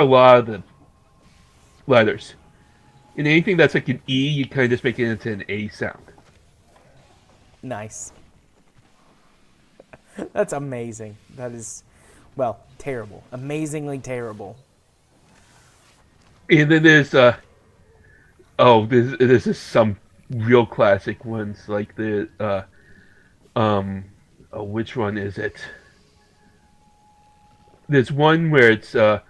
a lot of the letters. And anything that's like an E, you kind of just make it into an A sound. Nice. That's amazing. That is, well, terrible. Amazingly terrible. And then there's this is some real classic ones like the um which one is it? There's one where it's I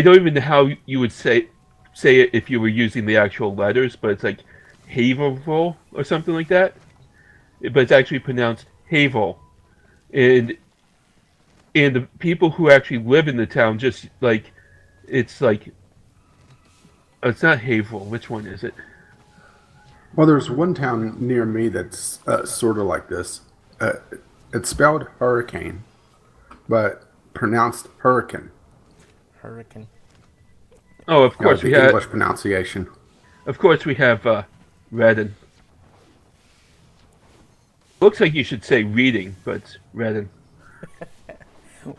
don't even know how you would say it if you were using the actual letters, but it's like Haverhill or something like that. But it's actually pronounced Havel, and the people who actually live in the town just like it's like it's not Havel. Which one is it? Well, there's one town near me that's sort of like this. Uh, it's spelled hurricane, but pronounced hurricane. Hurricane. Oh, of You know, course we the have. English pronunciation. Of course we have Redden. Looks like you should say reading, but it's Redden.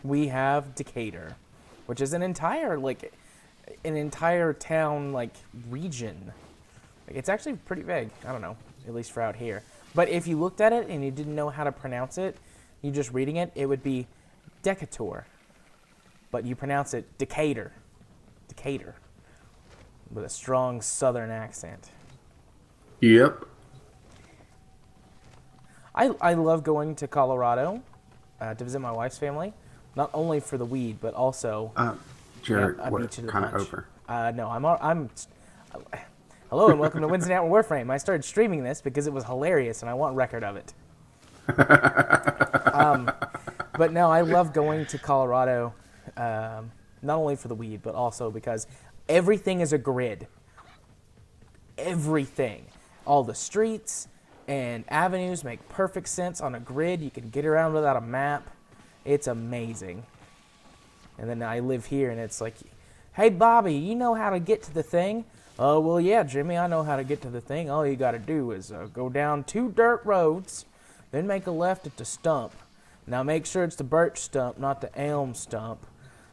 We have Decatur, which is an entire town like region. Like, it's actually pretty big. I don't know, at least for out here. But if you looked at it and you didn't know how to pronounce it, you just reading it, it would be Decatur. But you pronounce it Decatur. Decatur. With a strong southern accent. Yep. I love going to Colorado to visit my wife's family, not only for the weed, but also yeah, Jared, I beat you to what the kind of punch. over? No, I'm. Hello and welcome to Wednesday Night Warframe. I started streaming this because it was hilarious and I want record of it. But no, I love going to Colorado, not only for the weed, but also because everything is a grid. Everything. All the streets and avenues make perfect sense on a grid. You can get around without a map. It's amazing. And then I live here and it's like, hey, Bobby, you know how to get to the thing? Oh, well, yeah, Jimmy, I know how to get to the thing. All you got to do is go down 2 dirt roads, then make a left at the stump. Now make sure it's the birch stump, not the elm stump.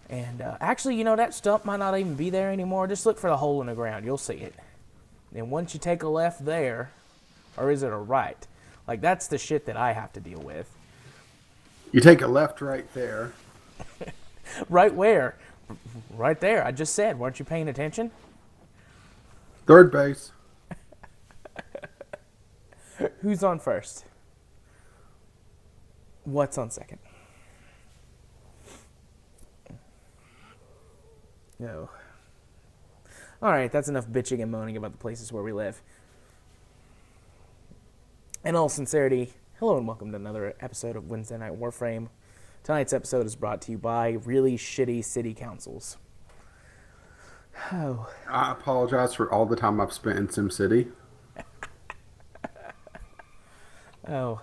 And actually, that stump might not even be there anymore. Just look for the hole in the ground. You'll see it. And once you take a left there, or is it a right? Like, that's the shit that I have to deal with. You take a left right there. Right where? Right there. I just said, weren't you paying attention? Third base. Who's on first? What's on second? No. All right, that's enough bitching and moaning about the places where we live. In all sincerity, hello and welcome to another episode of Wednesday Night Warframe. Tonight's episode is brought to you by really shitty city councils. Oh. I apologize for all the time I've spent in SimCity. Oh.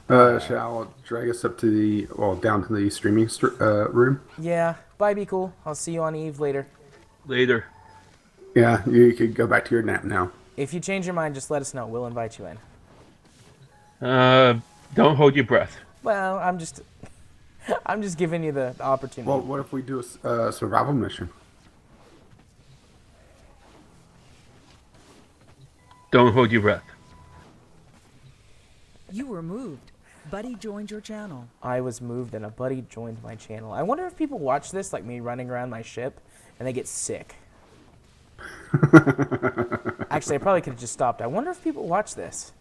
Shall I drag us up to down to the streaming room? Yeah, bye, be cool. I'll see you on Eve later. Later. Yeah, you could go back to your nap now. If you change your mind, just let us know. We'll invite you in. Don't hold your breath. Well, I'm just giving you the opportunity. Well, what if we do a survival mission? Don't hold your breath. You were moved. Buddy joined your channel. I was moved and a buddy joined my channel. I wonder if people watch this, like me running around my ship, and they get sick. Actually, I probably could have just stopped. I wonder if people watch this.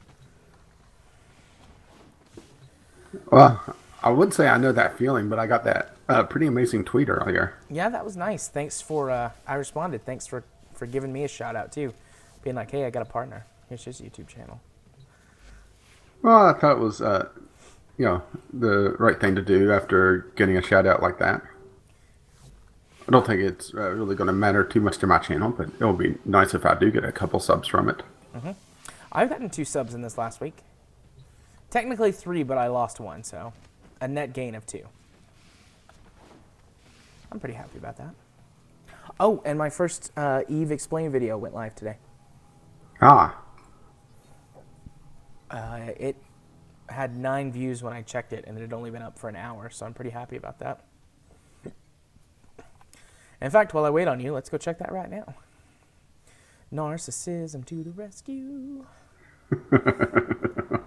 Well, I would say I know that feeling, but I got that pretty amazing tweet earlier. Yeah, that was nice. Thanks for, I responded. Thanks for giving me a shout out too. Being like, hey, I got a partner. Here's his YouTube channel. Well, I thought it was, the right thing to do after getting a shout out like that. I don't think it's really going to matter too much to my channel, but it'll be nice if I do get a couple subs from it. Mm-hmm. I've gotten 2 subs in this last week. Technically 3, but I lost 1, so a net gain of 2. I'm pretty happy about that. Oh, and my first Eve Explain video went live today. Ah. It had 9 views when I checked it, and it had only been up for an hour, so I'm pretty happy about that. In fact, while I wait on you, let's go check that right now. Narcissism to the rescue.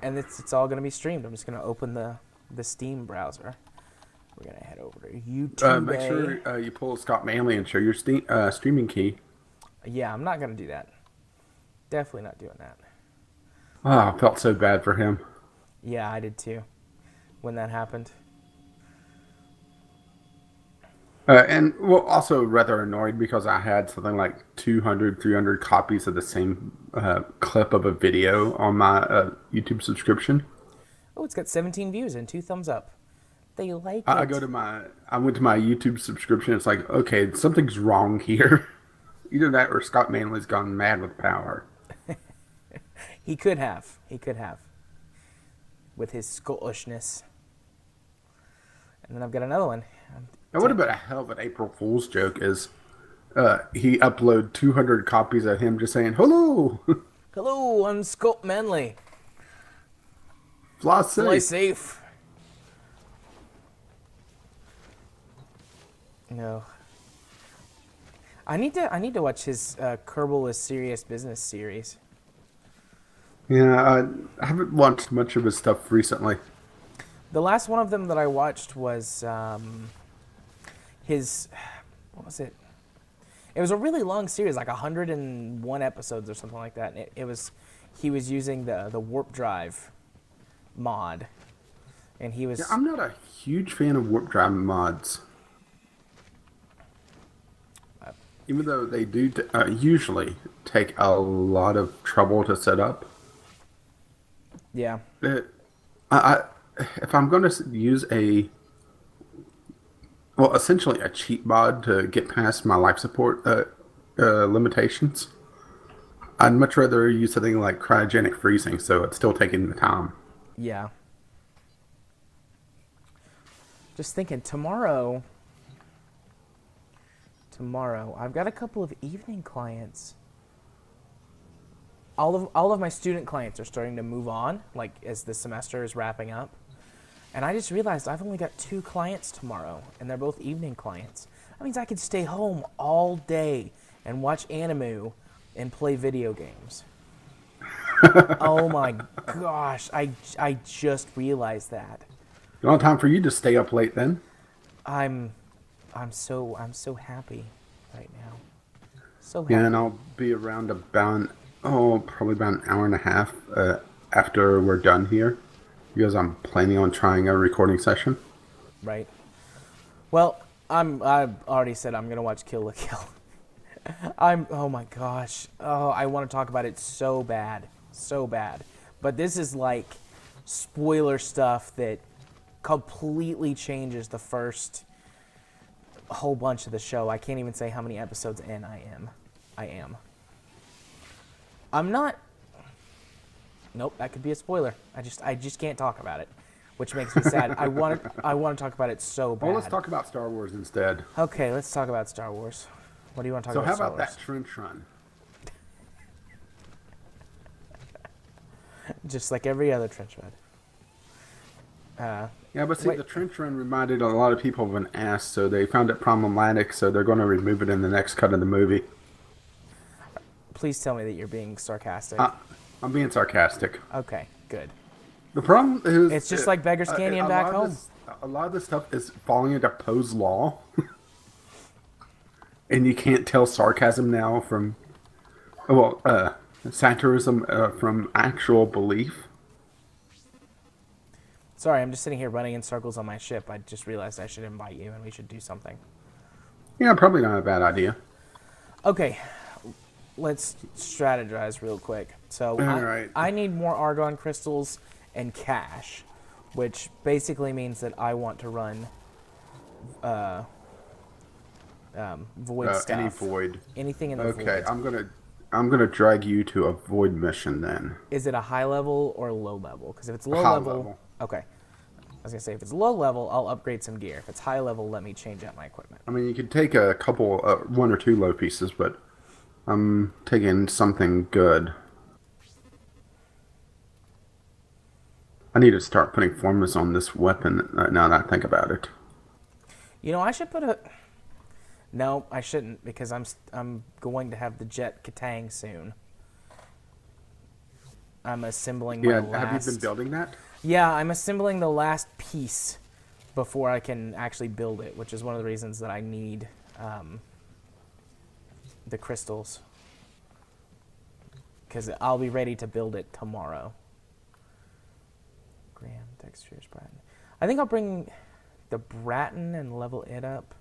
And it's all going to be streamed. I'm just going to open the Steam browser. We're going to head over to YouTube. Make sure you pull Scott Manley and show your streaming key. Yeah, I'm not going to do that. Definitely not doing that. Oh, I felt so bad for him. Yeah, I did too when that happened. And well, also rather annoyed because I had something like 200, 300 copies of the same clip of a video on my YouTube subscription. Oh, it's got 17 views and 2 thumbs up. They like it. I went to my YouTube subscription. It's like, okay, something's wrong here. Either that or Scott Manley's gone mad with power. He could have. With his Scottishness. And then I've got another one. Now, what about a hell of an April Fool's joke is he uploaded 200 copies of him just saying, hello! Hello, I'm Scott Manley. Fly safe. Fly safe. No. I need to watch his Kerbal is Serious Business series. Yeah, I haven't watched much of his stuff recently. The last one of them that I watched was his, what was it? It was a really long series, like 101 episodes or something like that. And he was using the warp drive mod, and he was. Yeah, I'm not a huge fan of warp drive mods. Even though they do usually take a lot of trouble to set up. Yeah. If I'm going to use essentially a cheat mod to get past my life support limitations, I'd much rather use something like cryogenic freezing, so it's still taking the time. Yeah. Just thinking, tomorrow I've got a couple of evening clients. All of my student clients are starting to move on, like as the semester is wrapping up. And I just realized I've only got 2 clients tomorrow, and they're both evening clients. That means I could stay home all day and watch anime and play video games. Oh my gosh, I just realized that. You don't have time for you to stay up late then? I'm so happy right now. So happy. Yeah, and I'll be around probably about an hour and a half after we're done here, because I'm planning on trying a recording session. Right. Well, I've already said I'm gonna watch Kill la Kill. Oh my gosh. Oh, I want to talk about it so bad. But this is like spoiler stuff that completely changes the first whole bunch of the show. I can't even say how many episodes in I am. I'm not. Nope, that could be a spoiler. I just can't talk about it, which makes me sad. I want to talk about it so bad. Well, let's talk about Star Wars instead. Okay, let's talk about Star Wars. What do you want to talk So about? how Star about Wars? that trench run? Just like every other trench run. Yeah, but see, Wait. the trench run reminded a lot of people of an ass, so they found it problematic, so they're going to remove it in the next cut of the movie. Please tell me that you're being sarcastic. I'm being sarcastic. Okay, good. The problem is... It's just like Beggar's Canyon back home. A lot of this stuff is falling into Poe's law. And you can't tell sarcasm now from... satirism from actual belief. Sorry, I'm just sitting here running in circles on my ship. I just realized I should invite you and we should do something. Yeah, probably not a bad idea. Okay, let's strategize real quick. So Alright. I need more argon crystals and cash, which basically means that I want to run void stuff. Any void. Anything in the void. Okay, I'm gonna drag you to a void mission then. Is it a high level or low level? Because if it's low High level, level. okay. I was gonna say if it's low level, I'll upgrade some gear. If it's high level, let me change out my equipment. I mean, you could take a couple, 1 or 2 low pieces, but I'm taking something good. I need to start putting formulas on this weapon now that I think about it. You know, I should put a... No, I shouldn't because I'm going to have the jet Katang soon. I'm assembling my Yeah, last. have you been building that? Yeah, I'm assembling the last piece before I can actually build it, which is one of the reasons that I need the crystals. Because I'll be ready to build it tomorrow. Graham, Dexterous, Bratton. I think I'll bring the Bratton and level it up.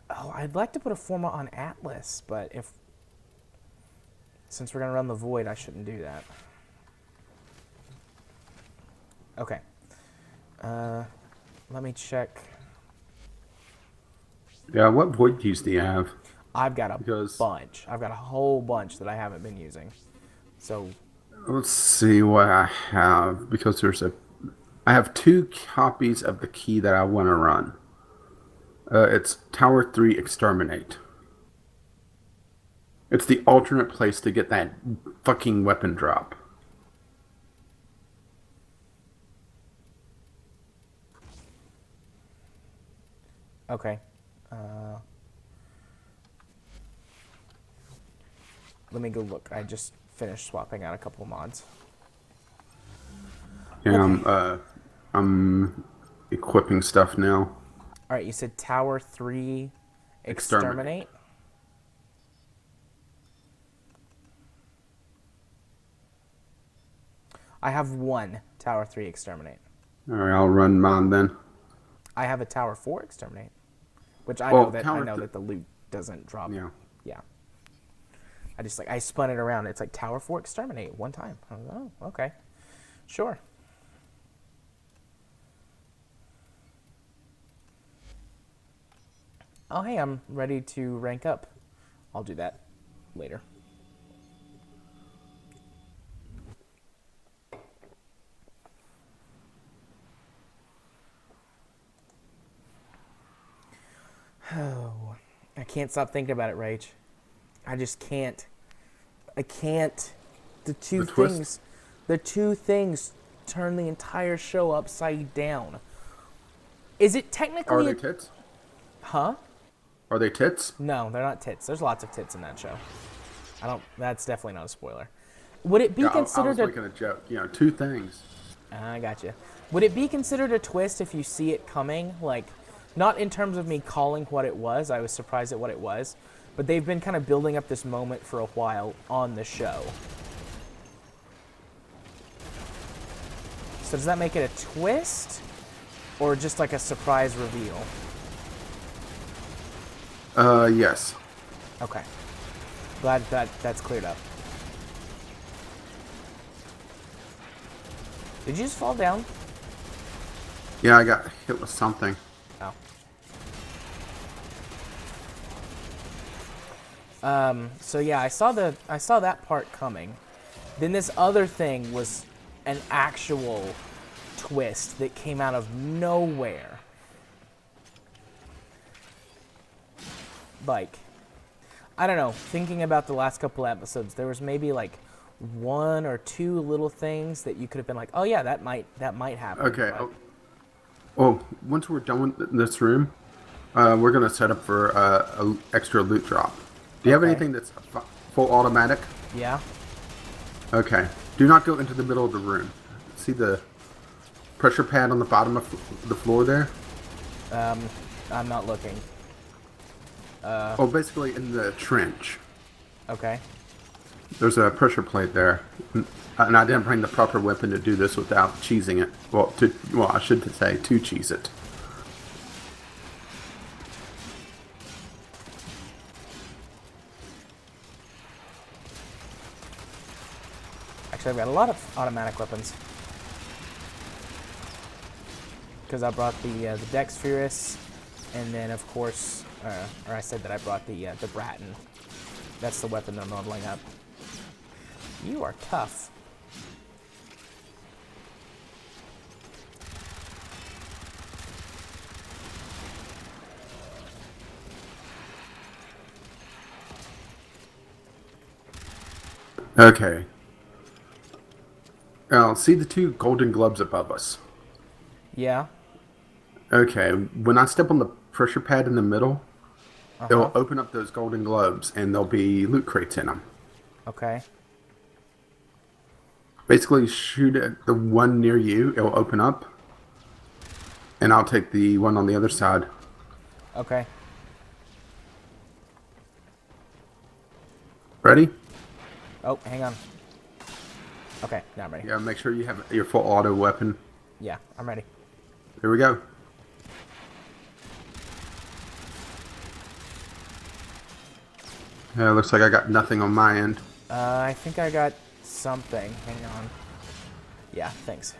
Oh, I'd like to put a Forma on Atlas, but since we're going to run the Void, I shouldn't do that. Okay. Let me check. Yeah, what void keys do you have? I've got a Because- bunch. I've got a whole bunch that I haven't been using. So, Let's see what I have. Because I have 2 copies of the key that I want to run. It's Tower 3 Exterminate. It's the alternate place to get that fucking weapon drop. okay. Let me go look. I just finished swapping out a couple mods. Yeah, I'm equipping stuff now. All right, you said Tower 3 Exterminate? I have 1 Tower 3 Exterminate. Alright, I'll run mine then. I have a Tower 4 Exterminate, which I Well, know that the loot doesn't drop. Yeah. Yeah. I spun it around. It's like Tower 4 Exterminate 1 time. I was like, oh, okay. Sure. Oh, hey, I'm ready to rank up. I'll do that later. Oh, I can't stop thinking about it, Rach. I just can't. I can't. The two things turn the entire show upside down. Is it technically? Are they tits? Huh? Are they tits? No, they're not tits. There's lots of tits in that show. That's definitely not a spoiler. Would it be Yeah, I considered was making a joke. 2 things. I gotcha. Would it be considered a twist if you see it coming? Like, not in terms of me calling what it was. I was surprised at what it was. But they've been kind of building up this moment for a while on the show. So does that make it a twist? Or just like a surprise reveal? Yes. Okay. Glad that's cleared up. Did you just fall down? Yeah, I got hit with something. Oh. So yeah, I saw that part coming. Then this other thing was an actual twist that came out of nowhere. Like, I don't know, thinking about the last couple episodes, there was maybe like 1 or 2 little things that you could have been like, oh yeah, that might happen. Okay. but- Once we're done with this room, we're gonna set up for a extra loot drop. Do you have Okay. anything that's full automatic? Yeah. Okay. Do not go into the middle of the room. See the pressure pad on the bottom of the floor there? I'm not looking. Basically in the trench. Okay. There's a pressure plate there. And I didn't bring the proper weapon to do this without cheesing it. I should say to cheese it. Actually, I've got a lot of automatic weapons. Because I brought the Dex Furus, and then of course, or I said that I brought the Bratton. That's the weapon that I'm leveling up. You are tough. Okay. Now, see the 2 golden globes above us? Yeah. Okay, when I step on the pressure pad in the middle, it'll open up those golden globes, and there'll be loot crates in them. Okay. Basically, shoot at the one near you. It'll open up, and I'll take the one on the other side. Okay. Ready? Oh, hang on. Okay, now I'm ready. Yeah, make sure you have your full auto weapon. Yeah, I'm ready. Here we go. Looks like I got nothing on my end. I think I got something. Hang on. Yeah, thanks.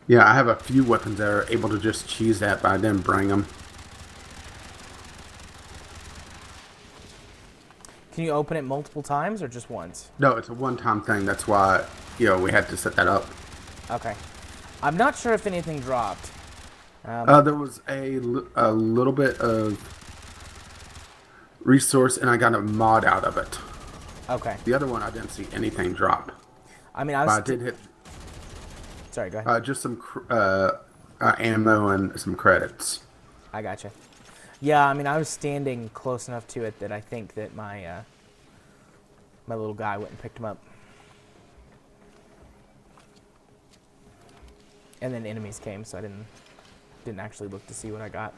Yeah, I have a few weapons that are able to just cheese that, but I didn't bring them. Can you open it multiple times or just once? No, it's a one-time thing. That's why, we had to set that up. Okay. I'm not sure if anything dropped. There was a little bit of resource, and I got a mod out of it. Okay. The other one, I didn't see anything drop. I mean, But I did hit Sorry, go ahead. just some ammo and some credits. I gotcha. Yeah, I mean, I was standing close enough to it that I think that my my little guy went and picked him up. And then enemies came, so I didn't actually look to see what I got.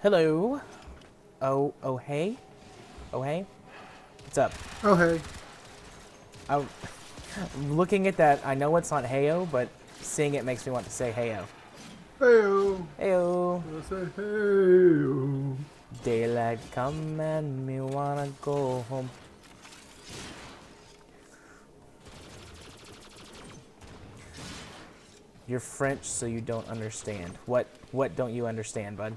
Hello. Oh hey. Oh hey. What's up? Oh, hey. I'm looking at that. I know it's not heyo, but seeing it makes me want to say heyo. Hey-o. Heyo. I say hey-o. Daylight come and me wanna go home. You're French, so you don't understand. What don't you understand, bud?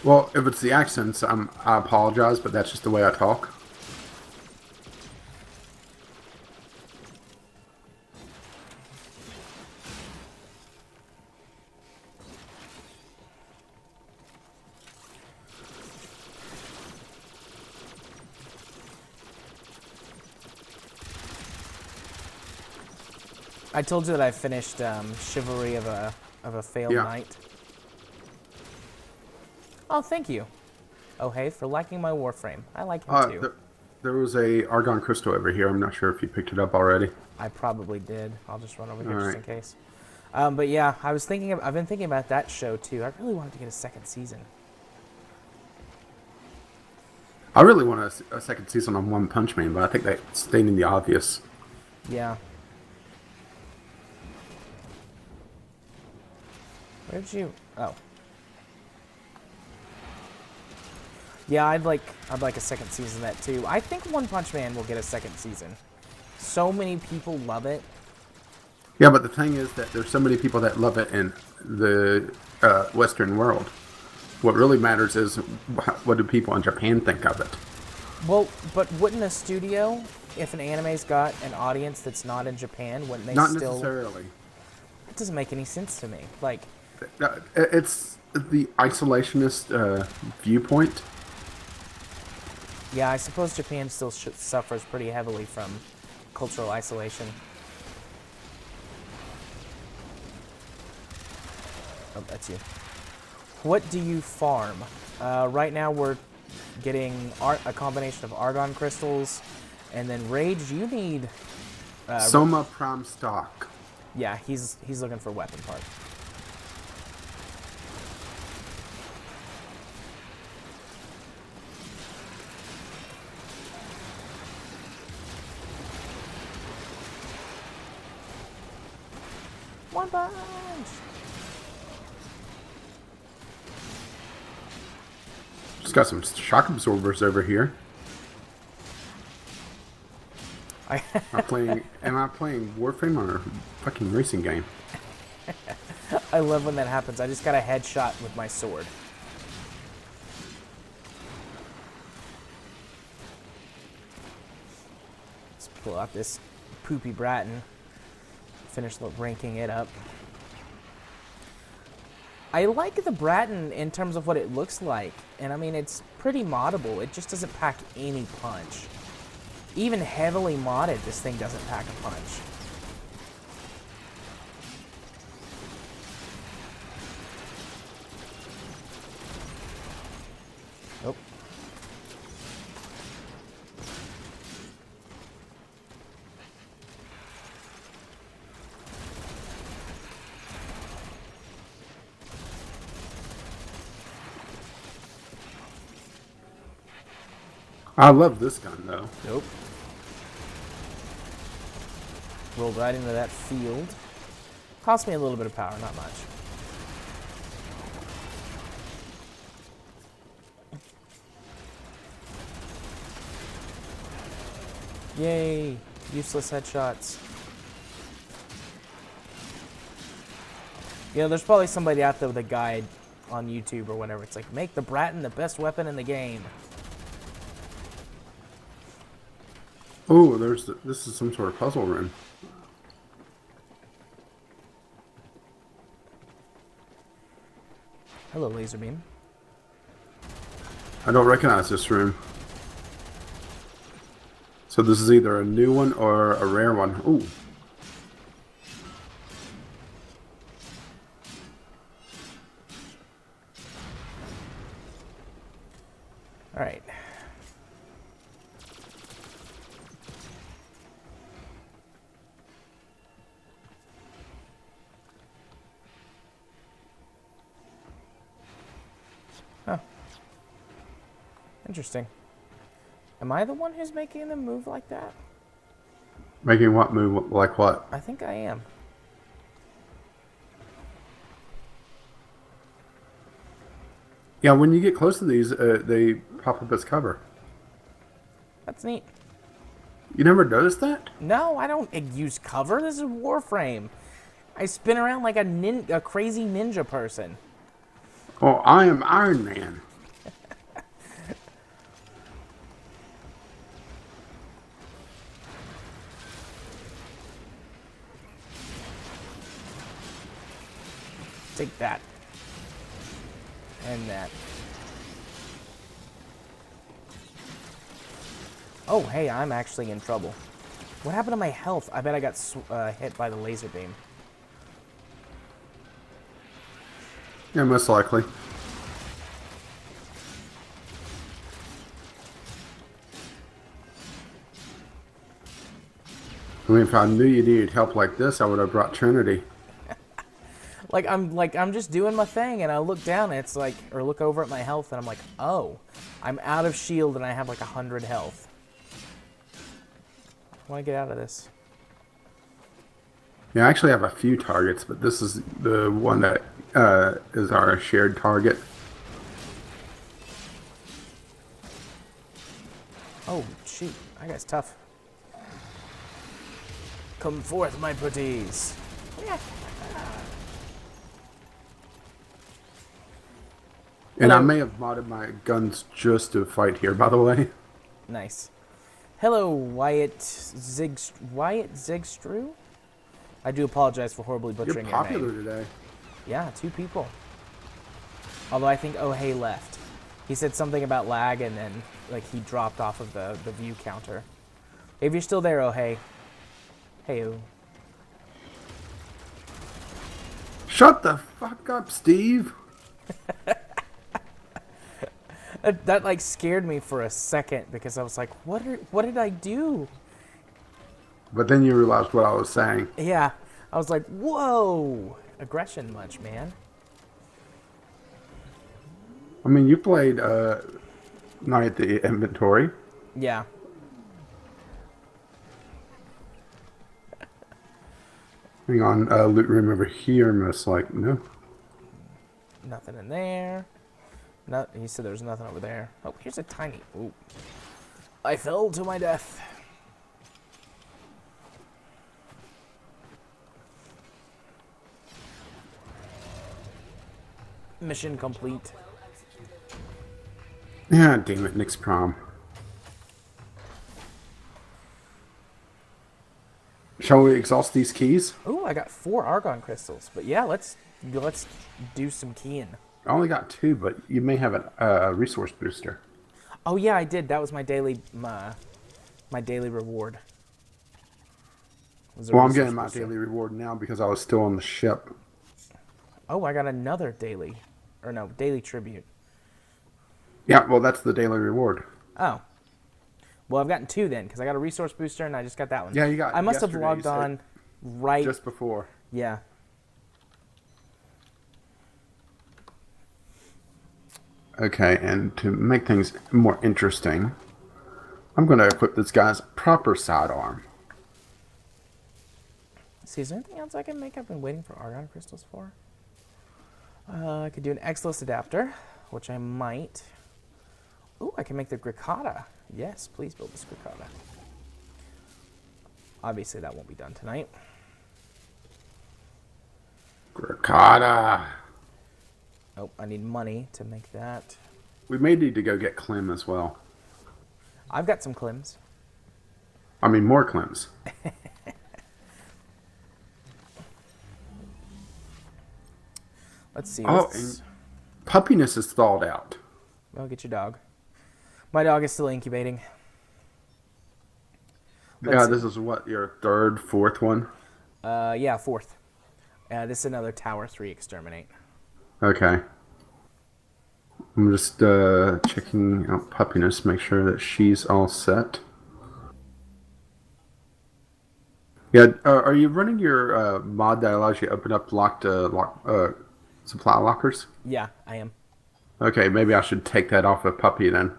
Well, if it's the accents, I apologize, but that's just the way I talk. I told you that I finished Chivalry of a Failed Yeah. Knight. Oh, thank you. Oh, hey, for liking my Warframe. I like him too. There was a argon crystal over here. I'm not sure if you picked it up already. I probably did. I'll just run over here All just right. in case. But yeah, I've been thinking about that show too. I really wanted to get a second season. I really want a second season on One Punch Man, but I think that's stating the obvious. Yeah. Where'd you? Oh. Yeah, I'd like a second season of that too. I think One Punch Man will get a second season. So many people love it. Yeah, but the thing is that there's so many people that love it in the Western world. What really matters is what do people in Japan think of it. Well, but wouldn't a studio, if an anime's got an audience that's not in Japan, wouldn't they Not still? necessarily. That doesn't make any sense to me. Like, It's the isolationist viewpoint. yeah, I suppose Japan still suffers pretty heavily from cultural isolation. Oh, that's you. What do you farm? Right now we're getting a combination of argon crystals, and then Rage, you need... Soma Prime Stock. Yeah, he's looking for weapon part. One punch! Just got some shock absorbers over here. Am I playing Warframe or a fucking racing game? I love when that happens. I just got a headshot with my sword. Let's pull out this poopy Bratton. Finish ranking it up. I like the Bratton in terms of what it looks like. And I mean, it's pretty moddable. It just doesn't pack any punch. Even heavily modded, this thing doesn't pack a punch. Oh. I love this gun though. Nope. Rolled right into that field. Cost me a little bit of power, not much. Yay! Useless headshots. You know, there's probably somebody out there with a guide on YouTube or whatever. It's like, make the Bratton the best weapon in the game. Oh, this is some sort of puzzle room. Hello, laser beam. I don't recognize this room. So this is either a new one or a rare one. Ooh. All right. Huh. Interesting. Am I the one who's making them move like that? Making what move? Like what? I think I am. Yeah, when you get close to these, they pop up as cover. That's neat. You never noticed that? No, I don't use cover. This is Warframe. I spin around like a crazy ninja person. Oh, I am Iron Man. Take that. And that. Oh, hey, I'm actually in trouble. What happened to my health? I bet I got hit by the laser beam. Yeah, most likely. I mean, if I knew you needed help like this, I would have brought Trinity. I'm just doing my thing, and I look down, and it's like, or look over at my health, and I'm like, oh, I'm out of shield, and I have like 100 health. I want to get out of this. Yeah, I actually have a few targets, but this is the one that is our shared target. Oh, shoot. That guy's tough. Come forth, my pretties. Yeah. And I Hello. may have modded my guns just to fight here, by the way. Nice. Hello, Wyatt Zigstrew? I do apologize for horribly You're butchering your popular name. today. Yeah, 2 people. Although I think Hey left. He said something about lag, and then like he dropped off of the view counter. If you're still there, Hey. Hey-o. Shut the fuck up, Steve. That like scared me for a second because I was like, what did I do? But then you realized what I was saying. Yeah. I was like, whoa. Aggression much, man. I mean, you played Night at the Inventory. Yeah. Hang on, loot room over here, most like, no. Nothing in there. No, he said there's nothing over there. Oh, here's a tiny. Ooh. I fell to my death. Mission complete. Yeah, damn it, Nick's prom. Shall we exhaust these keys? Ooh, I got 4 argon crystals. But yeah, let's do some keying. I only got 2, but you may have a resource booster. Oh yeah, I did. That was my daily my daily reward. Was a Well, I'm resource getting my booster. daily reward now because I was still on the ship. Oh, I got another daily, or no, daily tribute. Yeah, well, that's the daily reward. Oh. Well, I've gotten 2 then, because I got a resource booster and I just got that one. Yeah, you got I must have yesterday's, logged on right... just before. Yeah. Okay, and to make things more interesting, I'm going to equip this guy's proper sidearm. Let's see, is there anything else I can make? I've been waiting for argon crystals for. I could do an Exilus adapter, which I might. Ooh, I can make the Gricata. Yes, please build this Gricata. Obviously, that won't be done tonight. Gricata. Oh, I need money to make that. We may need to go get Clem as well. I've got some Clims. I mean, more Clems. Let's see. Oh, and puppiness is thawed out. I'll get your dog. My dog is still incubating. Yeah, this is what, your third, fourth one? Yeah, 4th. This is another Tower 3 exterminate. Okay. I'm just checking out puppiness, make sure that she's all set. Yeah, are you running your mod that allows you to open up supply lockers? Yeah, I am. Okay, maybe I should take that off of Puppy then.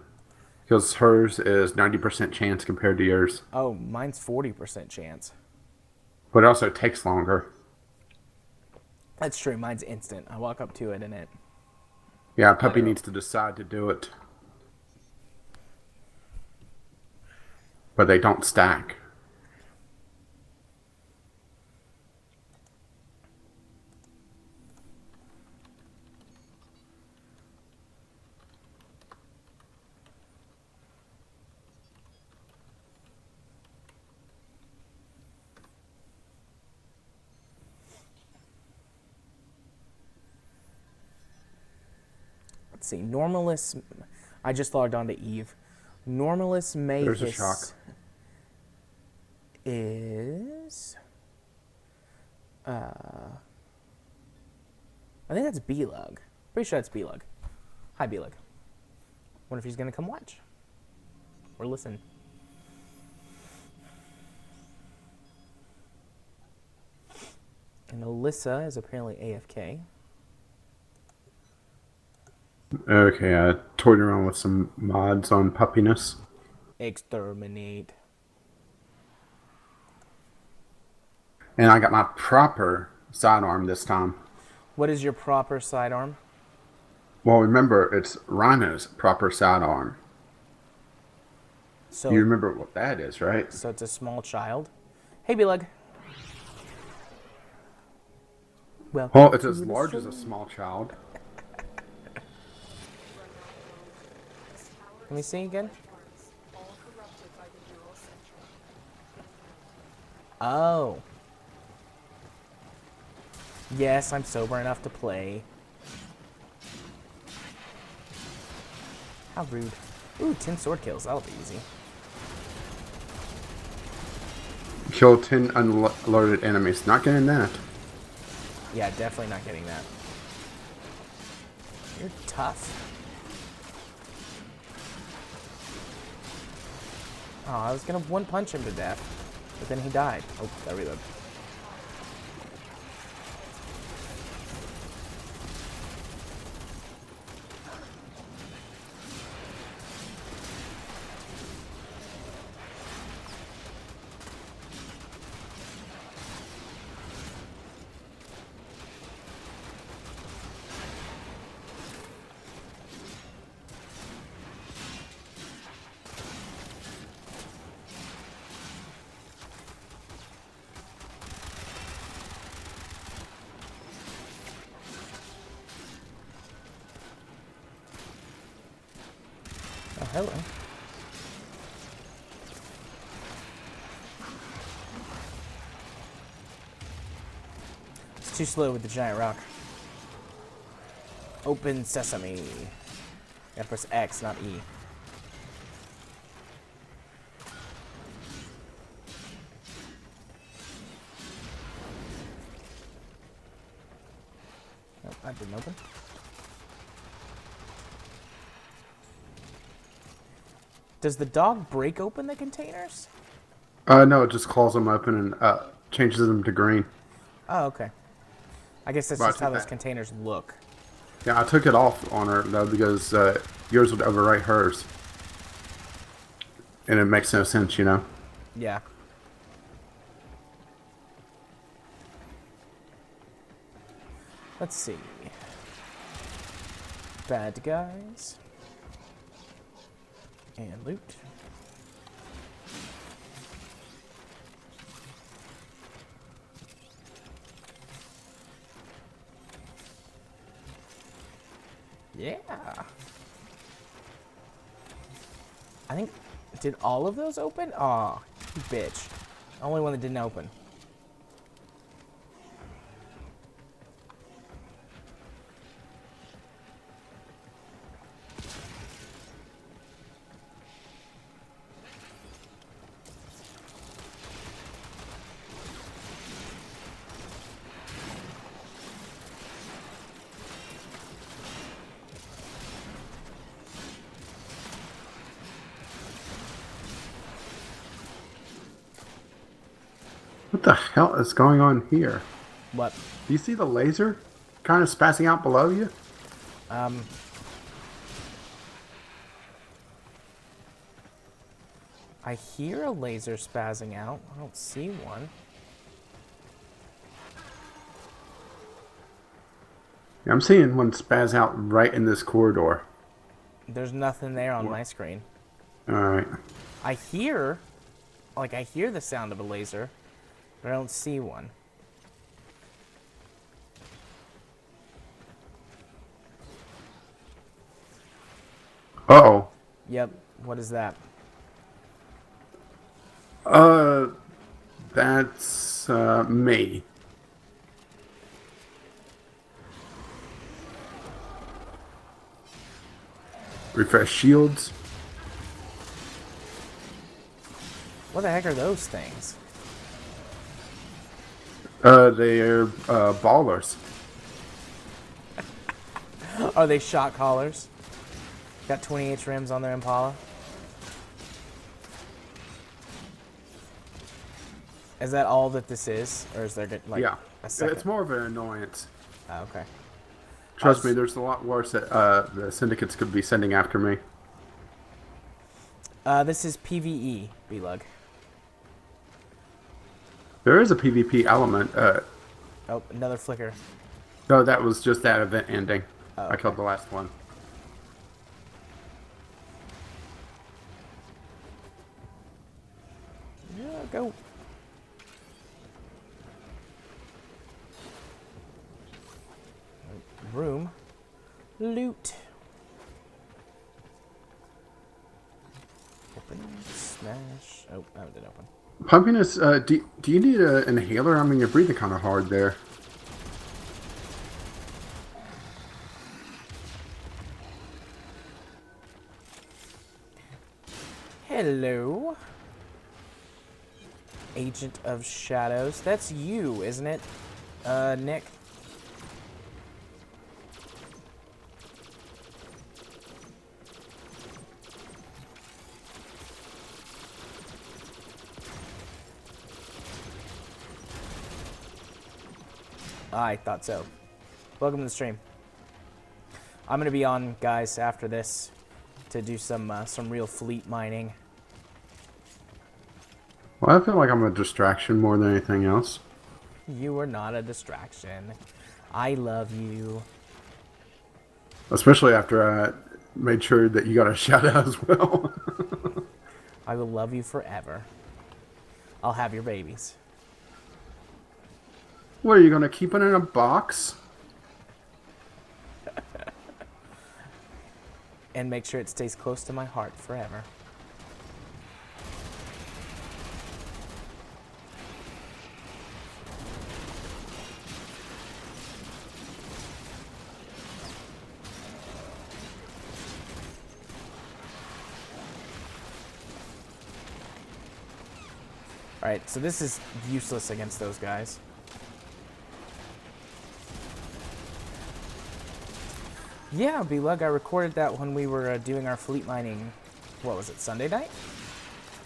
Because hers is 90% chance compared to yours. Oh, mine's 40% chance. But it also takes longer. That's true. Mine's instant. I walk up to it and it... Yeah, Puppy needs to decide to do it. But they don't stack. Let's see. Normalus... I just logged on to Eve. Normalus Mavis... There's a shock. Is... I think that's B-Lug. Pretty sure that's B-Lug. Hi, B-Lug. Wonder if he's going to come watch. Or listen. And Alyssa is apparently AFK. Okay, I toyed around with some mods on puppiness. Exterminate. And I got my proper sidearm this time. What is your proper sidearm? Well, remember, it's Rhino's proper sidearm. So, You remember what that is, right? so it's a small child. Hey, B-Lug. Well, it's as large as a small child. Let me see again. Oh. Yes, I'm sober enough to play. How rude. Ooh, 10 sword kills. That'll be easy. Kill 10 unloaded enemies. Not getting that. Yeah, definitely not getting that. You're tough. Oh, I was gonna one punch him to death, but then he died. Oh, that reload. Oh, hello. It's too slow with the giant rock. Open sesame. Gotta press X, not E. Nope, that didn't open. Does the dog break open the containers? No, it just claws them open and changes them to green. Oh, okay. I guess that's Well, I just how took those that. containers look. Yeah, I took it off on her though because yours would overwrite hers, and it makes no sense, you know. Yeah. Let's see. Bad guys. And loot. Yeah. I think, did all of those open? Aw, you bitch. Only one that didn't open. What the hell is going on here? What? Do you see the laser kind of spazzing out below you? I hear a laser spazzing out. I don't see one. Yeah, I'm seeing one spaz out right in this corridor. There's nothing there on my screen. All right. I hear the sound of a laser, but I don't see one. Uh-oh. Yep. What is that? That's me. Refresh shields. What the heck are those things? They're ballers. Are they shot callers? Got 28 rims on their Impala. Is that all that this is, or is there like Yeah. a second? It's more of an annoyance. Oh, okay. Trust me, there's a lot worse that the syndicates could be sending after me. This is PvE, B-Lug. There is a PvP element. Oh, another flicker. No, that was just that event ending. Oh, I killed the last one. Yeah, go. Room. Loot. Open. Smash. Oh, that didn't open. Pumpiness, do you need an inhaler? I mean, you're breathing kind of hard there. Hello. Agent of Shadows. That's you, isn't it, Nick? I thought so. Welcome to the stream. I'm gonna be on, guys, after this to do some real fleet mining. Well, I feel like I'm a distraction more than anything else. You are not a distraction. I love you. Especially after I made sure that you got a shout out as well. I will love you forever. I'll have your babies. What, are you going to keep it in a box? And make sure it stays close to my heart forever. Alright, so this is useless against those guys. Yeah, B-Lug, I recorded that when we were doing our fleet mining what was it, Sunday night?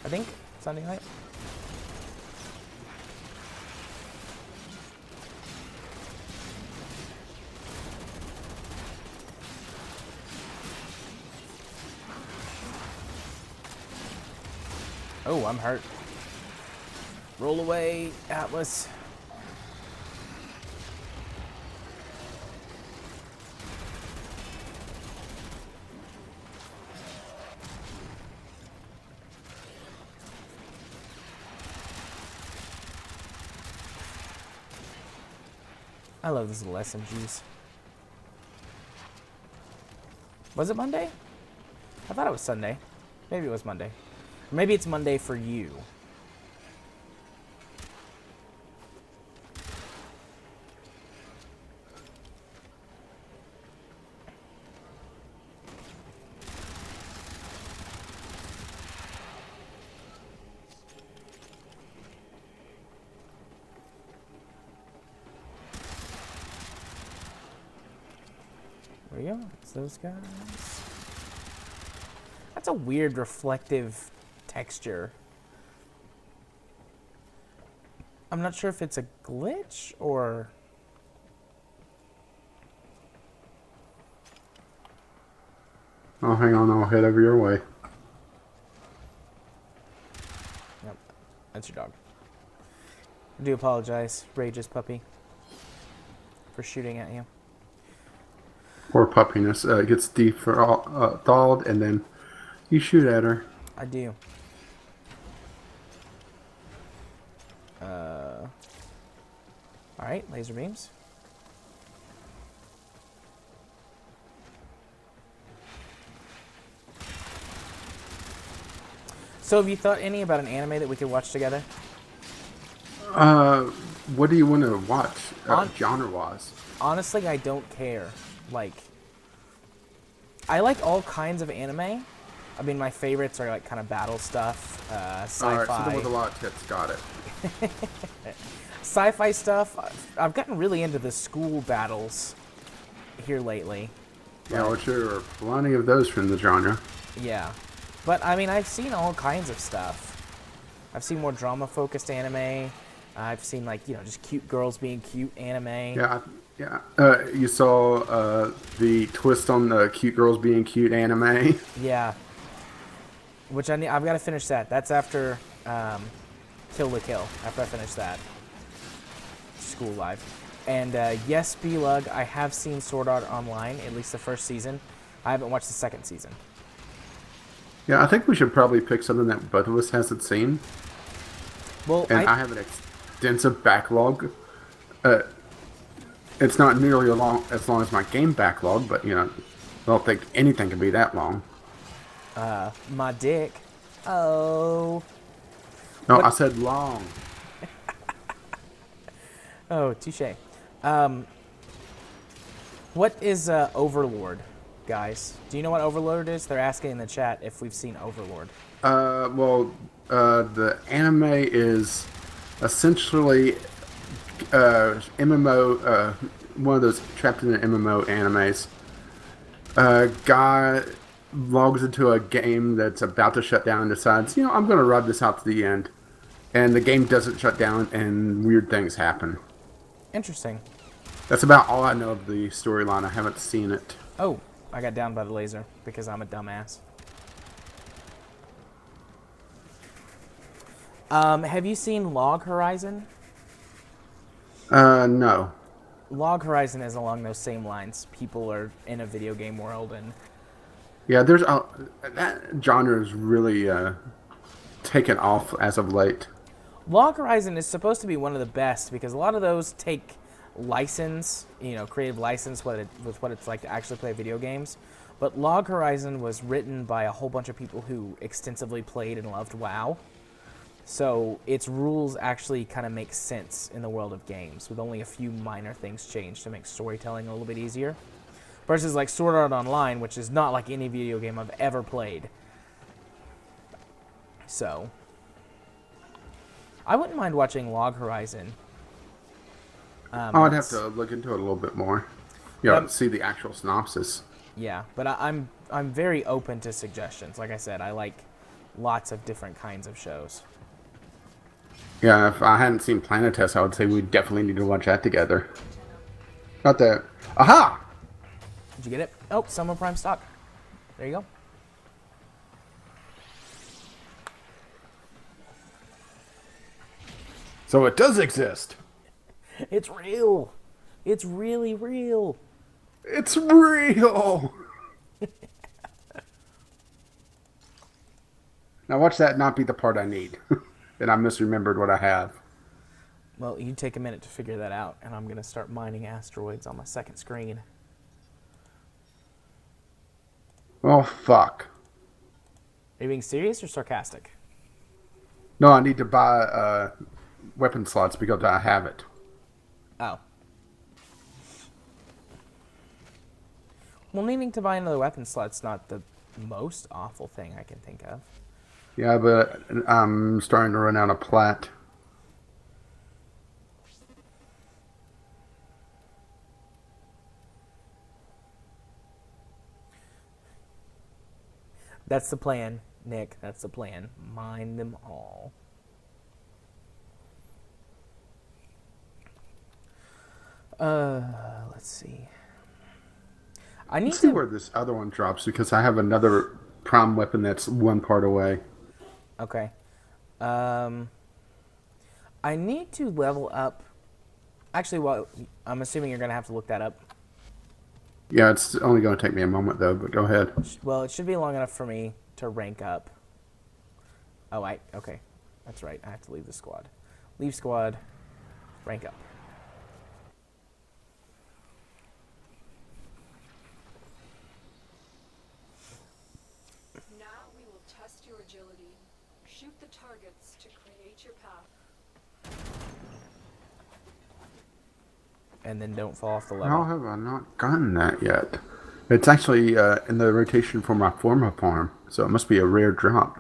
I think Sunday night. Oh, I'm hurt. Roll away, Atlas. I love these little SMGs. Was it Monday? I thought it was Sunday. Maybe it was Monday. Or maybe it's Monday for you. There we go. It's those guys. That's a weird reflective texture. I'm not sure if it's a glitch or... Oh, hang on. I'll head over your way. Yep, that's your dog. I do apologize, Rage's puppy, for shooting at you. Poor puppiness. Gets thawed, and then you shoot at her. I do. Alright, laser beams. So have you thought any about an anime that we could watch together? What do you want to watch, genre-wise? Honestly, I don't care. Like, I like all kinds of anime. I mean, my favorites are like kind of battle stuff, sci-fi. Alright, so the with a lot of tips, got it. Sci-fi stuff. I've gotten really into the school battles here lately. Yeah, which there are plenty of those from the genre. Yeah. But, I mean, I've seen all kinds of stuff. I've seen more drama-focused anime. I've seen, like, you know, just cute girls being cute anime. Yeah. You saw the twist on the cute girls being cute anime. Yeah. Which I've got to finish that. That's after Kill la Kill. After I finish that. School Live. And yes, B-Lug, I have seen Sword Art Online, at least the first season. I haven't watched the second season. Yeah, I think we should probably pick something that both of us hasn't seen. Well, And I have an extensive backlog. It's not nearly as long as my game backlog, but, you know, I don't think anything can be that long. my dick. Oh. No, What? I said long. Oh, touche. What is Overlord, guys? Do you know what Overlord is? They're asking in the chat if we've seen Overlord. The anime is essentially MMO, one of those trapped in an MMO animes. Guy logs into a game that's about to shut down and decides, you know, I'm going to ride this out to the end. And the game doesn't shut down and weird things happen. Interesting. That's about all I know of the storyline. I haven't seen it. Oh, I got downed by the laser because I'm a dumbass. Have you seen Log Horizon? No. Log Horizon is along those same lines. People are in a video game world and... Yeah, that genre is really taken off as of late. Log Horizon is supposed to be one of the best because a lot of those take license, you know, creative license with what it's like to actually play video games. But Log Horizon was written by a whole bunch of people who extensively played and loved WoW. So its rules actually kind of make sense in the world of games, with only a few minor things changed to make storytelling a little bit easier. Versus like Sword Art Online, which is not like any video game I've ever played. So I wouldn't mind watching Log Horizon. I would have to look into it a little bit more. You know, see the actual synopsis. Yeah, but I'm I'm very open to suggestions. Like I said, I like lots of different kinds of shows. Yeah, if I hadn't seen Planet Test, I would say we definitely need to watch that together. Not that. Aha! Did you get it? Oh, Summer Prime stock. There you go. So it does exist. It's real. It's really real. It's real. Now watch that not be the part I need. Then I misremembered what I have. Well, you take a minute to figure that out, and I'm going to start mining asteroids on my second screen. Oh, fuck. Are you being serious or sarcastic? No, I need to buy weapon slots because I have it. Oh. Well, needing to buy another weapon slot's not the most awful thing I can think of. Yeah, but I'm starting to run out of plat. That's the plan, Nick. That's the plan. Mine them all. Let's see. I need Let's see to where this other one drops because I have another prime weapon that's one part away. Okay. I need to level up. Actually, well, I'm assuming you're going to have to look that up. Yeah, it's only going to take me a moment though, but go ahead. Well, it should be long enough for me to rank up. Oh, okay. That's right. I have to leave the squad. Leave squad. Rank up. Now we will test your agility. Shoot the targets to create your path. And then don't fall off the How level. have I not gotten that yet? It's actually in the rotation for my former farm, so it must be a rare drop.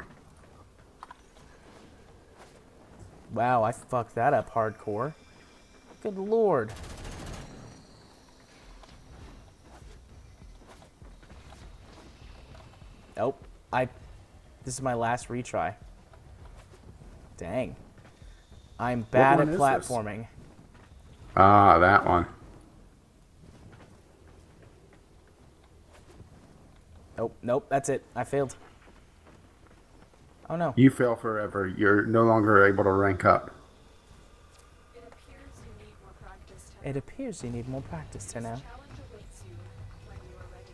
Wow, I fucked that up hardcore. Good lord. Nope. This is my last retry. Dang. I'm bad at one is this? platforming. Ah, that one. Nope, that's it. I failed. Oh no. You fail forever. You're no longer able to rank up. It appears you need more practice. It appears you need more practice to now. Challenge awaits you when you are ready.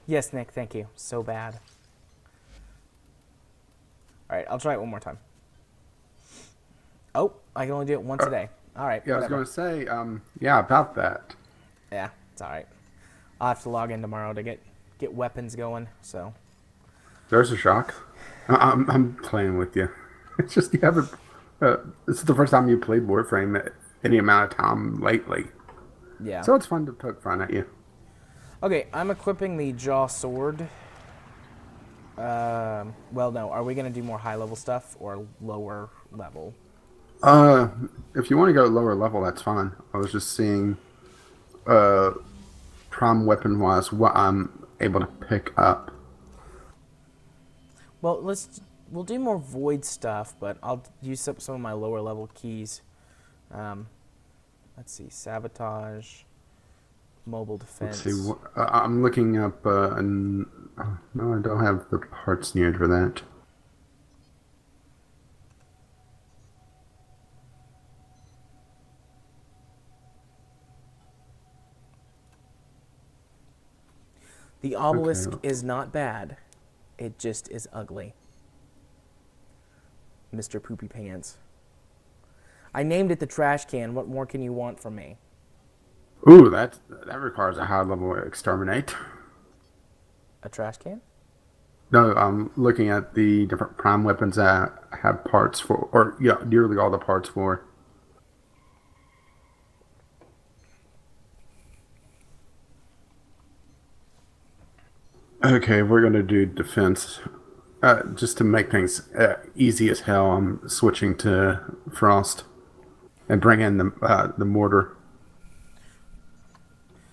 Yes, Nick, thank you. So bad. Alright, I'll try it one more time. Oh, I can only do it once a day. Alright, Yeah, whatever. I was going to say, yeah, about that. Yeah, it's alright. I'll have to log in tomorrow to get weapons going, so. There's a shock. I'm playing with you. It's just you haven't. This is the first time you played Warframe any amount of time lately, Yeah. so it's fun to poke fun at you. Okay, I'm equipping the Jaw Sword. Well, no. Are we going to do more high-level stuff or lower level? If you want to go lower level, that's fine. I was just seeing, prime weapon wise, what I'm able to pick up. Well, we'll do more void stuff, but I'll use up some of my lower level keys. Let's see, sabotage, mobile defense. Let's see. I'm looking up. No, I don't have the parts needed for that. The obelisk Okay. is not bad. It just is ugly. Mr. Poopy Pants. I named it the trash can. What more can you want from me? Ooh, that requires a high level exterminate. A trash can? No, I'm looking at the different prime weapons that have parts for, or yeah, nearly all the parts for. Okay, we're gonna do defense. Just to make things easy as hell, I'm switching to Frost and bring in the mortar.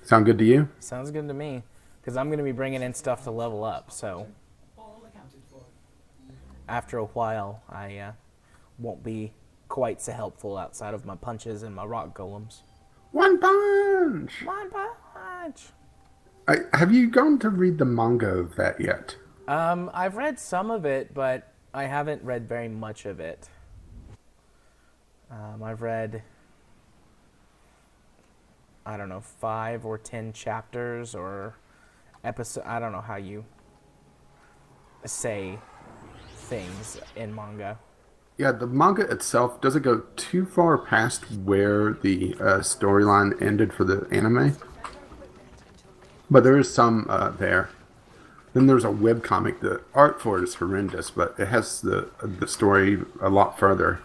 Sound good to you? Sounds good to me. Because I'm going to be bringing in stuff to level up, so after a while, I won't be quite so helpful outside of my punches and my rock golems. One punch! One punch! Have you gone to read the manga of that yet? I've read some of it, but I haven't read very much of it. I've read, I don't know, 5 or 10 chapters or episode. I don't know how you say things in manga. Yeah, the manga itself doesn't go too far past where the storyline ended for the anime, but there is some there. Then there's a webcomic. The art for it is horrendous, but it has the story a lot further.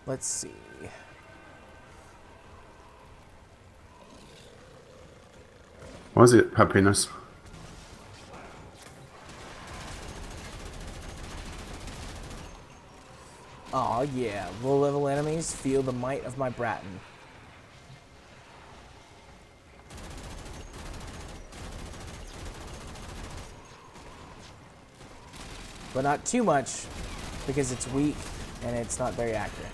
Let's see. Was it happiness? Aw, yeah. Low-level enemies feel the might of my Bratton. But not too much, because it's weak and it's not very accurate.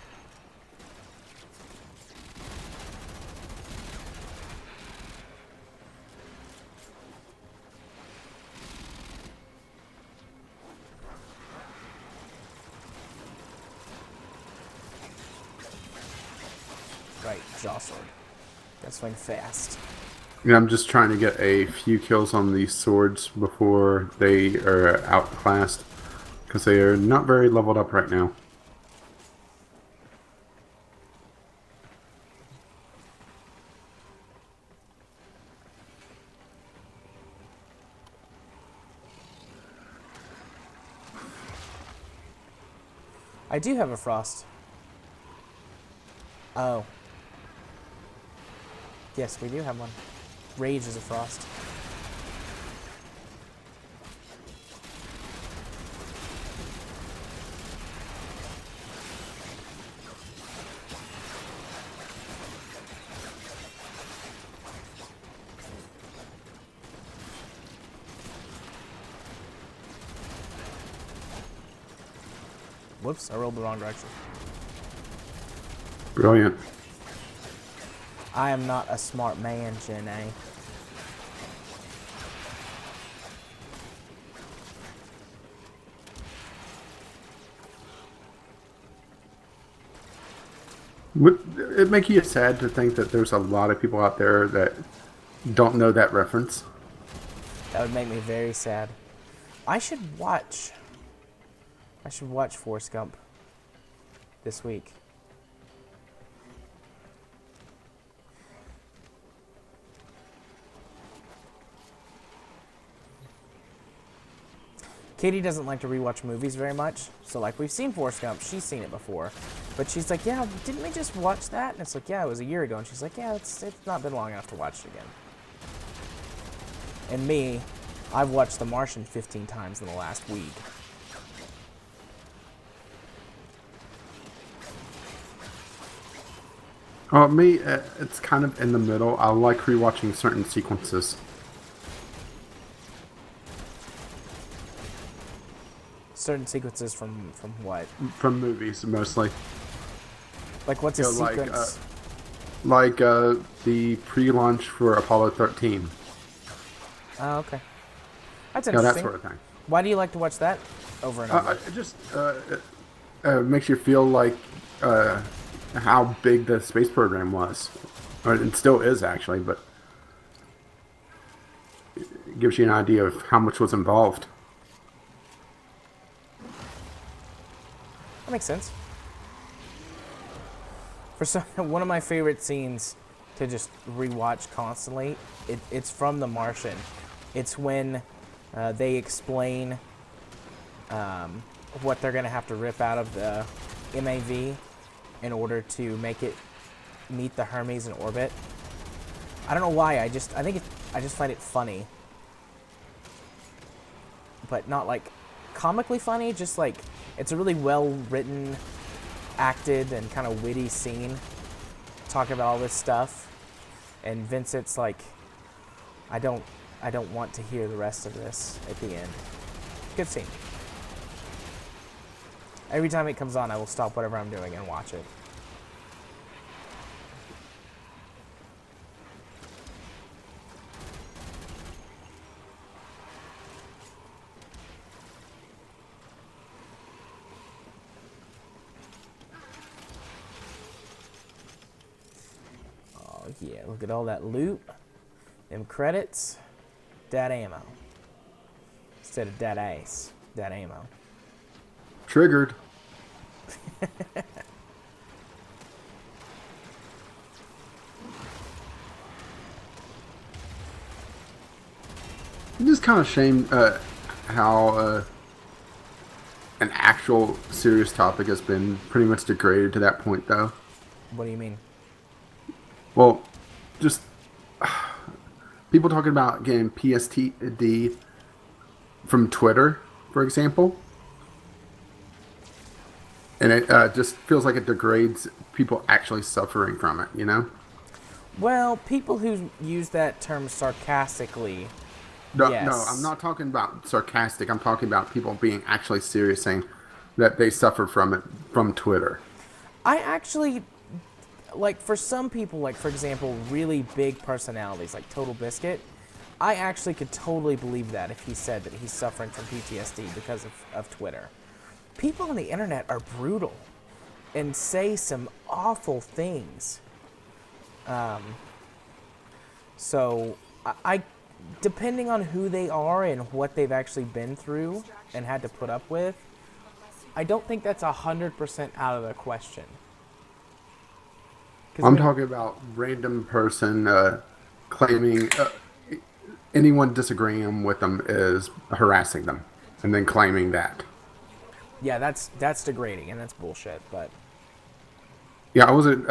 Right, jaw sword. Gotta swing fast. Yeah, I'm just trying to get a few kills on these swords before they are outclassed, because they are not very leveled up right now. I do have a frost. Oh. Yes, we do have one. Rage is a frost. Whoops, I rolled the wrong direction. Brilliant. I am not a smart man, Jen A. Would it make you sad to think that there's a lot of people out there that don't know that reference? That would make me very sad. I should watch Forrest Gump this week. Katie doesn't like to rewatch movies very much, so like we've seen Forrest Gump, she's seen it before, but she's like, yeah, didn't we just watch that? And it's like, yeah, it was a year ago, and she's like, yeah, it's not been long enough to watch it again. And me, I've watched The Martian 15 times in the last week. Me, it's kind of in the middle. I like rewatching certain sequences. Certain sequences from what? From movies, mostly. Like what's a You know, sequence? Like the pre-launch for Apollo 13. Oh, okay. That's Yeah, interesting. that sort of thing. Why do you like to watch that over and over? It just makes you feel like how big the space program was. Or it still is, actually, but it gives you an idea of how much was involved. That makes sense. For some, one of my favorite scenes to just rewatch constantly, it's from The Martian. It's when they explain what they're going to have to rip out of the MAV in order to make it meet the Hermes in orbit. I don't know why. I just find it funny, but not like comically funny. Just like it's a really well written, acted, and kind of witty scene talking about all this stuff, and Vincent's like, I don't want to hear the rest of this at the end. Good scene. Every time it comes on, I will stop whatever I'm doing and watch it. Oh yeah, look at all that loot. Them credits. Dat ammo. Instead of dat ace. Dat ammo. Triggered. I'm just kind of ashamed how an actual serious topic has been pretty much degraded to that point, though. What do you mean? Well, just people talking about getting PSTD from Twitter, for example. And it just feels like it degrades people actually suffering from it, you know? Well, people who use that term sarcastically. No, Yes. no, I'm not talking about sarcastic. I'm talking about people being actually serious, saying that they suffer from it from Twitter. I actually, like, for some people, like, for example, really big personalities, like Total Biscuit, I actually could totally believe that if he said that he's suffering from PTSD because of Twitter. People on the internet are brutal and say some awful things. So I depending on who they are and what they've actually been through and had to put up with, I don't think that's 100% out of the question. I'm talking about random person claiming anyone disagreeing with them is harassing them, and then claiming that. Yeah, that's degrading and that's bullshit. But Yeah, I wasn't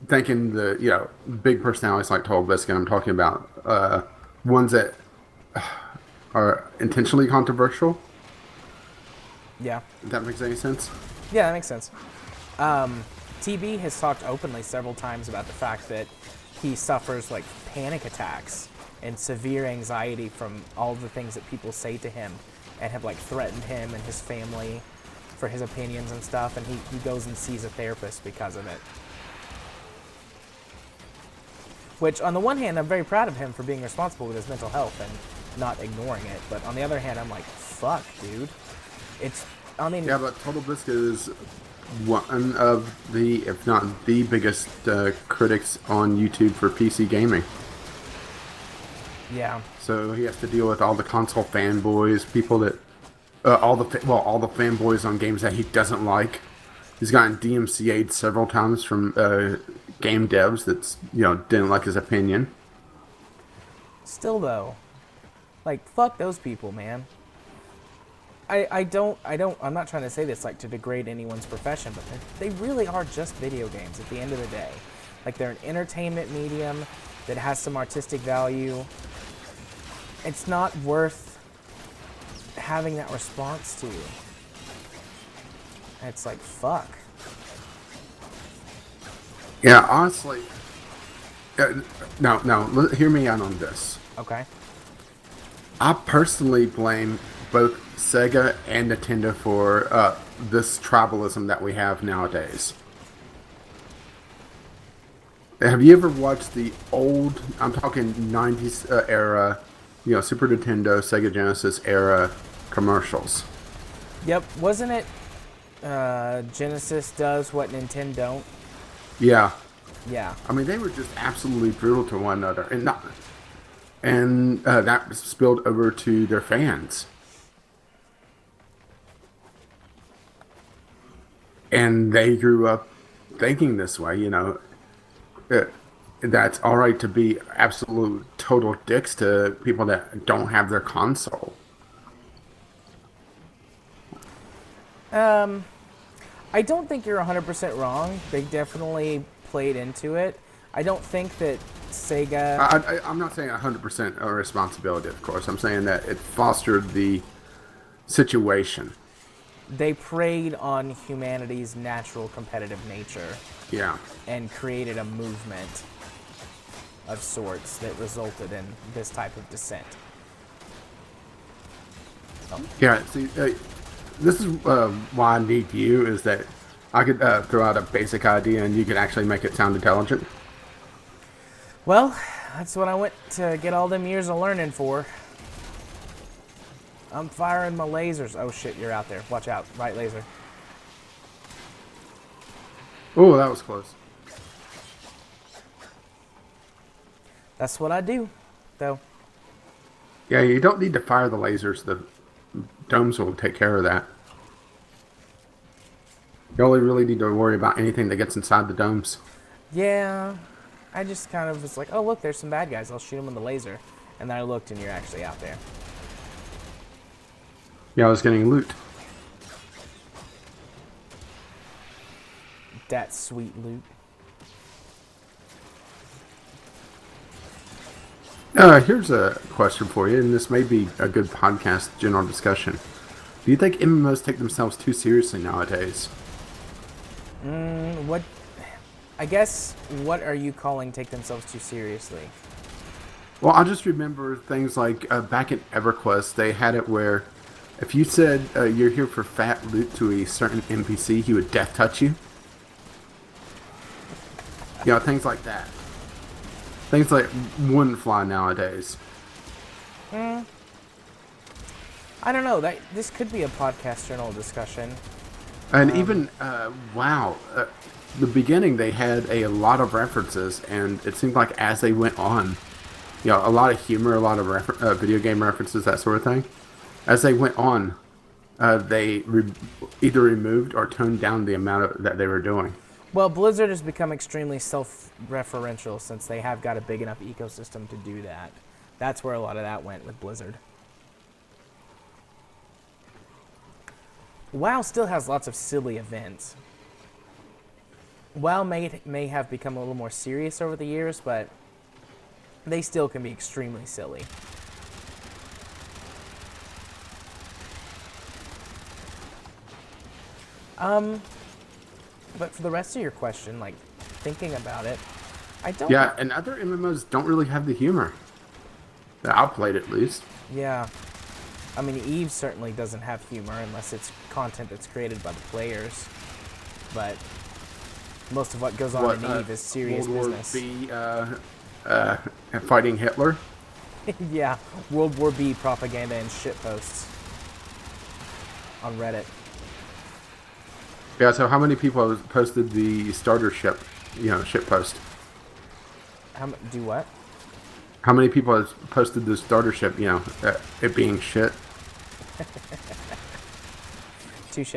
thinking the big personalities like Total Biscuit. I'm talking about ones that are intentionally controversial. yeah, If that makes any sense. yeah, that makes sense. TB has talked openly several times about the fact that he suffers like panic attacks and severe anxiety from all the things that people say to him and have like threatened him and his family for his opinions and stuff, and he goes and sees a therapist because of it. Which, on the one hand, I'm very proud of him for being responsible with his mental health and not ignoring it, but on the other hand, I'm like, fuck, dude. Yeah, but Total Biscuit is one of the, if not the biggest critics on YouTube for PC gaming. Yeah. So he has to deal with all the console fanboys, people that, all the fanboys on games that he doesn't like. He's gotten DMCA'd several times from game devs that's didn't like his opinion. Still though, like, fuck those people, man. I'm not trying to say this like to degrade anyone's profession, but they really are just video games at the end of the day. Like, they're an entertainment medium that has some artistic value. It's not worth having that response to. It's like, fuck. Yeah, honestly, no, hear me out on this. Okay. I personally blame both Sega and Nintendo for this tribalism that we have nowadays. Have you ever watched the old, I'm talking 90s era, Super Nintendo, Sega Genesis era commercials? Yep. Wasn't it Genesis does what Nintendo don't? Yeah. Yeah. I mean, they were just absolutely brutal to one another, and that spilled over to their fans. And they grew up thinking this way, that's all right to be absolute total dicks to people that don't have their console. I don't think you're 100% wrong. They definitely played into it. I don't think that Sega. I'm not saying 100% a responsibility, of course. I'm saying that it fostered the situation. They preyed on humanity's natural competitive nature Yeah. and created a movement of sorts that resulted in this type of dissent. Yeah, see, this is why I need you, is that I could throw out a basic idea and you could actually make it sound intelligent. Well, that's what I went to get all them years of learning for. I'm firing my lasers. Oh shit, you're out there. Watch out. Right laser. Oh, that was close. That's what I do, though. Yeah, you don't need to fire the lasers. The domes will take care of that. You only really need to worry about anything that gets inside the domes. Yeah, I just kind of was like, oh look, there's some bad guys. I'll shoot them with the laser. And then I looked and you're actually out there. Yeah, I was getting loot. That sweet loot. Here's a question for you, and this may be a good podcast general discussion. Do you think MMOs take themselves too seriously nowadays? What? I guess, what are you calling take themselves too seriously? Well, I just remember things like back in EverQuest, they had it where if you said you're here for fat loot to a certain NPC, he would death touch you. You know, things like that. Things like wouldn't fly nowadays. I don't know. This could be a podcast journal discussion. And even, wow, the beginning they had a lot of references, and it seemed like as they went on, you know, a lot of humor, a lot of video game references, that sort of thing. As they went on, they either removed or toned down the amount that they were doing. Well, Blizzard has become extremely self-referential since they have got a big enough ecosystem to do that. That's where a lot of that went with Blizzard. WoW still has lots of silly events. WoW may have become a little more serious over the years, but they still can be extremely silly. But for the rest of your question, like, thinking about it, I don't... Yeah, and other MMOs don't really have the humor. That I've played, at least. Yeah. I mean, EVE certainly doesn't have humor unless it's content that's created by the players. But most of what goes on in EVE is serious business. World War B, fighting Hitler? Yeah, World War B propaganda and shitposts on Reddit. Yeah, so how many people posted the starter ship, ship post? Do what? How many people have posted the starter ship, it being shit? Touche.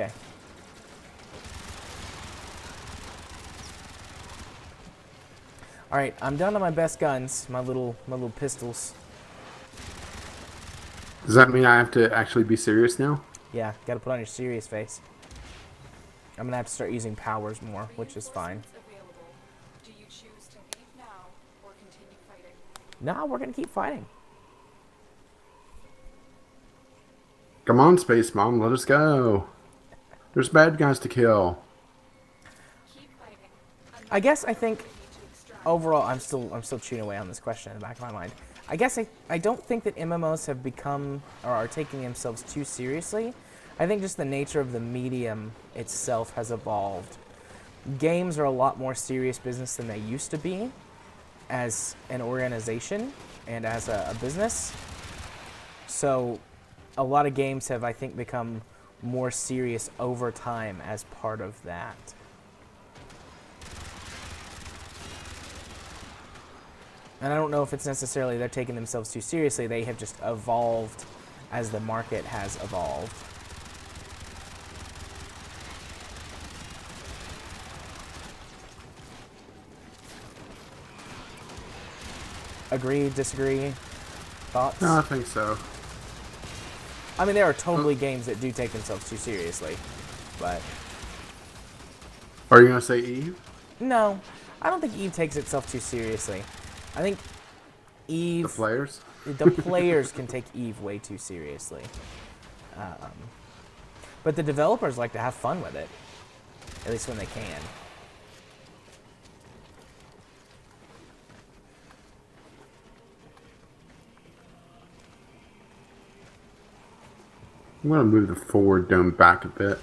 Alright, I'm down to my best guns, my little pistols. Does that mean I have to actually be serious now? Yeah, gotta put on your serious face. I'm gonna have to start using powers more, which is fine. Do you choose to leave now or continue fighting? No, we're gonna keep fighting. Come on, Space Mom, let us go. There's bad guys to kill. Keep fighting. I guess I think overall I'm still chewing away on this question in the back of my mind. I guess I don't think that MMOs have become or are taking themselves too seriously. I think just the nature of the medium itself has evolved. Games are a lot more serious business than they used to be as an organization and as a business. So a lot of games have, I think, become more serious over time as part of that. And I don't know if it's necessarily they're taking themselves too seriously. They have just evolved as the market has evolved. Agree, disagree, thoughts? No, I think so. I mean, there are totally games that do take themselves too seriously, but... Are you going to say Eve? No, I don't think EVE takes itself too seriously. I think Eve. The players? The players can take Eve way too seriously. But the developers like to have fun with it, at least when they can. I'm going to move the forward dome back a bit.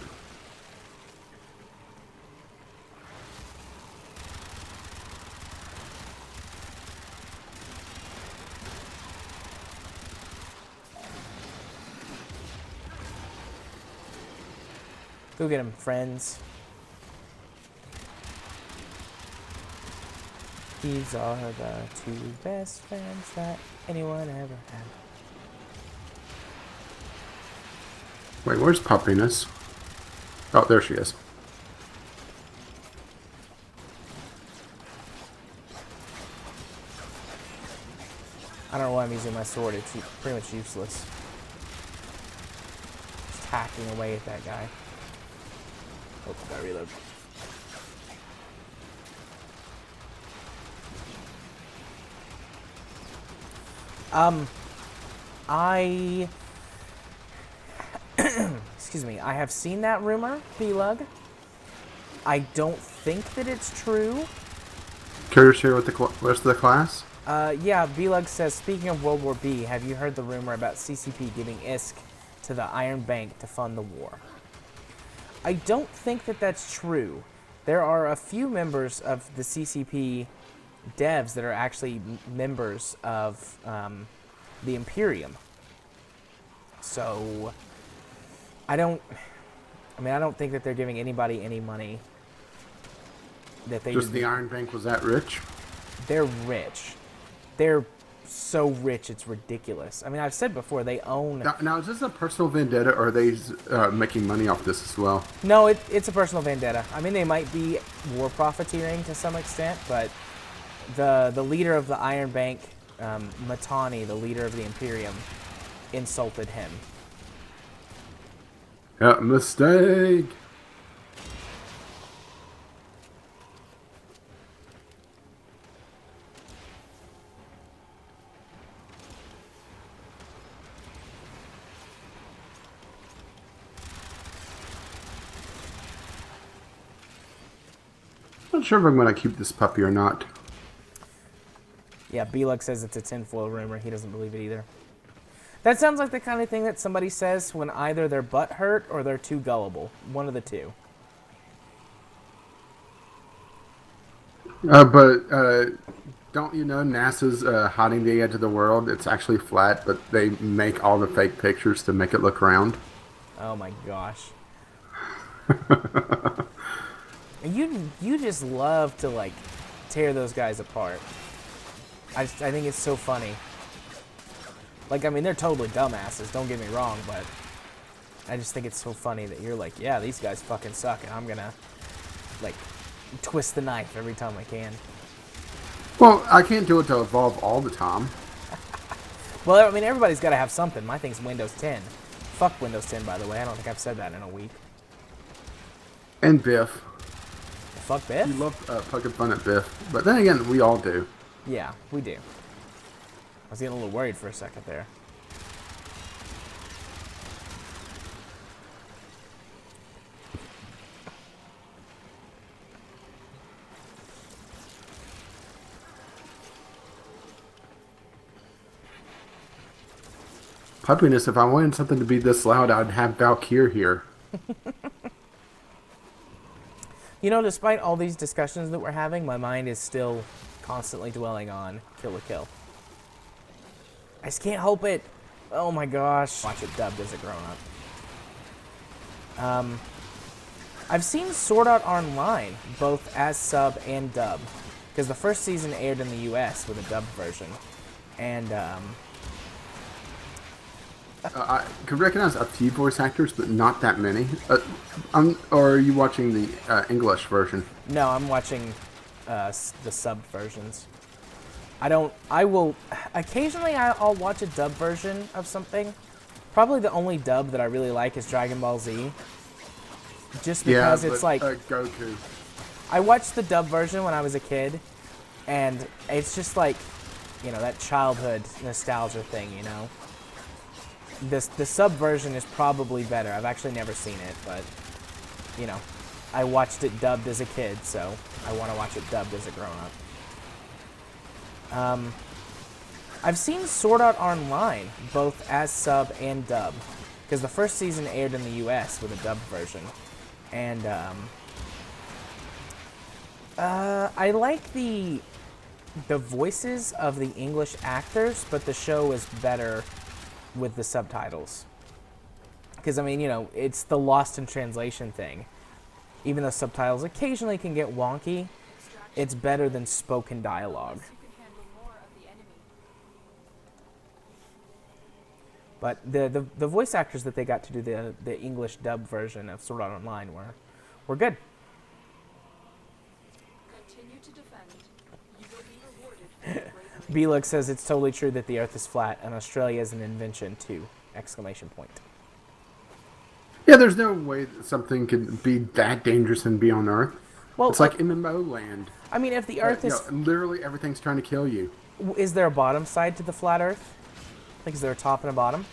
Go get him, friends. These are the two best friends that anyone ever had. Wait, where's Puppiness? Oh, there she is. I don't know why I'm using my sword. It's pretty much useless. Just hacking away at that guy. Oh, gotta reload. I excuse me. I have seen that rumor, B-Lug. I don't think that it's true. Curious here with the rest of the class? Yeah, B-Lug says, speaking of World War B, have you heard the rumor about CCP giving ISK to the Iron Bank to fund the war? I don't think that that's true. There are a few members of the CCP devs that are actually members of the Imperium. So, I don't think that they're giving anybody any money. That they Just the Iron Bank was that rich? They're rich. They're so rich, it's ridiculous. I mean, I've said before, they own... Now is this a personal vendetta, or are they making money off this as well? No, it's a personal vendetta. I mean, they might be war profiteering to some extent, but the leader of the Iron Bank, Matani, the leader of the Imperium, insulted him. Yeah, mistake! Not sure if I'm going to keep this puppy or not. Yeah, B-Lug says it's a tinfoil rumor. He doesn't believe it either. That sounds like the kind of thing that somebody says when either their butt hurt or they're too gullible. One of the two. But don't you know NASA's hiding the edge of the world? It's actually flat, but they make all the fake pictures to make it look round. Oh my gosh. You just love to, like, tear those guys apart. I think it's so funny. Like, I mean, they're totally dumbasses, don't get me wrong, but I just think it's so funny that you're like, yeah, these guys fucking suck, and I'm gonna, like, twist the knife every time I can. Well, I can't do it to evolve all the time. Well, I mean, everybody's gotta have something. My thing's Windows 10. Fuck Windows 10, by the way. I don't think I've said that in a week. And Biff. Fuck Biff? You love poking fun at Biff. But then again, we all do. Yeah, we do. I was getting a little worried for a second there. Puppiness, if I wanted something to be this loud, I'd have Valkyr here. You know, despite all these discussions that we're having, my mind is still constantly dwelling on Kill la Kill. I just can't help it. Oh my gosh. Watch it dubbed as a grown-up. I've seen Sword Art Online, both as sub and dub. Because the first season aired in the US with a dubbed version. And, I could recognize a few voice actors, but not that many. Or are you watching the English version? no, I'm watching the sub versions. Occasionally I'll watch a dub version of something. Probably the only dub that I really like is Dragon Ball Z. Just because it's like... Goku. I watched the dub version when I was a kid, and it's just like that childhood nostalgia thing. The sub version is probably better. I've actually never seen it, but I watched it dubbed as a kid, so I want to watch it dubbed as a grown-up. I've seen Sword Art Online both as sub and dub, because the first season aired in the U.S. with a dubbed version, and I like the voices of the English actors, but the show is better with the subtitles. Because, it's the lost in translation thing. Even though subtitles occasionally can get wonky, it's better than spoken dialogue. You can handle more of the enemy. But the voice actors that they got to do the English dub version of Sword Art Online were good. Continue to defend. You will be rewarded for your bravery. B-Lux says it's totally true that the Earth is flat and Australia is an invention too! ! Yeah, there's no way that something could be that dangerous and be on Earth. Well, It's like MMO land. if the Earth is, Literally everything's trying to kill you. is there a bottom side to the flat Earth? Like, is there a top and a bottom?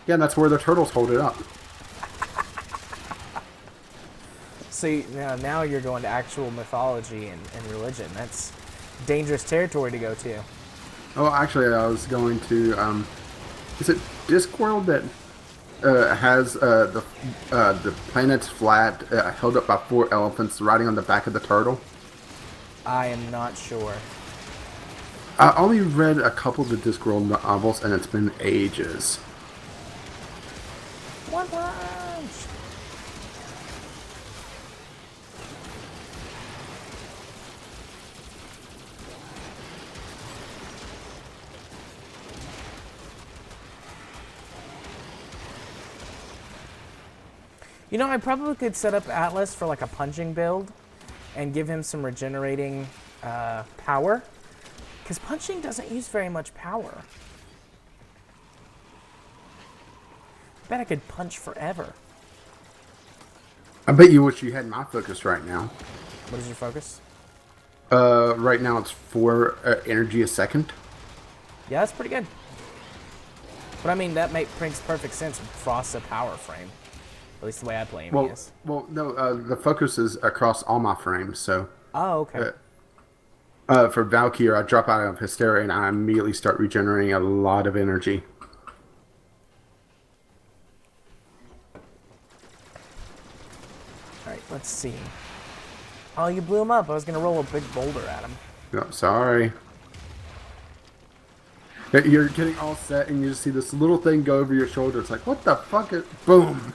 Yeah, and that's where the turtles hold it up. So now you're going to actual mythology and religion. That's dangerous territory to go to. Oh, actually, I was going to. Is it Discworld that has the planet's flat, held up by 4 elephants riding on the back of the turtle? I am not sure. I only read a couple of the Discworld novels, and it's been ages. One punch! I probably could set up Atlas for like a punching build and give him some regenerating power. Because punching doesn't use very much power. I bet I could punch forever. I bet you wish you had my focus right now. What is your focus? Right now it's 4 energy a second. Yeah, that's pretty good. But that makes perfect sense with Frost's a power frame. At least the way I play him, yes. Well, no, the focus is across all my frames, so... Oh, okay. For Valkyr, I drop out of Hysteria and I immediately start regenerating a lot of energy. Alright, let's see. Oh, you blew him up. I was going to roll a big boulder at him. No, sorry. You're getting all set and you just see this little thing go over your shoulder. It's like, what the fuck? Boom!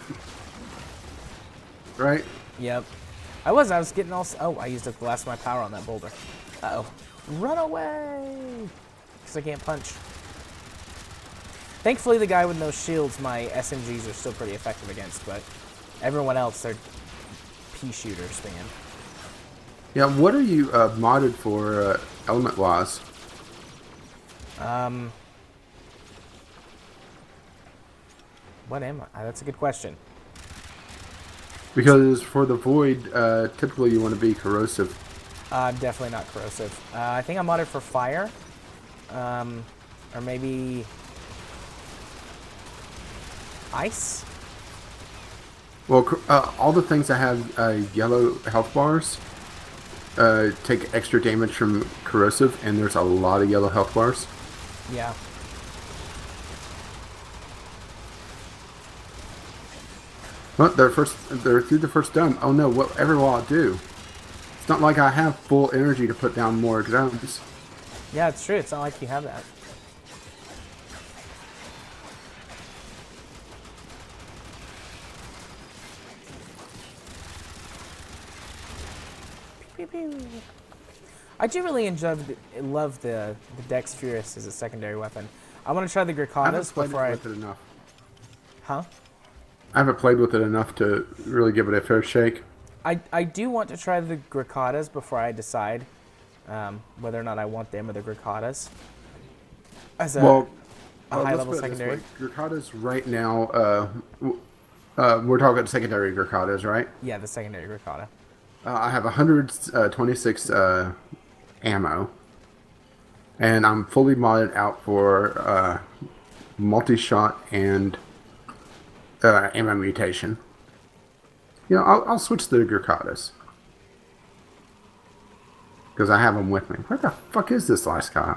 Right? Yep. I was getting all... Oh, I used up the last of my power on that boulder. Uh-oh. Run away! Because I can't punch. Thankfully, the guy with no shields, my SMGs are still pretty effective against, but everyone else, they're pea shooters, man. Yeah, what are you modded for, element-wise? What am I? That's a good question. Because for the Void, typically you want to be corrosive. I'm definitely not corrosive. I think I'm modded for fire. Or maybe... ice? Well, all the things that have yellow health bars take extra damage from corrosive, and there's a lot of yellow health bars. Yeah. Well, they're through the first dome. Oh no, whatever will I do? It's not like I have full energy to put down more domes. Yeah, it's true. It's not like you have that. Pew, pew, pew. I do really love the Dex Furious as a secondary weapon. I want to try the I haven't Gricadas played before with it enough. Huh? I haven't played with it enough to really give it a fair shake. I do want to try the Gricadas before I decide whether or not I want them or the Gricadas as a high-level secondary. Gricadas right now, we're talking secondary Gricadas, right? Yeah, the secondary Gricada. I have 126 ammo. And I'm fully modded out for multi-shot and ammo mutation. You know, I'll switch to the Gurkadas. Because I have them with me. Where the fuck is this last guy?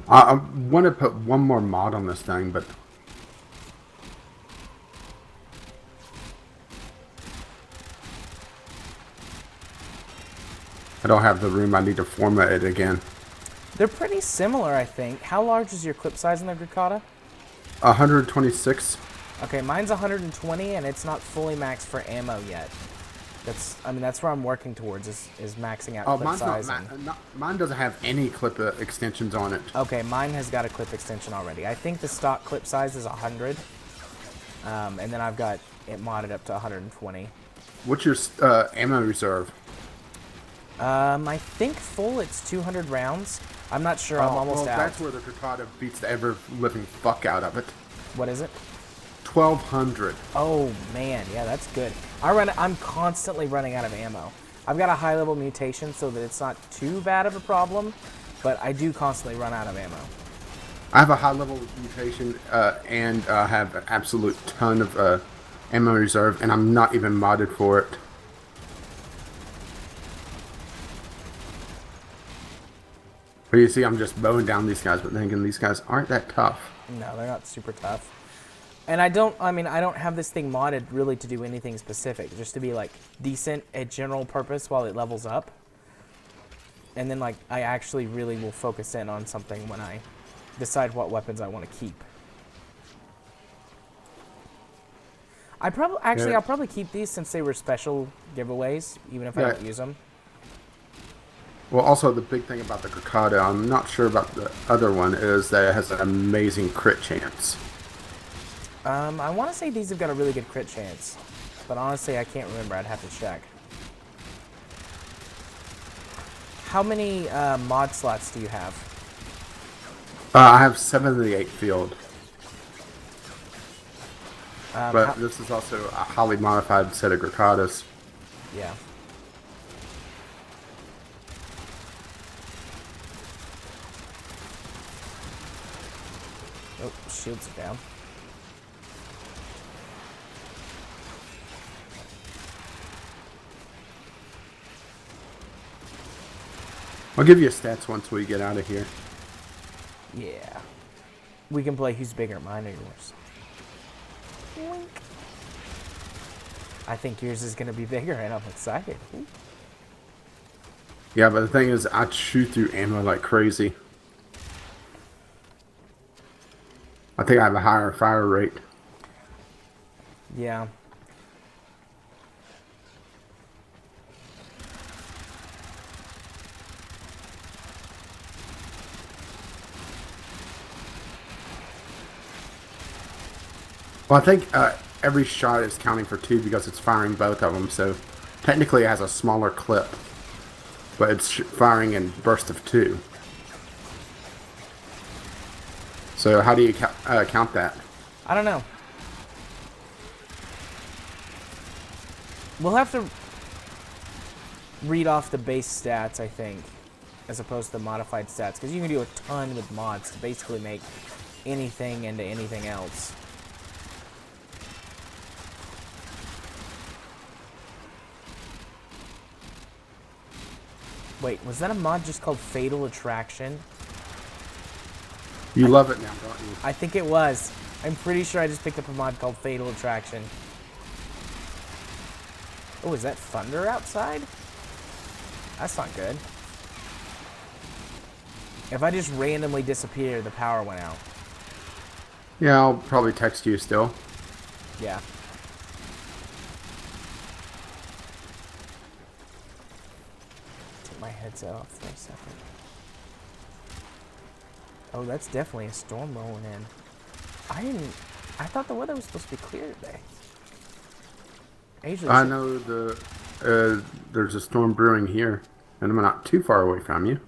I want to put one more mod on this thing, but I don't have the room. I need to format it again. They're pretty similar, I think. How large is your clip size in the Gurkata? 126. Okay, mine's 120, and it's not fully maxed for ammo yet. That's where I'm working towards is maxing out Oh, clip mine's size. mine doesn't have any clip extensions on it. Okay, mine has got a clip extension already. I think the stock clip size is 100, and then I've got it modded up to 120. What's your ammo reserve? I think full it's 200 rounds. I'm not sure. I'm almost out. That's where the Gurkada beats the ever living fuck out of it. What is it? 1200. Oh man, yeah, that's good. I'm constantly running out of ammo. I've got a high level mutation so that it's not too bad of a problem, but I do constantly run out of ammo. I have a high level mutation and have an absolute ton of ammo reserve, and I'm not even modded for it. But you see, I'm just mowing down these guys, but thinking these guys aren't that tough. No, they're not super tough. And I don't have this thing modded really to do anything specific, just to be like decent at general purpose while it levels up. And then like I actually really will focus in on something when I decide what weapons I want to keep. I'll probably keep these since they were special giveaways, even if I don't use them. Well, also the big thing about the Gurkada, I'm not sure about the other one, is that it has an amazing crit chance. I want to say these have got a really good crit chance, but honestly I can't remember. I'd have to check. How many mod slots do you have? I have 78 field. But this is also a highly modified set of Gurkadas. Yeah. Oh, shields are down. I'll give you stats once we get out of here. Yeah. We can play who's bigger, mine or yours. Wink. I think yours is going to be bigger, and I'm excited. Ooh. Yeah, but the thing is, I chew through ammo like crazy. I think I have a higher fire rate. Yeah. Well, I think every shot is counting for 2 because it's firing both of them, so technically it has a smaller clip, but it's firing in bursts of 2. So how do you count that? I don't know. We'll have to read off the base stats, I think, as opposed to the modified stats, because you can do a ton with mods to basically make anything into anything else. Wait, was that a mod just called Fatal Attraction? You love it now, don't you? I think it was. I'm pretty sure I just picked up a mod called Fatal Attraction. Oh, is that thunder outside? That's not good. If I just randomly disappear, the power went out. Yeah, I'll probably text you still. Yeah. Take my headset off for a second. Oh, that's definitely a storm rolling in. I thought the weather was supposed to be clear today. I know there's a storm brewing here, and I'm not too far away from you.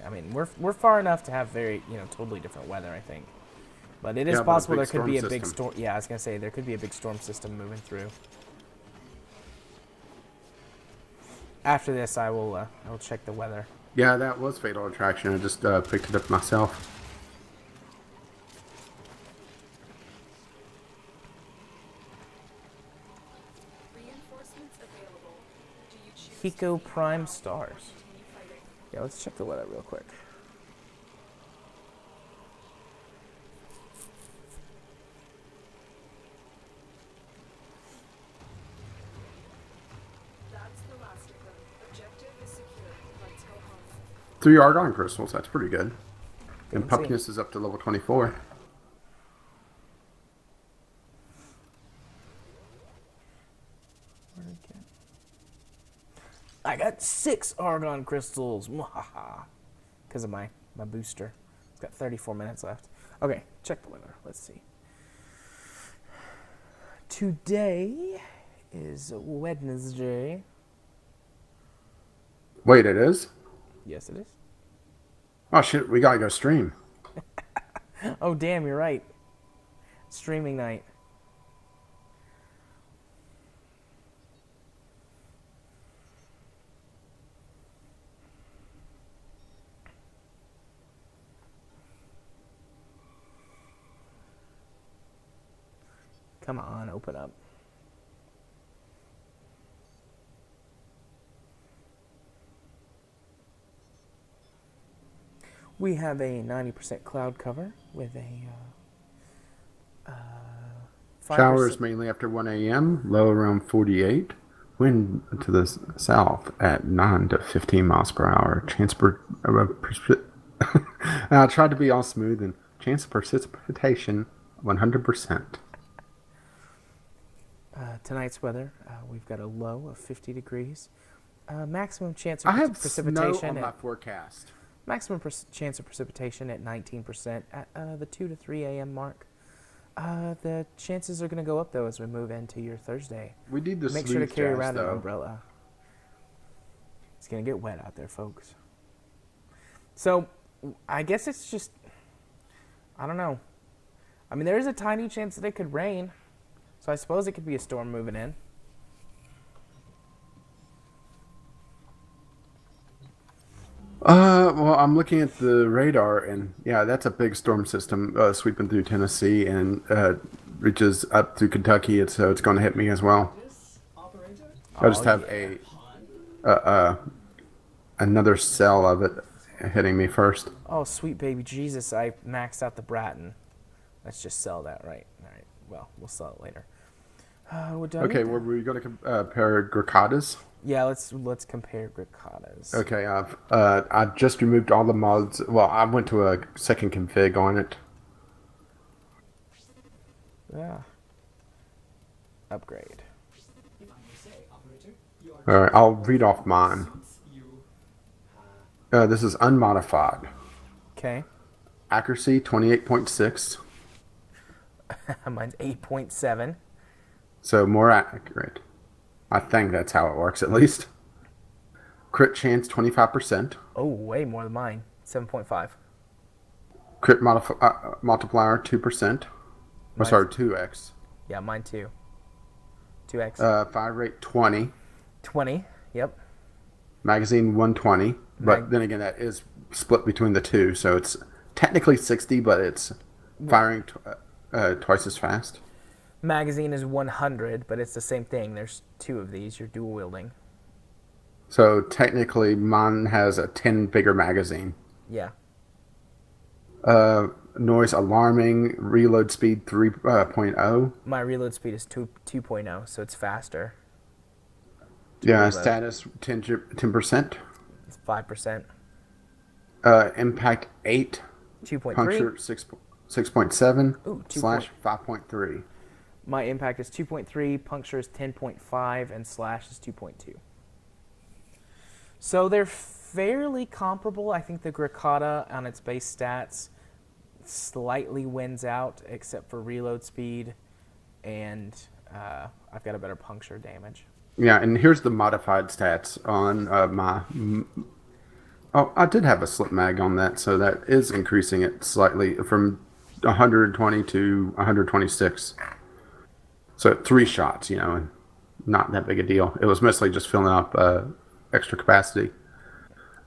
I mean, we're far enough to have very, totally different weather, I think. But it is Yeah, but a possible big there could be a storm big system. storm. Yeah, I was gonna say there could be a big storm system moving through. After this, I will check the weather. Yeah, that was Fatal Attraction. I just picked it up myself. Reinforcements available. Do you choose Pico to Prime continue Stars. fighting? Yeah, let's check the weather real quick. That's the last of them. Objective is secure. Let's go home. 3 Argon crystals. That's pretty good. And Good to see. Pupkiness is up to level 24. I got 6 Argon crystals. Because of my booster. It's got 34 minutes left. Okay, check the weather. Let's see. Today is Wednesday. Wait, it is? Yes, it is. Oh shit, we gotta go stream. Oh, damn, you're right. Streaming night. Come on, open up. We have a 90% cloud cover with a 5%. Showers mainly after 1 a.m. Low around 48. Wind to the south at 9 to 15 miles per hour. Chance per... I tried to be all smooth and chance of precipitation 100%. Tonight's weather, we've got a low of 50 degrees. Maximum chance I of have precipitation snow on my at forecast. maximum chance of precipitation at 19% at the 2 to 3 a.m. mark. The chances are going to go up though as we move into your Thursday. We need the Make sure to smooth carry jazz, around an though. umbrella. It's going to get wet out there, folks. So, I guess it's just, I don't know. I mean, there is a tiny chance that it could rain. So I suppose it could be a storm moving in. Well, I'm looking at the radar, and yeah, that's a big storm system sweeping through Tennessee and reaches up through Kentucky, and so it's going to hit me as well. I just have another cell of it hitting me first. Oh, sweet baby Jesus, I maxed out the Bratton. Let's just sell that, right? All right, well, we'll sell it later. We're done. Okay, with were that. we going to compare Grakadas? Yeah, let's compare Grakadas. Okay, I've just removed all the mods. Well, I went to a second config on it. Yeah. Upgrade. All right, I'll read off mine. This is unmodified. Okay. Accuracy 28.6, Mine's 8.7. so more accurate. I think that's how it works, at least. Crit chance 25%. Oh, way more than mine. 7.5. Crit multiplier 2%. Oh, sorry, 2x. Yeah, mine too. 2x. Fire rate 20. 20. Yep. Magazine 120. But then again, that is split between the two, so it's technically 60, but it's firing twice as fast. Magazine is 100, but it's the same thing. There's 2 of these. You're dual wielding. So technically, mine has a 10 bigger magazine. Yeah. Noise alarming. Reload speed 3.0. My reload speed is 2.0, so it's faster. Yeah, reload. status 10%. It's 5%. Impact 8. 2.3. Puncture 6.7 Ooh, / 5.3. My impact is 2.3, puncture is 10.5, and slash is 2.2. So they're fairly comparable. I think the Grakata on its base stats slightly wins out, except for reload speed, and I've got a better puncture damage. Yeah, and here's the modified stats on my Oh, I did have a slip mag on that, so that is increasing it slightly from 120 to 126. So 3 shots, and not that big a deal. It was mostly just filling up extra capacity.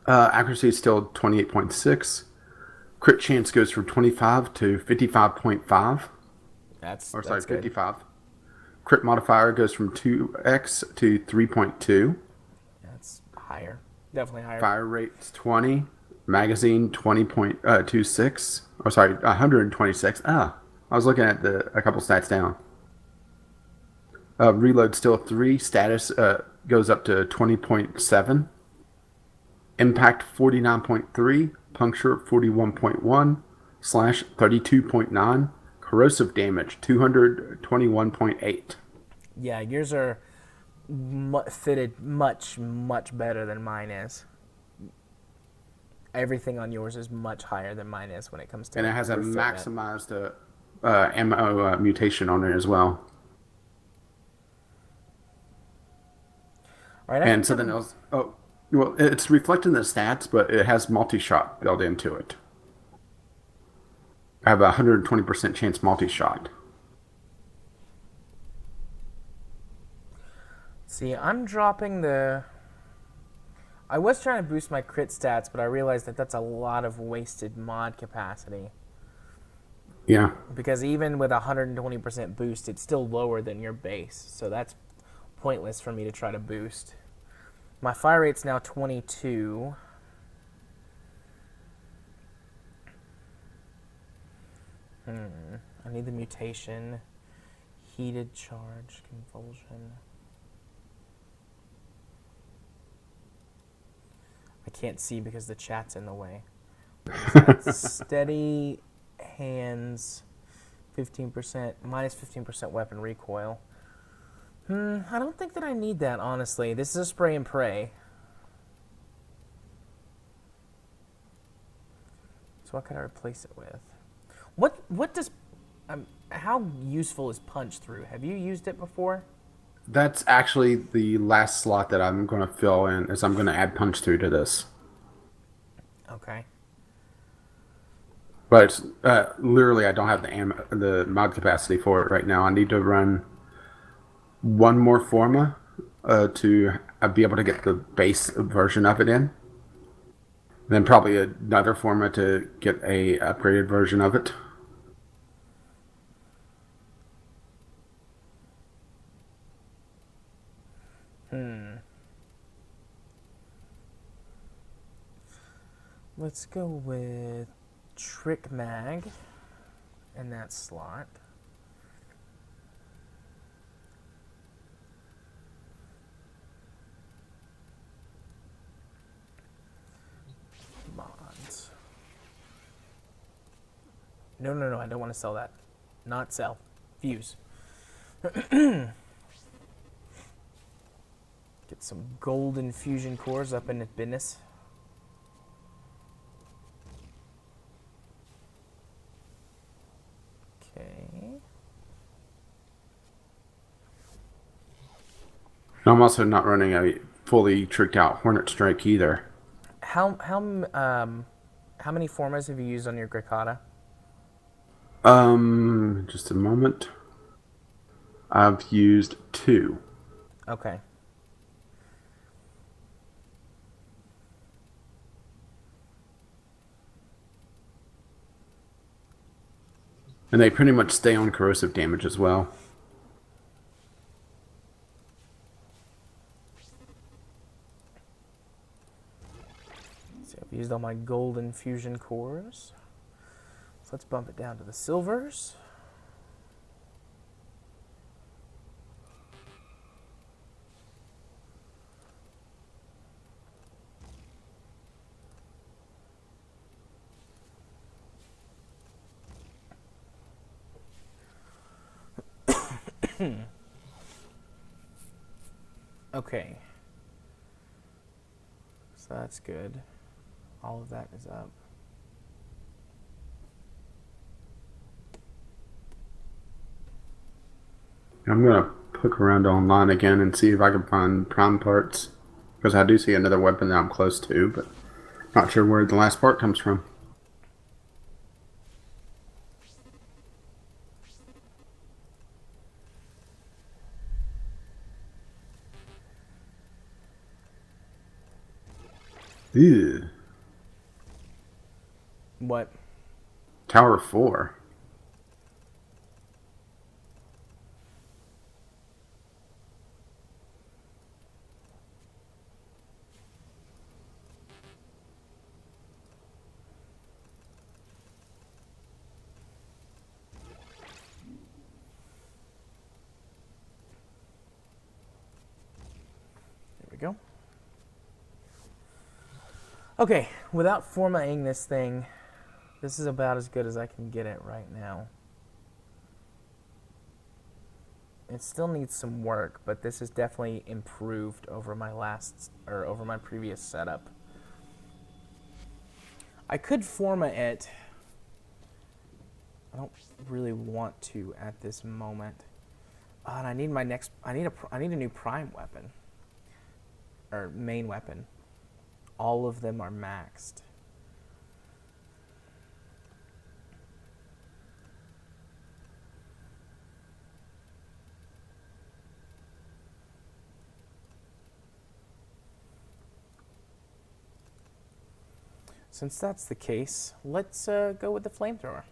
Accuracy is still 28.6. Crit chance goes from 25 to 55.5. Or sorry, That's good. 55. Crit modifier goes from 2x to 3.2. That's higher. Definitely higher. Fire rate's 20. Magazine 20.26. Or sorry, 126. I was looking at a couple stats down. Reload still 3. Status goes up to 20.7. Impact 49.3. Puncture 41.1. Slash 32.9. Corrosive damage 221.8. Yeah, yours are fitted much, much better than mine is. Everything on yours is much higher than mine is when it comes to. And it has a your fitment. maximized ammo mutation on it as well. All right, I And think something else. Oh, well, it's reflecting the stats, but it has multi-shot built into it. I have a 120% chance multi-shot. See, I'm dropping the. I was trying to boost my crit stats, but I realized that that's a lot of wasted mod capacity. Yeah. Because even with a 120% boost, it's still lower than your base. So that's pointless for me to try to boost. My fire rate's now 22. I need the mutation. Heated charge, convulsion. I can't see because the chat's in the way. Steady hands, 15%, minus 15% weapon recoil. I don't think that I need that, honestly. This is a spray and pray. So what could I replace it with? What does... how useful is punch through? Have you used it before? That's actually the last slot that I'm going to fill in, is I'm going to add punch through to this. Okay. But literally, I don't have the mod capacity for it right now. I need to run one more forma to be able to get the base version of it in. Then probably another forma to get a upgraded version of it. Let's go with Trick Mag in that slot. Mods. No, I don't want to sell that. Not sell. Fuse. Get some golden fusion cores up in the business. Okay. I'm also not running a fully tricked out Hornet Strike either. How many formas have you used on your Grikata? Just a moment. I've used 2. Okay. And they pretty much stay on corrosive damage as well. So I've used all my golden fusion cores. So let's bump it down to the silvers. Okay. So that's good. All of that is up. I'm going to poke around online again and see if I can find prime parts. Because I do see another weapon that I'm close to, but Not sure where the last part comes from. Ew. What? Tower 4. There we go. Okay, without formatting this thing, this is about as good as I can get it right now. It still needs some work, but this is definitely improved over my over my previous setup. I could format it. I don't really want to at this moment. And I need my next. I need a new prime weapon. Or main weapon. All of them are maxed. Since that's the case, let's go with the flamethrower.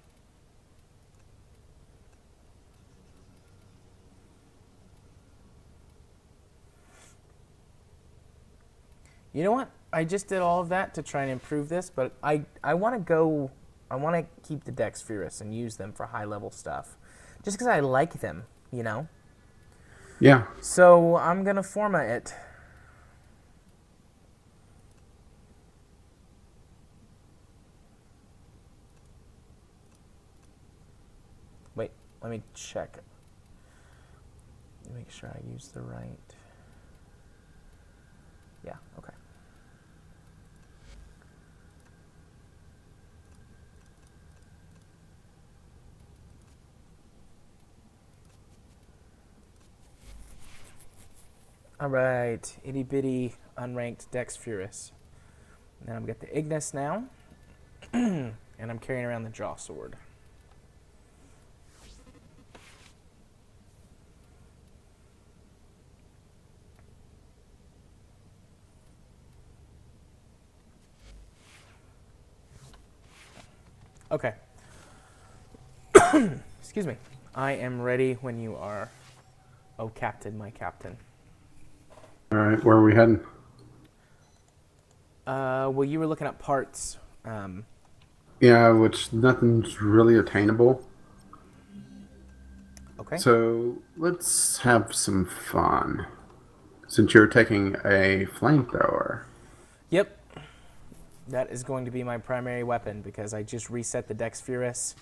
You know what? I just did all of that to try and improve this, but I want to keep the Dex Furious and use them for high level stuff. Just because I like them, you know? Yeah. So I'm going to format it. Wait, let me check. Make sure I use the right. Yeah, okay. All right, itty bitty unranked Dex Furious. Now I've got the Ignis now, and I'm carrying around the Jaw Sword. Okay. Excuse me. I am ready when you are. Oh, Captain, my Captain. All right, where are we heading? Well, you were looking at parts. Yeah, which nothing's really attainable. Okay. So let's have some fun. Since you're taking a flamethrower. Yep. That is going to be my primary weapon because I just reset the Dex Furious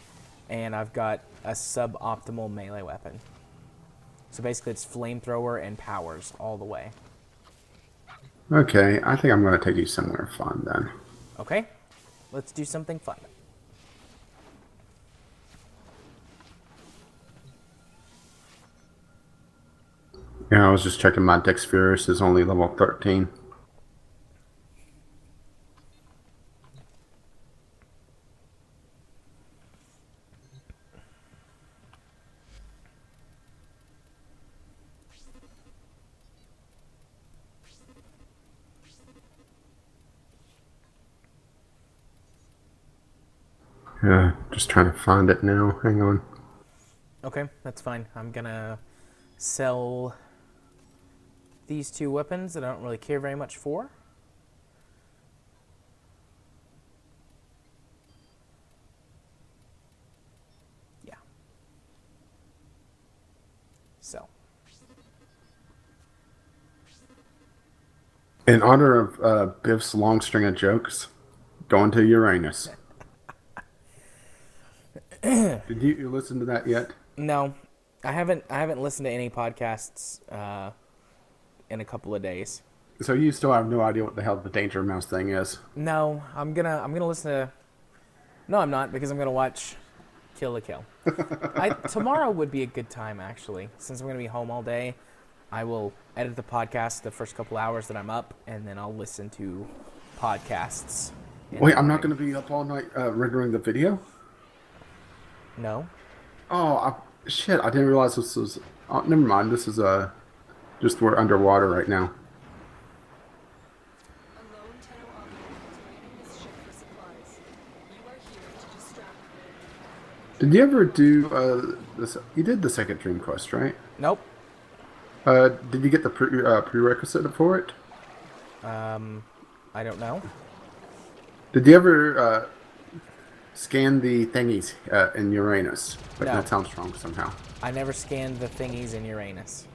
and I've got a suboptimal melee weapon. So basically it's flamethrower and powers all the way. Okay, I think I'm going to take you somewhere fun then. Okay. Let's do something fun. Yeah, I was just checking my Dex Furious is only level 13. Yeah, just trying to find it now. Hang on. Okay, that's fine. I'm gonna sell these two weapons that I don't really care very much for. Yeah. So. In honor of Biff's long string of jokes, going to Uranus. Did you listen to that yet? No, I haven't listened to any podcasts in a couple of days. So you still have no idea what the hell the Danger Mouse thing is? No, I'm gonna listen to. No, I'm not because I'm gonna watch Kill la Kill. Tomorrow would be a good time actually, since I'm gonna be home all day. I will edit the podcast the first couple hours that I'm up, and then I'll listen to podcasts and Wait, I'm not lag. going to be up all night rendering the video? No? Oh, shit, I didn't realize this was... Oh, never mind, this is just we're underwater right now. A lone Tenno operator is raiding this ship for supplies. You are here to distract them. Did you ever do this? You did the second dream quest, right? Nope. Did you get the prerequisite for it? I don't know. Did you ever scan the thingies in Uranus? But No. that sounds wrong somehow. I never scanned the thingies in Uranus.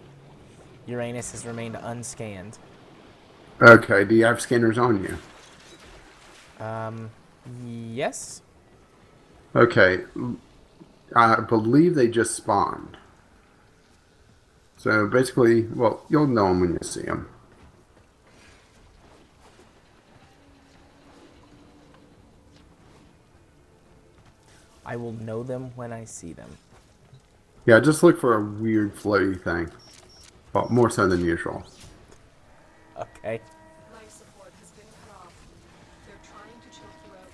Uranus has remained unscanned. Okay, do you have scanners on you? Yes? Okay, I believe they just spawned. So basically, well, you'll know them when you see them. I will know them when I see them. Yeah, just look for a weird floaty thing. Well, more so than usual. Okay. Life support has been cut off. They're trying to choke you out.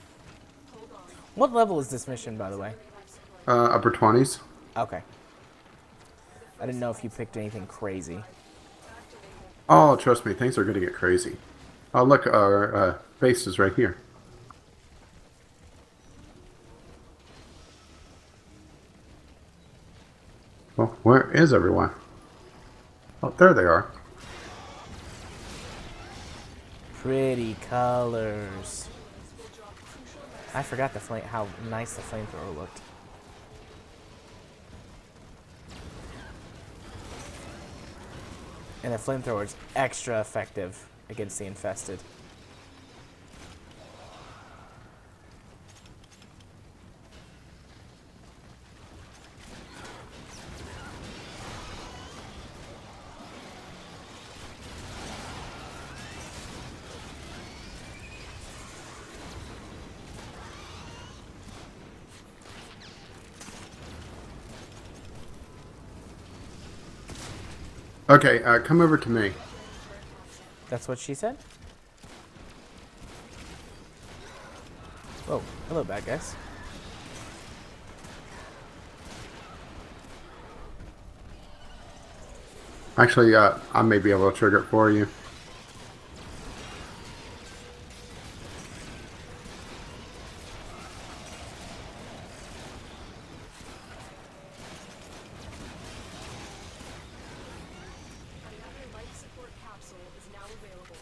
Hold on. What level is this mission, by the way? Life support Upper 20s. Okay. I didn't know if you picked anything crazy. activated. Oh, trust me, things are going to get crazy. Oh, look, our base is right here. Well, where is everyone? Oh, there they are. Pretty colors. I forgot how nice the flamethrower looked. And the flamethrower is extra effective against the infested. Okay, come over to me. That's what she said? Oh, hello, bad guys. Actually, I may be able to trigger it for you. Another life support capsule is now available.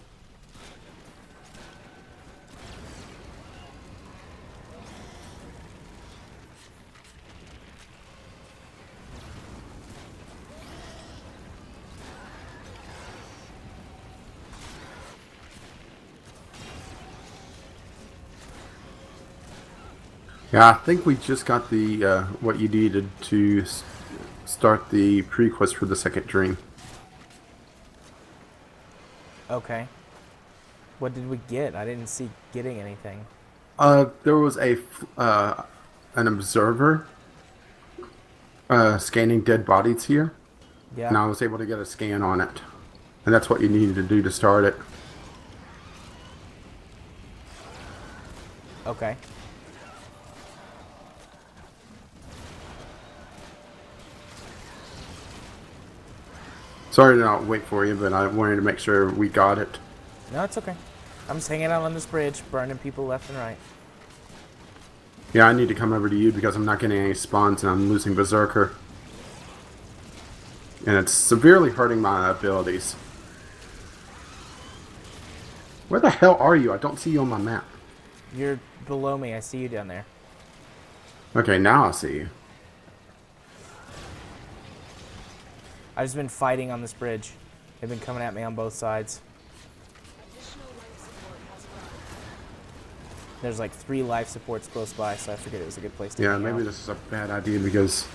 Yeah, I think we just got the what you needed to start the pre-quest for the second dream. Okay. What did we get? I didn't see getting anything. There was an observer scanning dead bodies here, Yeah. and I was able to get a scan on it, and that's what you needed to do to start it. Okay. Sorry to not wait for you, but I wanted to make sure we got it. No, it's okay. I'm just hanging out on this bridge, burning people left and right. Yeah, I need to come over to you because I'm not getting any spawns and I'm losing Berserker. And it's severely hurting my abilities. Where the hell are you? I don't see you on my map. You're below me. I see you down there. Okay, now I see you. I've just been fighting on this bridge. They've been coming at me on both sides. Additional life support has arrived. There's like 3 life supports close by, so I figured it was a good place to Yeah, hang maybe out. this is a bad idea because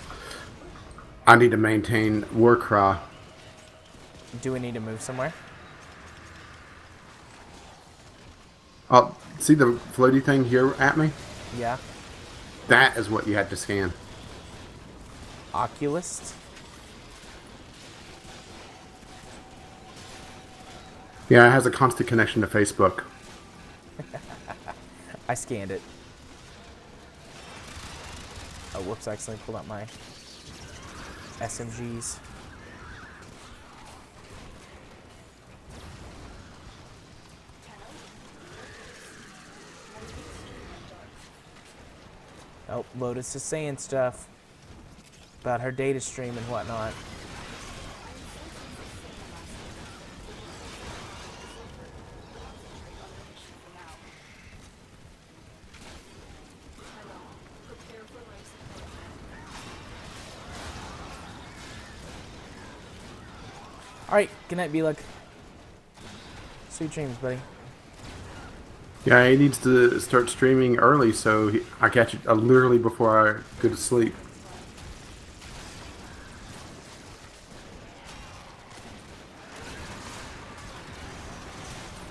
I need to maintain Warcry. Do we need to move somewhere? Oh, see the floaty thing here at me? Yeah. That is what you had to scan. Oculist? Yeah, it has a constant connection to Facebook. I scanned it. Oh, whoops, I accidentally pulled out my SMGs. Oh, Lotus is saying stuff about her data stream and whatnot. Prepare for life support. Alright, good night, B-Luck. Sweet dreams, buddy. Yeah, he needs to start streaming early so I catch it literally before I go to sleep.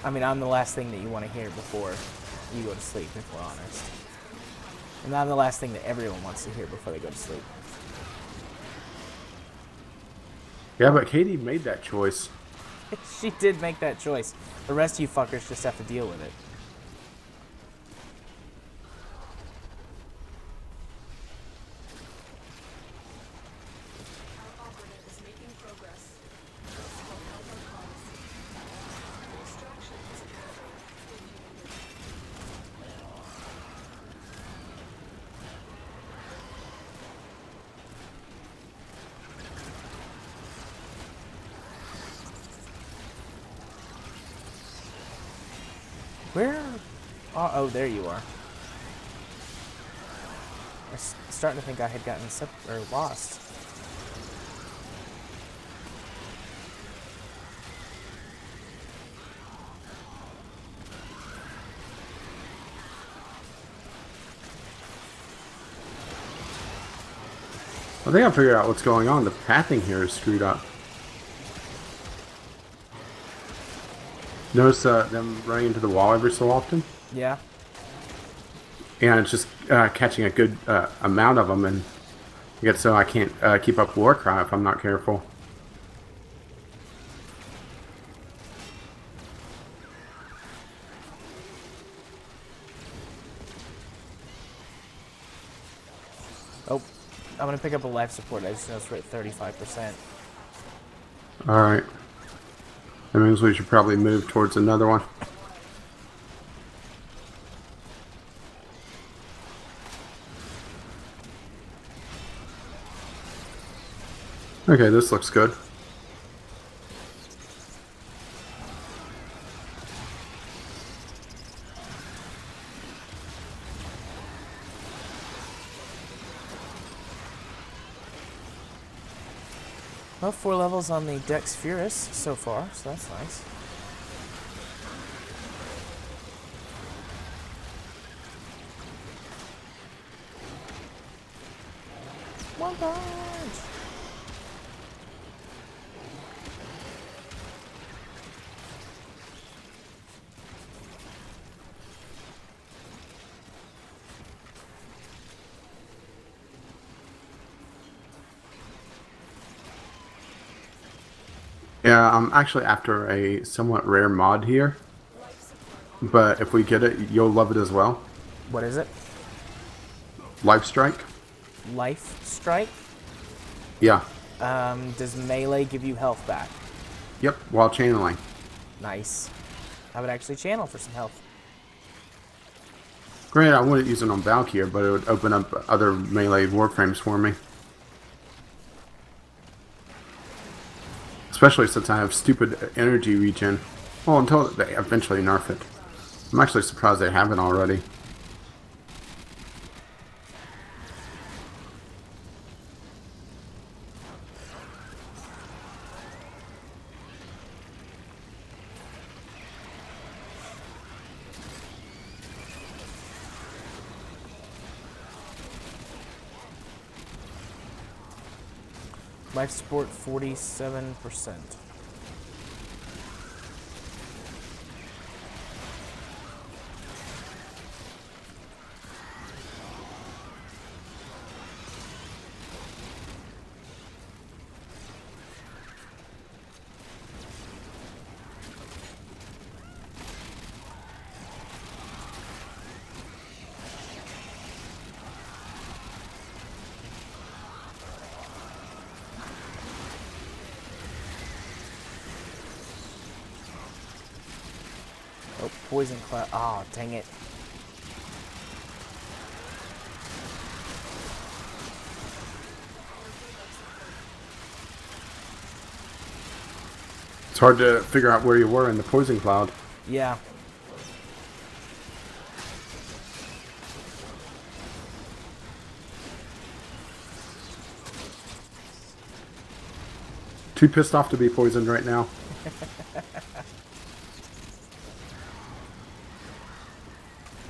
I mean, I'm the last thing that you want to hear before you go to sleep, if we're honest. And I'm the last thing that everyone wants to hear before they go to sleep. Yeah, but Katie made that choice. She did make that choice. The rest of you fuckers just have to deal with it. Our operative is making progress. This will help our cause. Extraction is occurring. If you need it. Where? Oh, there you are. I was starting to think I had gotten lost. I think I figured out what's going on. The pathing here is screwed up. Notice them running into the wall every so often? Yeah. And it's just catching a good amount of them, and I guess so I can't keep up Warcry if I'm not careful. Oh, I'm gonna pick up a life support. I just noticed we're at 35%. Alright. That means we should probably move towards another one. Okay, this looks good. Well, 4 levels on the Dex Furus so far, so that's nice. One punch! Yeah, I'm actually after a somewhat rare mod here. But if we get it, you'll love it as well. What is it? Life Strike? Life Strike? Yeah. Does melee give you health back? Yep, while channeling. Nice. I would actually channel for some health. Granted, I wouldn't use it on Valkyr, but it would open up other melee warframes for me. Especially since I have stupid energy regen. Well, until they eventually nerf it. I'm actually surprised they haven't already. Life support 47%. poison cloud. Oh, dang it. It's hard to figure out where you were in the poison cloud. Yeah. Too pissed off to be poisoned right now.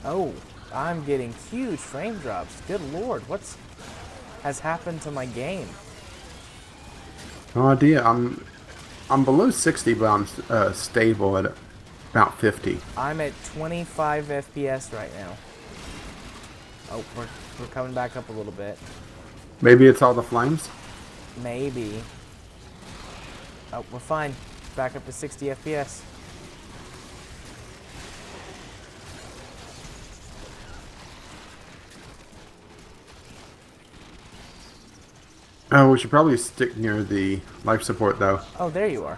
Oh, I'm getting huge frame drops. Good lord, what's has happened to my game? No idea. I'm below 60, but I'm stable at about 50. I'm at 25 FPS right now. Oh, we're coming back up a little bit. Maybe it's all the flames. Maybe. Oh, we're fine. Back up to 60 FPS. Oh, we should probably stick near the life support though. Oh, there you are.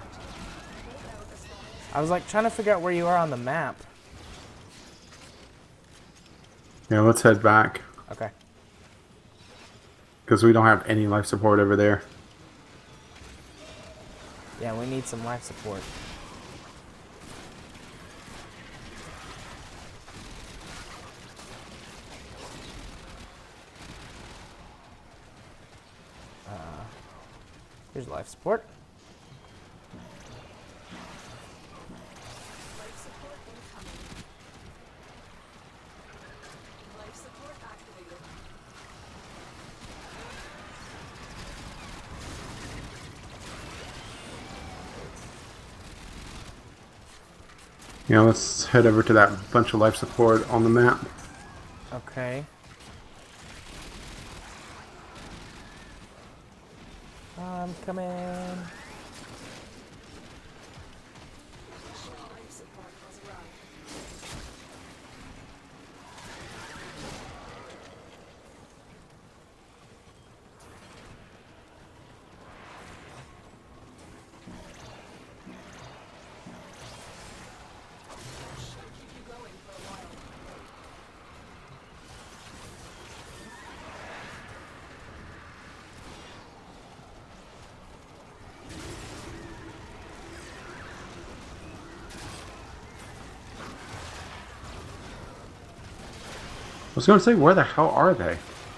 I was like trying to figure out where you are on the map. Yeah, let's head back Okay. because we don't have any life support over there. Yeah, we need some life support. Here's life support. Life support incoming. Life support activated. Yeah, let's head over to that bunch of life support on the map. Okay. I'm coming. Life support has arrived. Should keep you going for a while. I was going to say, where the hell are they?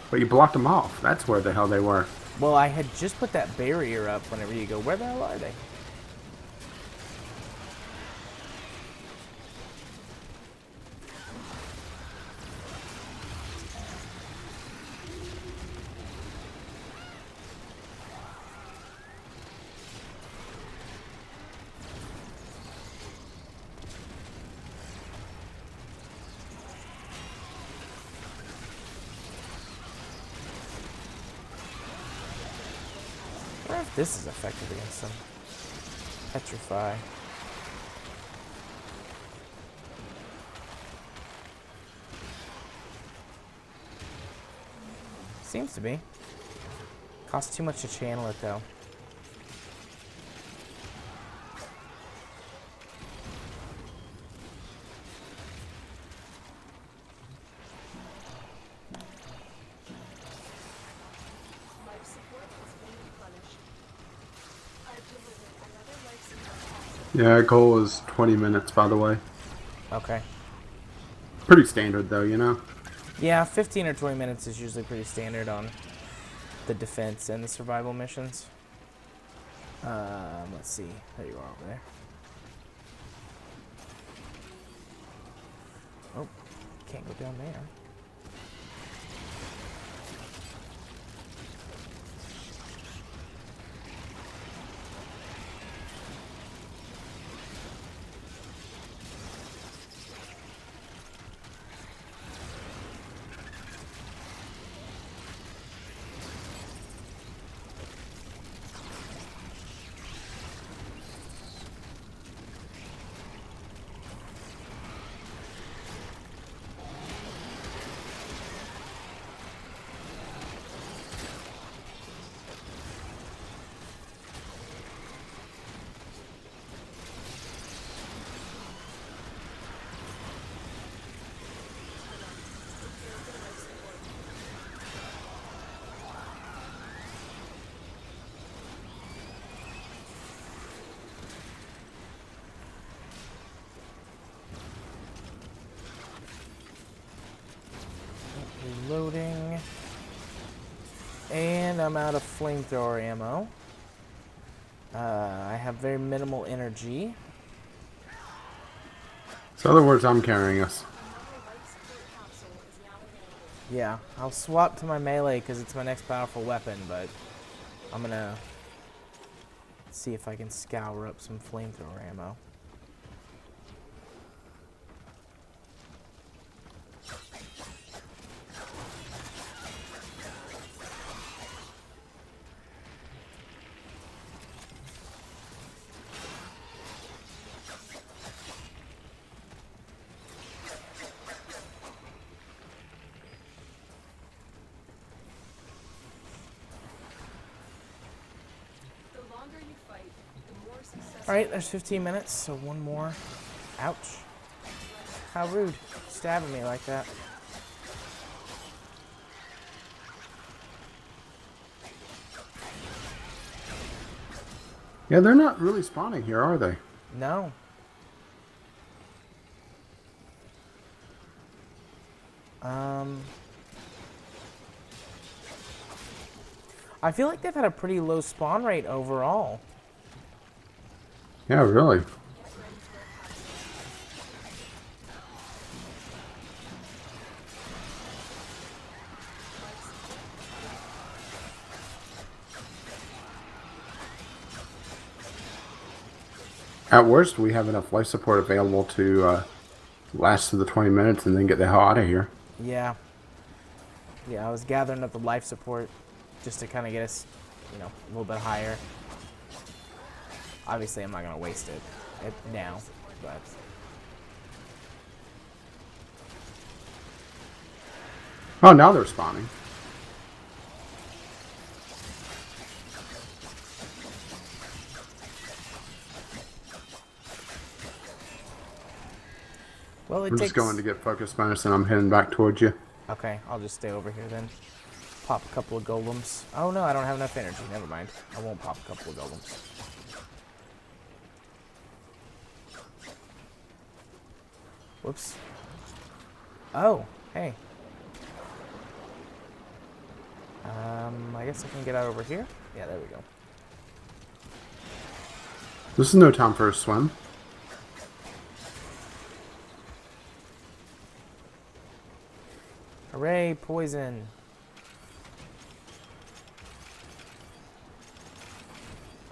But you blocked them off. That's where the hell they were. Well, I had just put that barrier up whenever you go, where the hell are they? I wonder if this is effective against them. Petrify. Seems to be. Costs too much to channel it though. Life support has been replenished. I've delivered another life support package. Yeah, goal is 20 minutes, by the way. Okay. Pretty standard, though, you know? Yeah, 15 or 20 minutes is usually pretty standard on the defense and the survival missions. Let's see. There you are over there. Oh, can't go down there. I'm out of flamethrower ammo. I have very minimal energy. So, in other words, I'm carrying us. Another life support capsule is now available. Yeah, I'll swap to my melee because it's my next powerful weapon, but I'm gonna see if I can scour up some flamethrower ammo. The longer you fight, the more successful. Alright, there's 15 minutes, so one more. Ouch. How rude. Stabbing me like that. Yeah, they're not really spawning here, are they? No. I feel like they've had a pretty low spawn rate overall. Yeah, really. At worst, we have enough life support available to last to the 20 minutes and then get the hell out of here. Yeah. Yeah, I was gathering up the life support just to kind of get us, a little bit higher. Obviously, I'm not going to waste it now, but... Oh, now they're spawning. Well, it I'm takes... just going to get focus bonus and I'm heading back towards you. Okay, I'll just stay over here then. Pop a couple of golems. Oh no, I don't have enough energy. Never mind. I won't pop a couple of golems. Whoops. Oh, hey. I guess I can get out over here. Yeah, there we go. This is no time for a swim. Hooray, poison.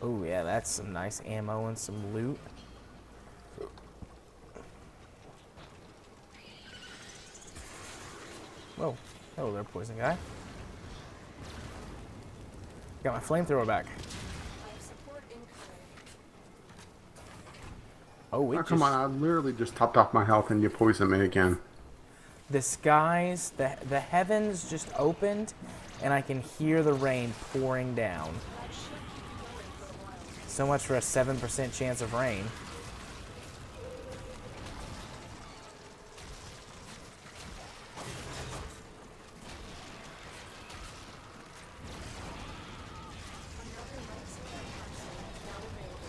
Oh yeah, that's some nice ammo and some loot. Whoa, hello there, poison guy. Got my flamethrower back. Life support incoming. Oh, it Oh, just... come on, I literally just topped off my health and you poisoned me again. The skies, the heavens just opened, and I can hear the rain pouring down. That should keep going for a while. So much for a 7% chance of rain. Another life support capsule is now available.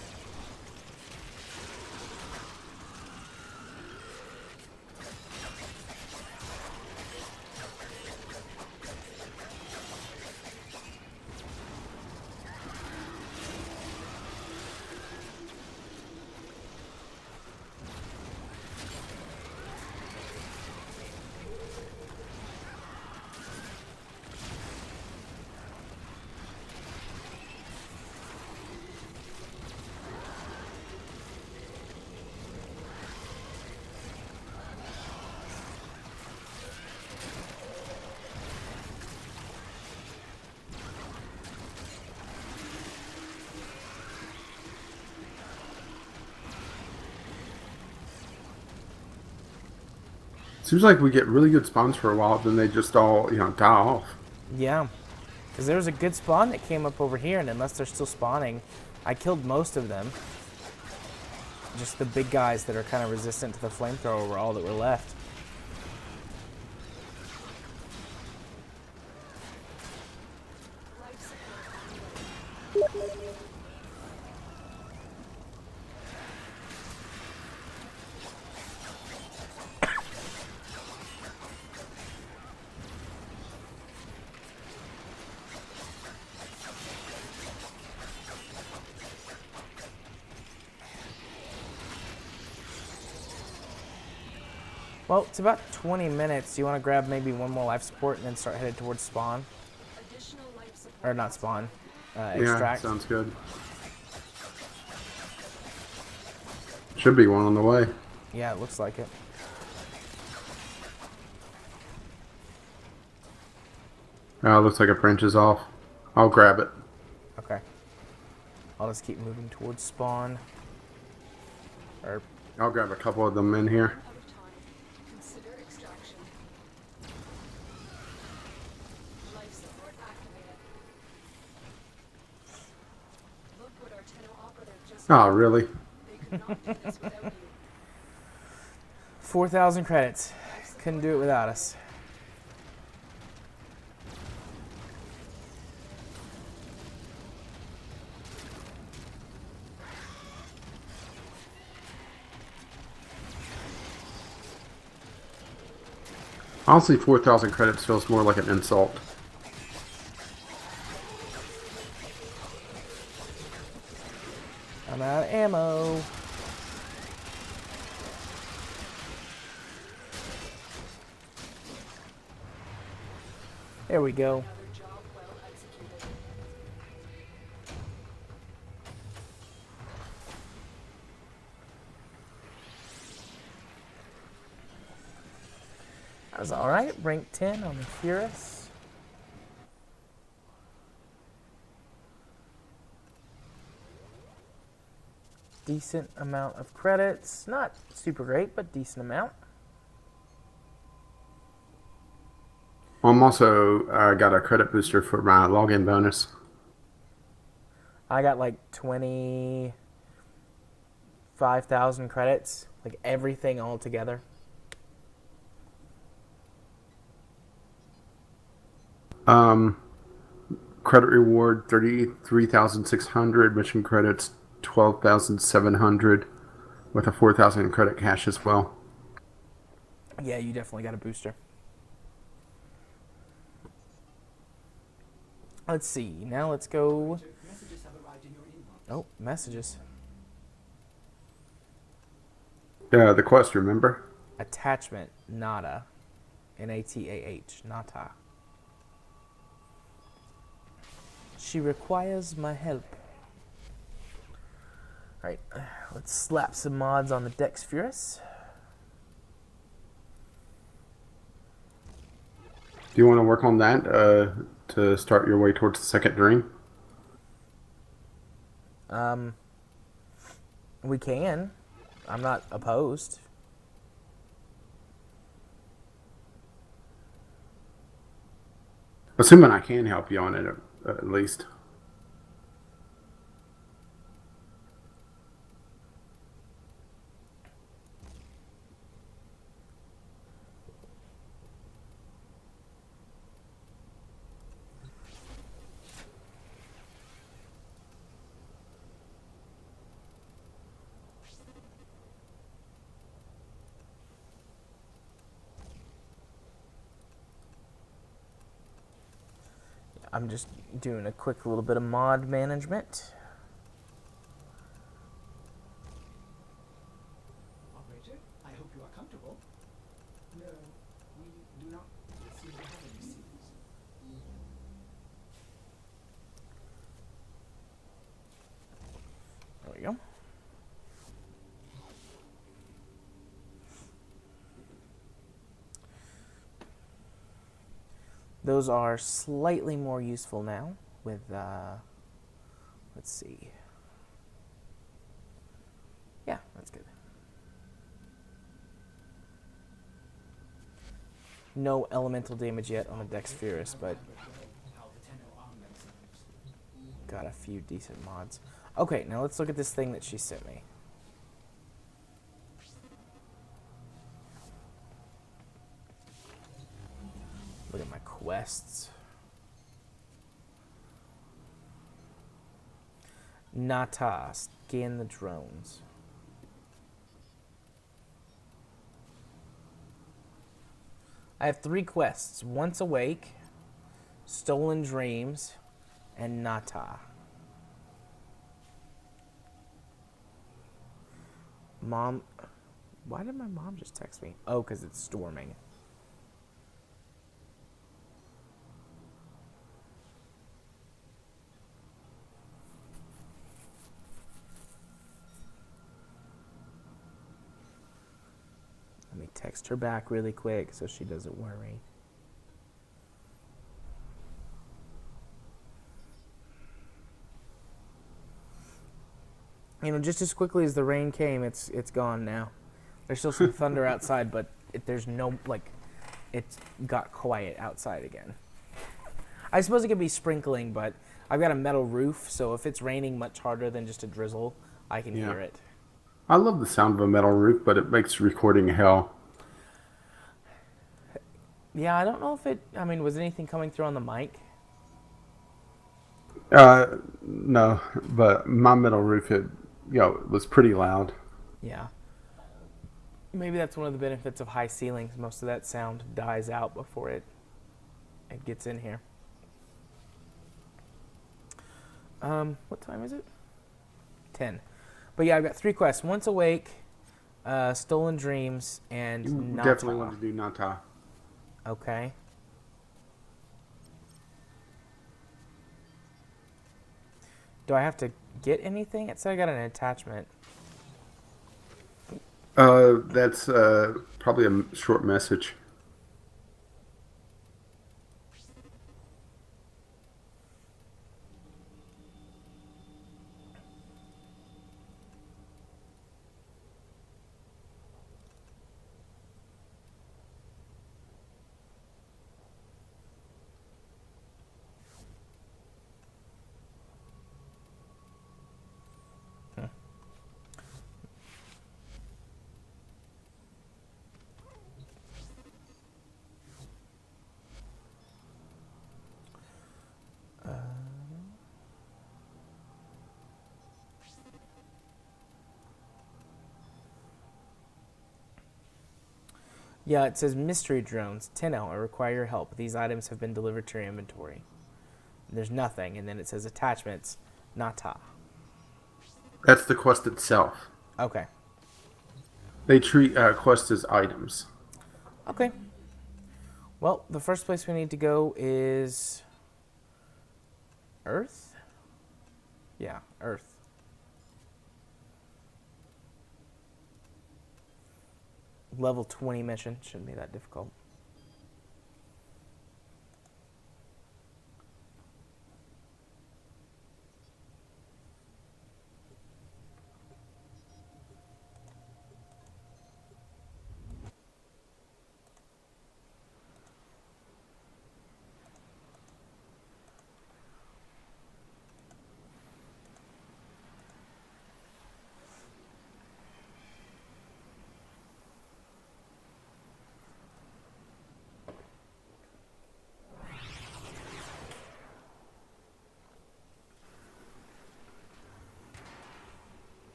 Seems like we get really good spawns for a while, then they just all, die off. Yeah, because there was a good spawn that came up over here, and unless they're still spawning, I killed most of them. Just the big guys that are kind of resistant to the flamethrower were all that were left. Life support activated. Well, it's about 20 minutes. Do you want to grab maybe one more life support and then start headed towards spawn? Additional life support. Or not spawn. Yeah, Extract. sounds good. Should be one on the way. Yeah, it looks like it. Looks like a branch is off. I'll grab it. Okay. I'll just keep moving towards spawn. Or I'll grab a couple of them in here. Out of time. Consider extraction. Life support activated. Look what our Tenno operative just Oh, really? They could not do this without you. 4,000 credits. Couldn't do it without us. Honestly, 4,000 credits feels more like an insult. I'm out of ammo. There we go. Another job well executed. That was alright. Rank 10 on the Furus. Decent amount of credits. Not super great, but decent amount. I'm also got a credit booster for my login bonus. I got like 25,000 credits. Like everything all together. Credit reward 33,600. Mission credits 12,700 with a 4,000 credit cash as well. Yeah, you definitely got a booster. Let's see. Now let's go. Oh, messages. The quest, remember? Attachment. Nada. N-A-T-A-H. Nata. She requires my help. Alright, let's slap some mods on the Dex Furus. Do you want to work on that to start your way towards the second dream? We can. I'm not opposed. Assuming I can help you on it, at least. I'm just doing a quick little bit of mod management. Operator, I hope you are comfortable. No, we do not seem to have any seals. There we go. Those are slightly more useful now with, let's see. Yeah, that's good. No elemental damage yet on the Dex Furus, but How the Tenno arm themselves. got a few decent mods. Okay, now let's look at this thing that she sent me. Look at my quests. Nata, scan the drones. I have 3 quests. Once Awake, Stolen Dreams, and Nata. Why did my mom just text me? Oh, because it's storming. Let me text her back really quick so she doesn't worry. You know, just as quickly as the rain came, it's gone now. There's still some thunder outside, but there's no, like, it's got quiet outside again. I suppose it could be sprinkling, but I've got a metal roof, so if it's raining much harder than just a drizzle, I can Yeah. hear it. I love the sound of a metal roof, but it makes recording hell. Yeah, I don't know if was anything coming through on the mic? No, but my metal roof, was pretty loud. Yeah. Maybe that's one of the benefits of high ceilings. Most of that sound dies out before it gets in here. What time is it? 10. But yeah, I've got 3 quests. Once Awake, Stolen Dreams, and You Nata. definitely want to do Nata. Okay. Do I have to get anything? It said I got an attachment. That's probably a short message. Yeah, it says mystery drones, 10 hour, require your help. These items have been delivered to your inventory. There's nothing, and then it says attachments, Nata. That's the quest itself. Okay. They treat quests as items. Okay. Well, the first place we need to go is Earth? Yeah, Earth. Level 20 mission. Shouldn't be that difficult.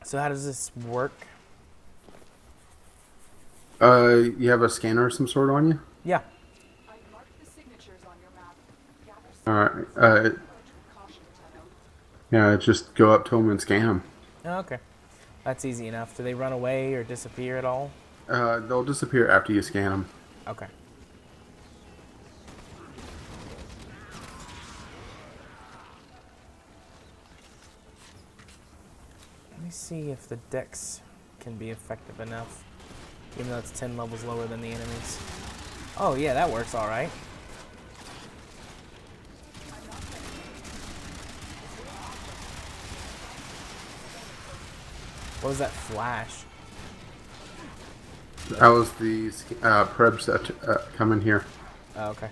So how does this work? You have a scanner of some sort on you? Yeah. I marked the signatures on your map. Alright. Gather approach with caution, Tenno. Yeah, just go up to them and scan them. Oh, okay. That's easy enough. Do they run away or disappear at all? They'll disappear after you scan them. Okay. Let me see if the dex can be effective enough, even though it's 10 levels lower than the enemies. Oh yeah, that works all right. What was that flash? That was the prebs that come in here. Oh, okay.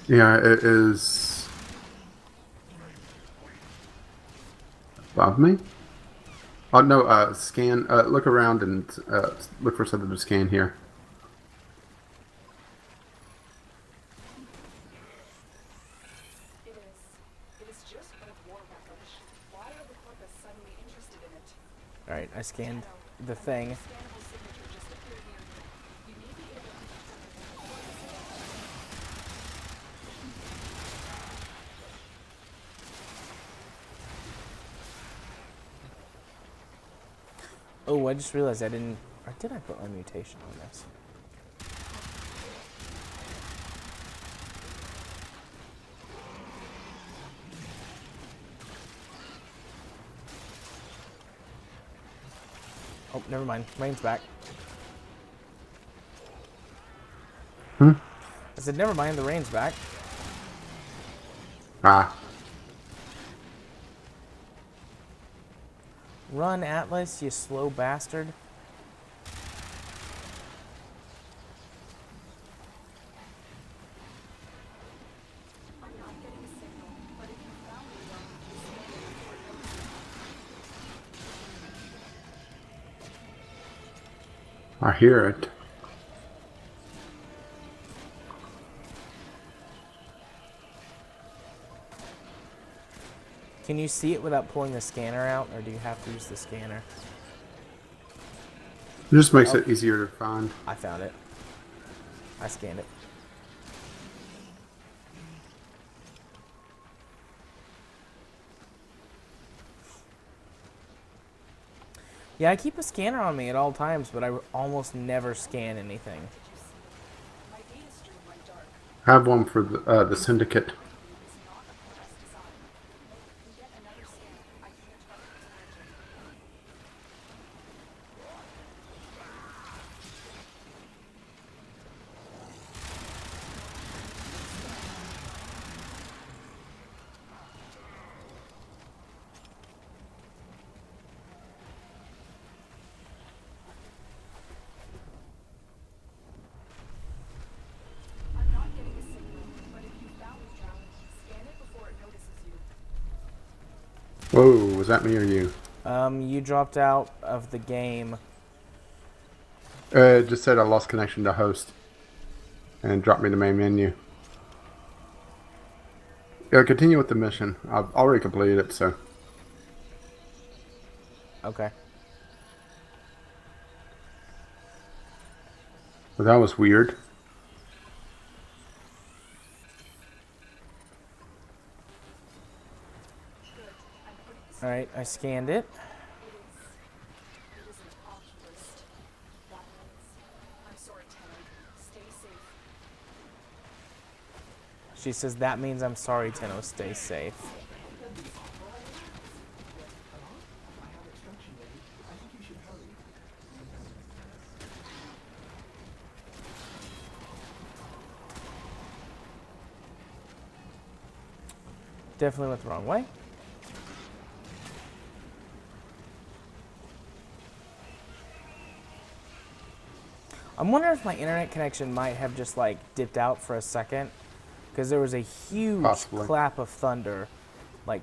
Yeah, it is above me. Oh no, scan. Look around and look for something to scan here. It is just old war records. Why are the corpus suddenly interested in it? All right, I scanned the thing. Scannable signature just appeared near you. You may be able to Oh, I just realized I didn't... Or did I put my mutation on this? Oh, never mind. Rain's back. Hmm? I said, never mind, the rain's back. Ah. Run, Atlas, you slow bastard. I'm not getting a signal, but if you found the drone, scan it before it notices you. I hear it. Can you see it without pulling the scanner out, or do you have to use the scanner? It just makes Oh. it easier to find. I found it. I scanned it. Yeah, I keep a scanner on me at all times, but I almost never scan anything. My data stream went dark. I have one for the Syndicate. It's not a collapse design. If we get another scan, I can interrupt its origin. I'm not getting a signal, but if you found the drone, scan it before it notices you. Whoa, was that me or you? You dropped out of the game. It just said I lost connection to host. And dropped me the main menu. Yeah, continue with the mission. I've already completed it, so. Okay. But that was weird. Alright, I scanned it. It is an oculist. That means I'm sorry, Tenno. Stay safe. She says, that means I'm sorry, Tenno, stay safe. I have extraction ready. I think you should hurry. Definitely went the wrong way. I'm wondering if my internet connection might have just like dipped out for a second, because there was a huge Possibly. clap of thunder like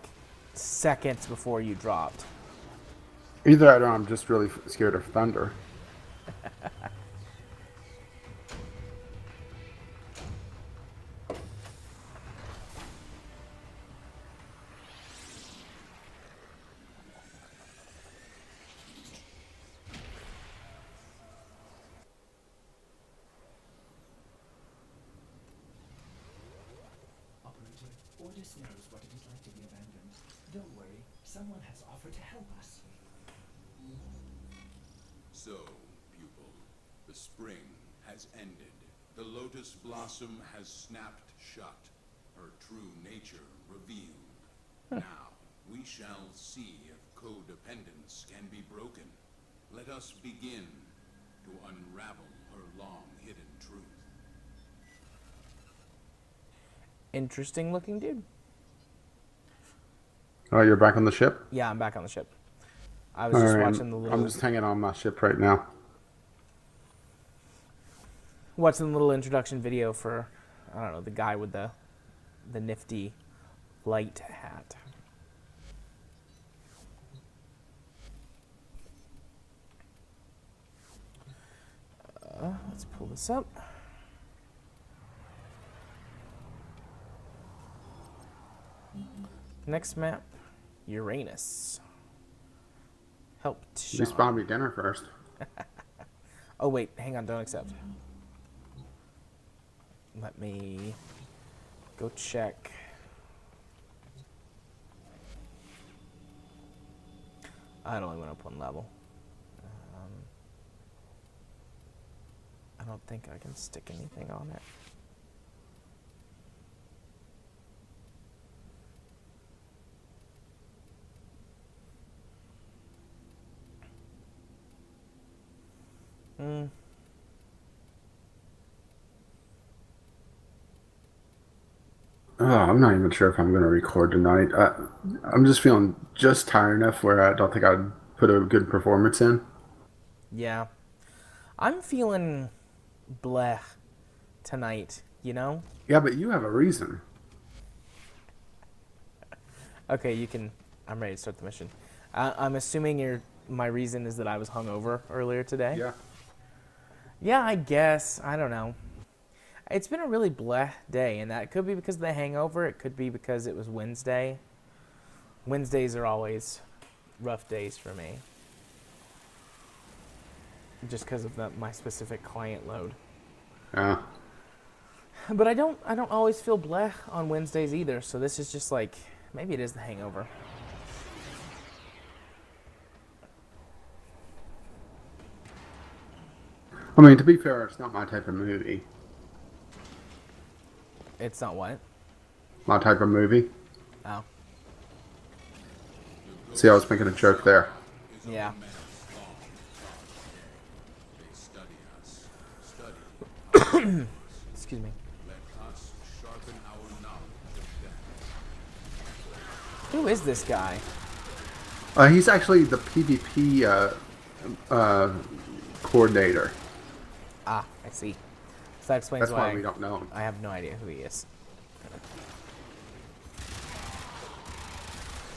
seconds before you dropped. Either that or I'm just really scared of thunder. Operator, Ordis knows what it is like to be abandoned. Don't worry, someone has offered to help us. So, pupil, the spring has ended. The lotus blossom has snapped shut, her true nature revealed. Now, we shall see if codependence can be broken. Let us begin to unravel her long-hidden truth. Interesting looking dude. Oh, you're back on the ship? Yeah, I'm back on the ship. I was just Alright, watching the little I'm just hanging on my ship right now. watching the little introduction video for, I don't know, the guy with the nifty light hat. Let's pull this up. Next map, Uranus. Help Just Sean. buy me dinner first. Oh wait, hang on, don't accept. Let me go check. I only went up one level. I don't think I can stick anything on it. Hmm. Oh, I'm not even sure if I'm going to record tonight. I'm just feeling just tired enough where I don't think I'd put a good performance in. Yeah. I'm feeling bleh tonight, you know? Yeah, but you have a reason. Okay, you can. I'm ready to start the mission. I'm assuming my reason is that I was hungover earlier today. Yeah. Yeah, I guess. I don't know. It's been a really bleh day, and that could be because of the hangover. It could be because it was Wednesday. Wednesdays are always rough days for me, just because of my specific client load. Yeah. But I don't always feel bleh on Wednesdays either. So this is just like, maybe it is the hangover. I mean, to be fair, it's not my type of movie. It's not what? My type of movie. Oh, See, I was making a joke there. yeah. They study us, study Excuse me. let us sharpen our knowledge of them. Who is this guy? He's actually the PvP coordinator. Ah, I see. So that explains That's why why we don't know him. I have no idea who he is.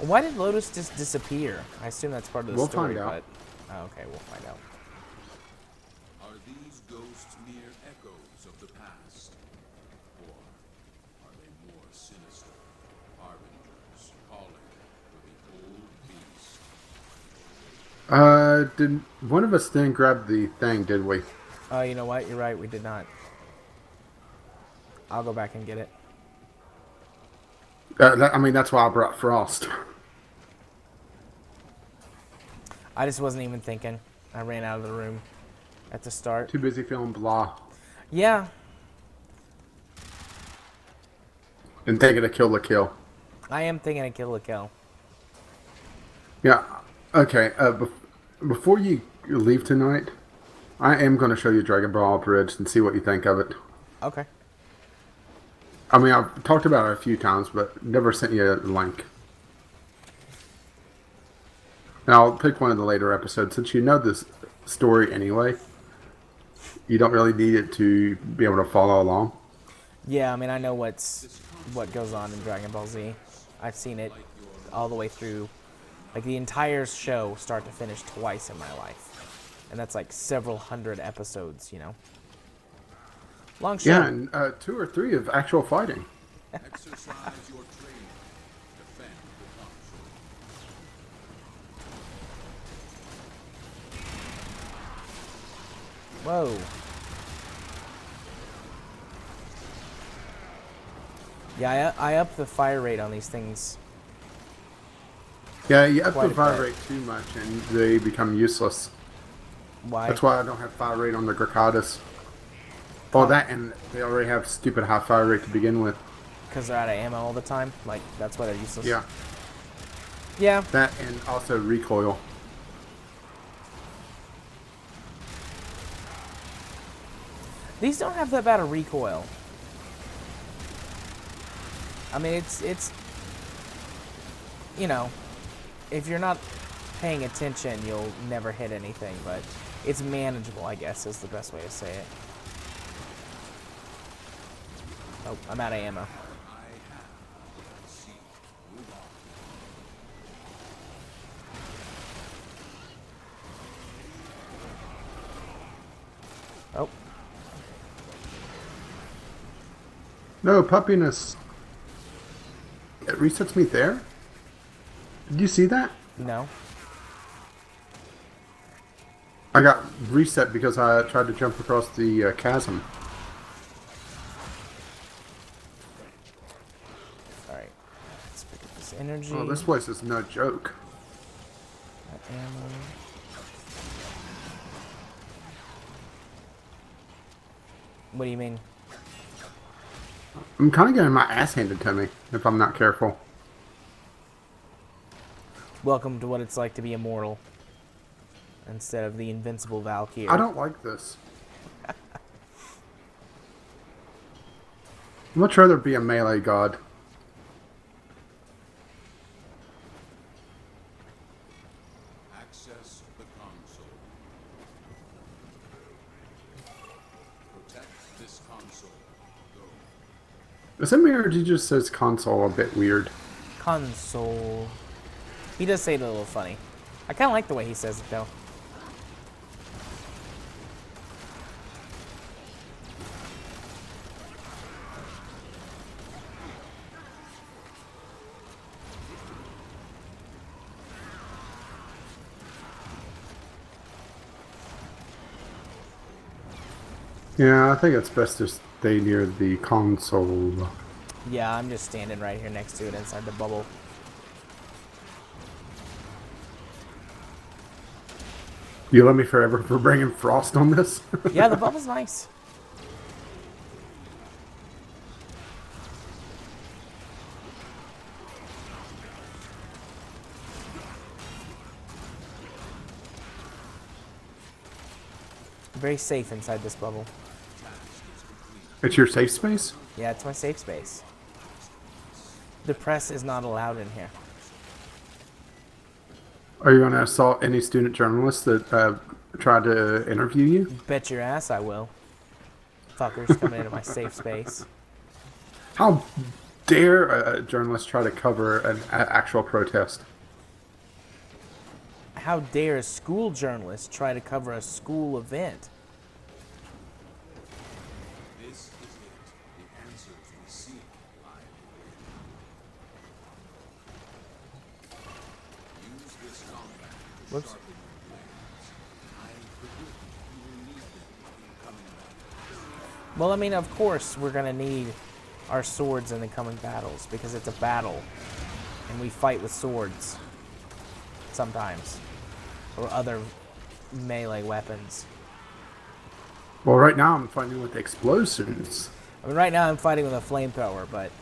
Why did Lotus just disappear? I assume that's part of the We'll story, find out. but okay, we'll find out. Are these ghosts mere echoes of the past? Or are they more sinister, harbingers calling for the old beast? Did one of us then grab the thing, did we? Oh, you know what? You're right. We did not. I'll go back and get it. I mean, that's why I brought Frost. I just wasn't even thinking. I ran out of the room at the start. Too busy feeling blah. Yeah. And thinking to kill the kill. I am thinking of kill a kill. Yeah. Okay. Before you leave tonight, I am going to show you Dragon Ball Bridge and see what you think of it. Okay. I mean, I've talked about it a few times, but never sent you a link. And I'll pick one of the later episodes. Since you know this story anyway, you don't really need it to be able to follow along. Yeah, I mean, I know what goes on in Dragon Ball Z. I've seen it all the way through, like the entire show, start to finish, twice in my life, and that's like several hundred episodes, you know. Long show. Yeah, and 2 or 3 of actual fighting. Exercise your training. Defend the console. Whoa. Yeah, I up the fire rate on these things. Yeah, you up Quite the a fire bit. rate too much and they become useless. Why? That's why I don't have fire rate on the Grakadas. Oh, that, and they already have stupid high fire rate to begin with. Because they're out of ammo all the time? Like, that's why they're useless? Yeah, Yeah. that and also recoil. These don't have that bad a recoil. I mean, it's you know, if you're not paying attention, you'll never hit anything, but it's manageable, I guess, is the best way to say it. Oh, I'm out of ammo. Oh, No, puppiness. It resets me there? Did you see that? no. I got reset because I tried to jump across the chasm. Alright. Let's pick up this energy. Oh, this place is no joke. That ammo. What do you mean? I'm kind of getting my ass handed to me if I'm not careful. Welcome to what it's like to be immortal instead of the invincible Valkyrie. I don't like this. I'd much rather be a melee god. Access the console. Protect this console. Go. Is it me or did you just says console a bit weird? Console. He does say it a little funny. I kind of like the way he says it, though. Yeah, I think it's best to stay near the console. Yeah, I'm just standing right here next to it inside the bubble. You love me forever for bringing frost on this? Yeah, the bubble's nice. Very safe inside this bubble. It's your safe space? Yeah, it's my safe space. The press is not allowed in here. Are you going to assault any student journalists that try to interview you? Bet your ass I will. Fuckers coming into my safe space. How dare a journalist try to cover an actual protest? How dare a school journalist try to cover a school event? This is it. The answers we seek lie within. Use this combat to Whoops. sharpen your blades. I predict you will need them in coming battles. Well, I mean, of course we're gonna need our swords in the coming battles because it's a battle, and we fight with swords sometimes, or other melee weapons. Well, right now I'm fighting with explosions. I mean, right now I'm fighting with a flamethrower, but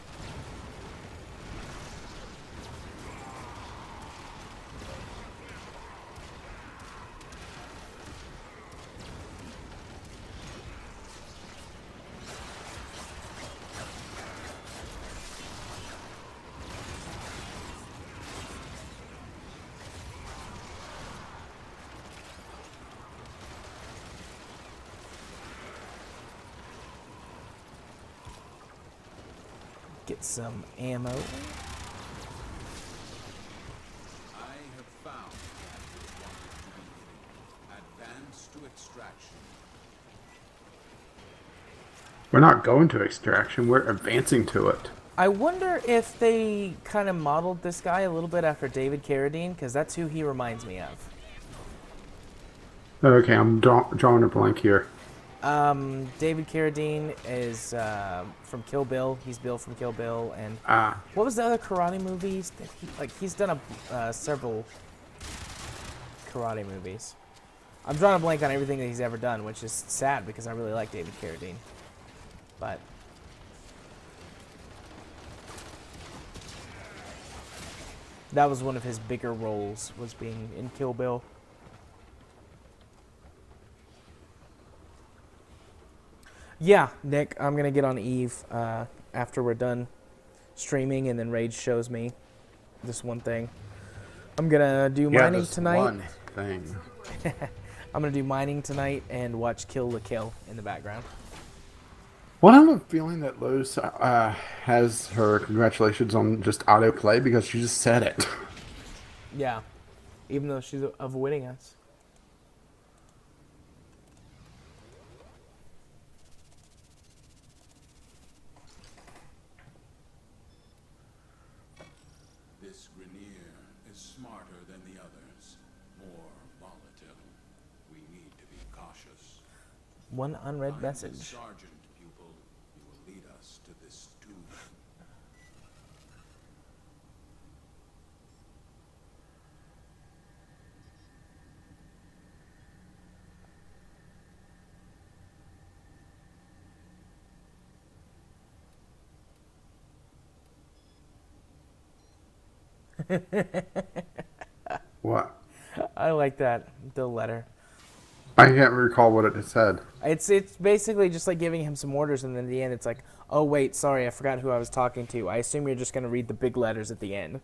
get some ammo. I have found that which wanted to be hidden. Advance to extraction. We're not going to extraction, we're advancing to it. I wonder if they kind of modeled this guy a little bit after David Carradine, because that's who he reminds me of. Okay, I'm drawing a blank here. David Carradine is from Kill Bill. He's Bill from Kill Bill, and Ah, what was the other karate movies that he's done several karate movies. I'm drawing a blank on everything that he's ever done, which is sad because I really like David Carradine. But that was one of his bigger roles, was being in Kill Bill. Yeah, Nick, I'm gonna get on Eve after we're done streaming, and then Rage shows me this one thing. I'm gonna do mining this tonight. one thing. I'm gonna do mining tonight and watch Kill la Kill in the background. Well, I have a feeling that Lowe's has her congratulations on just autoplay because she just said it. Yeah, even though she's avoiding us. This Grenier is smarter than the others. More volatile. We need to be cautious. One unread Find message. this sergeant, pupil. He will lead us to this tomb. What? I like that, the letter. I can't recall what it said. It's basically just like giving him some orders, and then at the end it's like, oh wait, sorry, I forgot who I was talking to. I assume you're just gonna read the big letters at the end.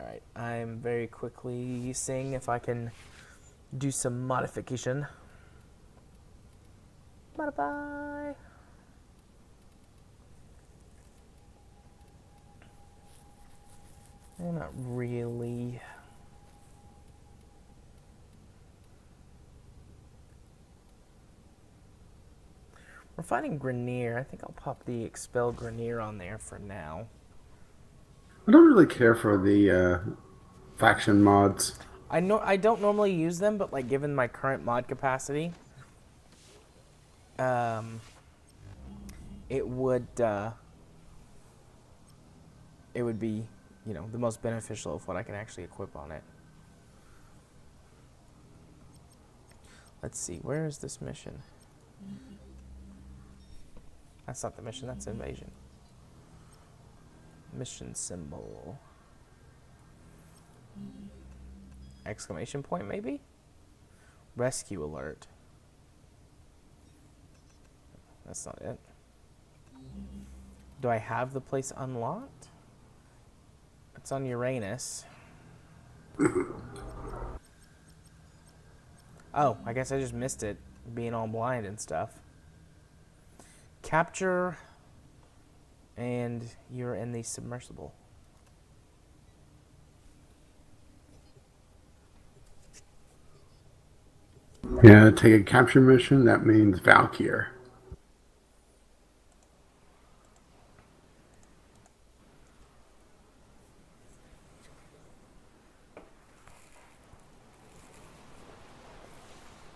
Alright, I'm very quickly seeing if I can do some modification. Modify. Not really. We're fighting Grenier. I think I'll pop the Expel Grenier on there for now. I don't really care for the faction mods. I don't normally use them, but like given my current mod capacity, it would be, you know, the most beneficial of what I can actually equip on it. Let's see, where is this mission? That's not the mission, that's invasion. Mission symbol. Exclamation point, maybe? Rescue alert. That's not it. Do I have the place unlocked? It's on Uranus. Oh, I guess I just missed it, being all blind and stuff. Capture, and you're in the submersible. Yeah, take a capture mission. That means Valkyr.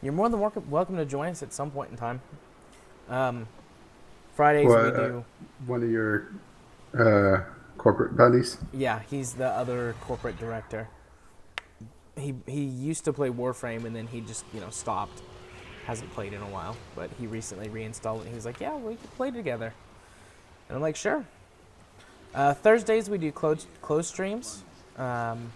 You're more than welcome to join us at some point in time. Fridays What, we do. one of your corporate buddies? Yeah, he's the other corporate director. He used to play Warframe and then he just, you know, stopped. Hasn't played in a while, but he recently reinstalled it. And he was like, "Yeah, we can play together." And I'm like, "Sure." Thursdays we do closed streams. And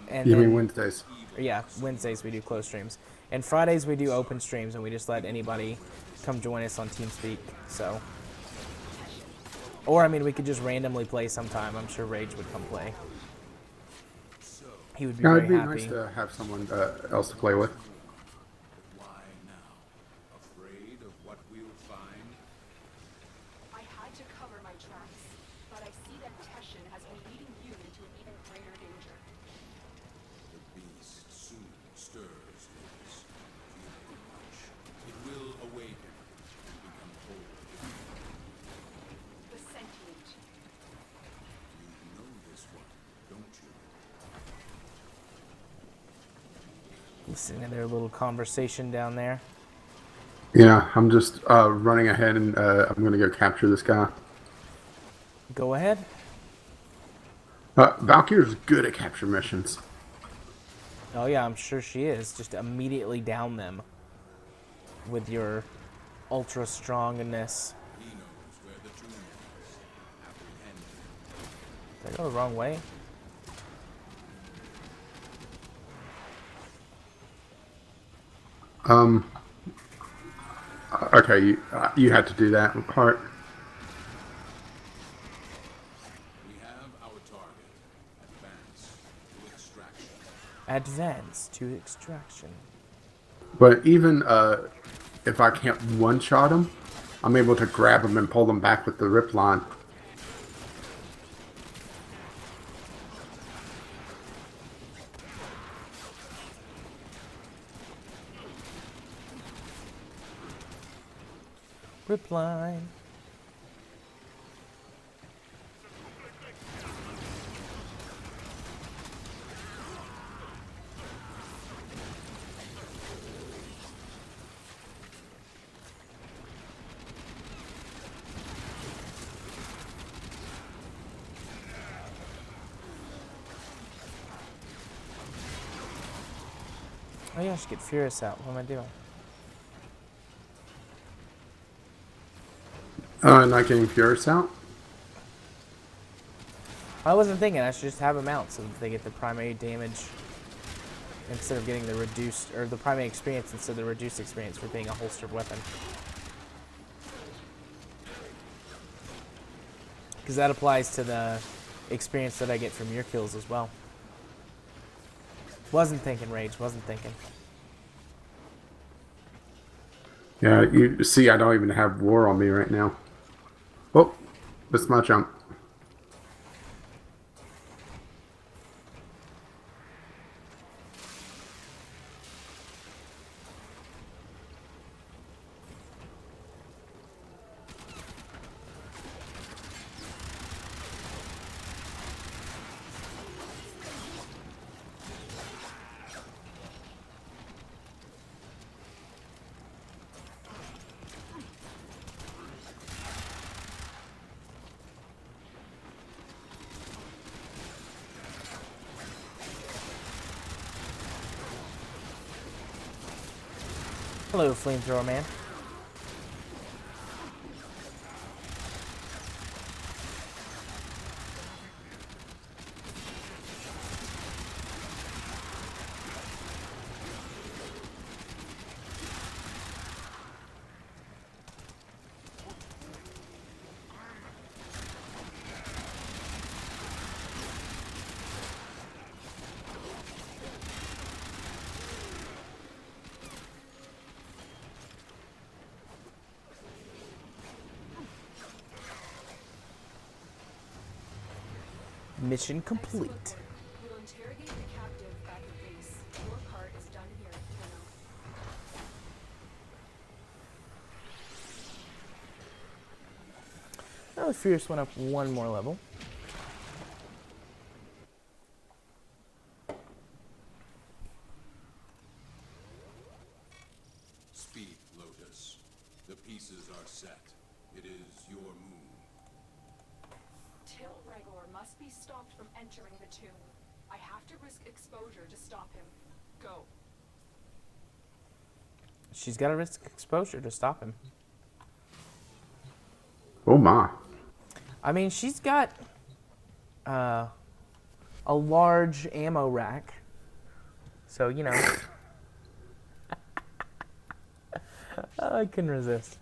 You then, mean Wednesdays? yeah, Wednesdays we do closed streams. And Fridays we do open streams, and we just let anybody come join us on TeamSpeak. So, or I mean, we could just randomly play sometime. I'm sure Rage would come play. He would be Yeah, very it'd be happy. nice to have someone else to play with. Why now? Afraid of what we'll find? I had to cover my tracks, but I see that Teshin has been leading you into an even greater danger. The beast soon stirs this. Fear it much. It will awaken and become whole. The sentient. You know this one, don't you? Listening to their little conversation down there. Yeah, I'm just running ahead, and I'm going to go capture this guy. Go ahead. Valkyr's good at capture missions. Oh yeah, I'm sure she is. Just immediately down them with your ultra strongness. He knows where the tomb is. Apprehend him. Did I go the wrong way? Okay, you had to do that part. We have our target. Advance to extraction. Advance to extraction. But even if I can't one-shot him, I'm able to grab him and pull them back with the rip line. Rip line. Oh yeah, I should get Furious out. What am I doing? Not getting Furious out? I wasn't thinking I should just have them out so that they get the primary damage instead of getting the reduced, or the primary experience instead of the reduced experience for being a holstered weapon. Because that applies to the experience that I get from your kills as well. Wasn't thinking, Rage, wasn't thinking. Yeah, you see, I don't even have war on me right now. Oh, that's my jump. Hello, flamethrower man. Mission complete. We'll interrogate the captive back at base. Your part is done here, Tenno. Oh, Fierce went up one more level. Speak, Lotus. The pieces are set. It is your moon. Till Regor must be stopped from entering the tomb. I have to risk exposure to stop him. Go. She's got to risk exposure to stop him. Oh my. I mean, she's got a large ammo rack. So, you know. I couldn't resist.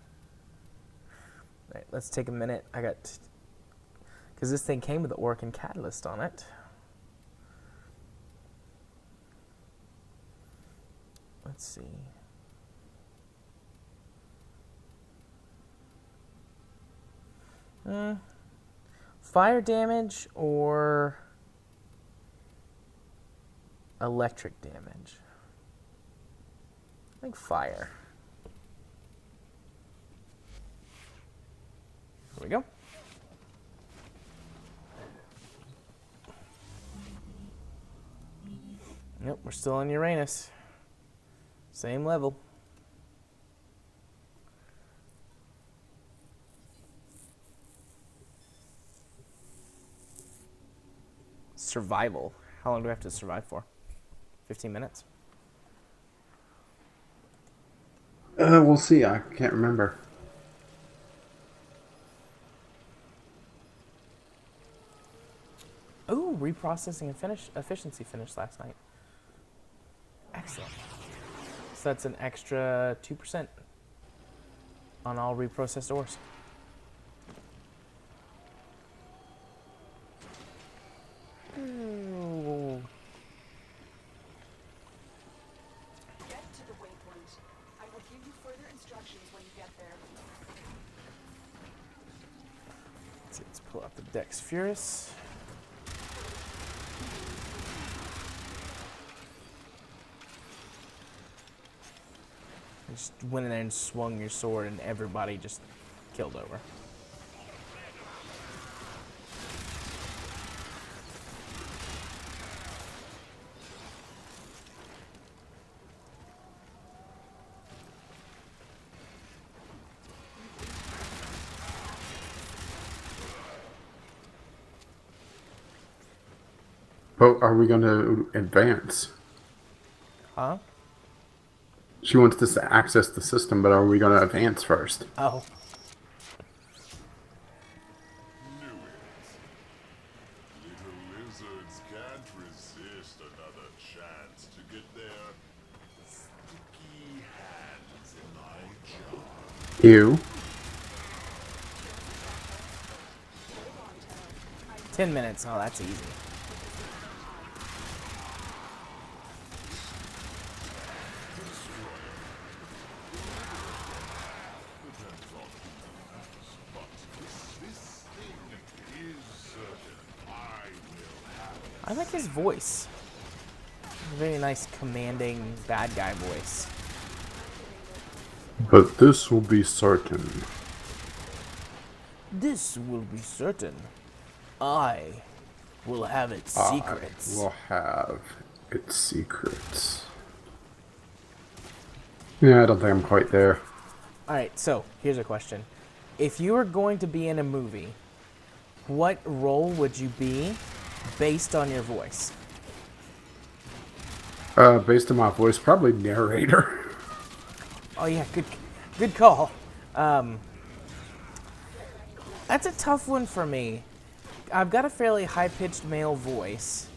All right, let's take a minute. I got... Because this thing came with the Orc and Catalyst on it. Let's see. Fire damage or electric damage? I think fire. Here we go. Yep, we're still on Uranus. Same level. Survival. How long do we have to survive for? 15 minutes? We'll see. I can't remember. Ooh, reprocessing and efficiency finished last night. Excellent. So that's an extra 2% on all reprocessed ores. Ooh. Get to the waypoint. I will give you further instructions when you get there. Let's pull out the Dex Furus. Just went in there and swung your sword and everybody just killed over. But are we going to advance? Huh? She wants us to access the system, but are we going to advance first? Oh. resist another chance to get their sticky hands in my jar. Ew. 10 minutes. Oh, that's easy. This thing is certain I will have it. I like his voice. Very nice, commanding bad guy voice. But this will be certain. This will be certain. I will have its secrets. I will have its secrets. Yeah, I don't think I'm quite there. Alright, so here's a question. If you were going to be in a movie, what role would you be based on your voice? Based on my voice, probably narrator. Oh yeah, good call. That's a tough one for me. I've got a fairly high-pitched male voice,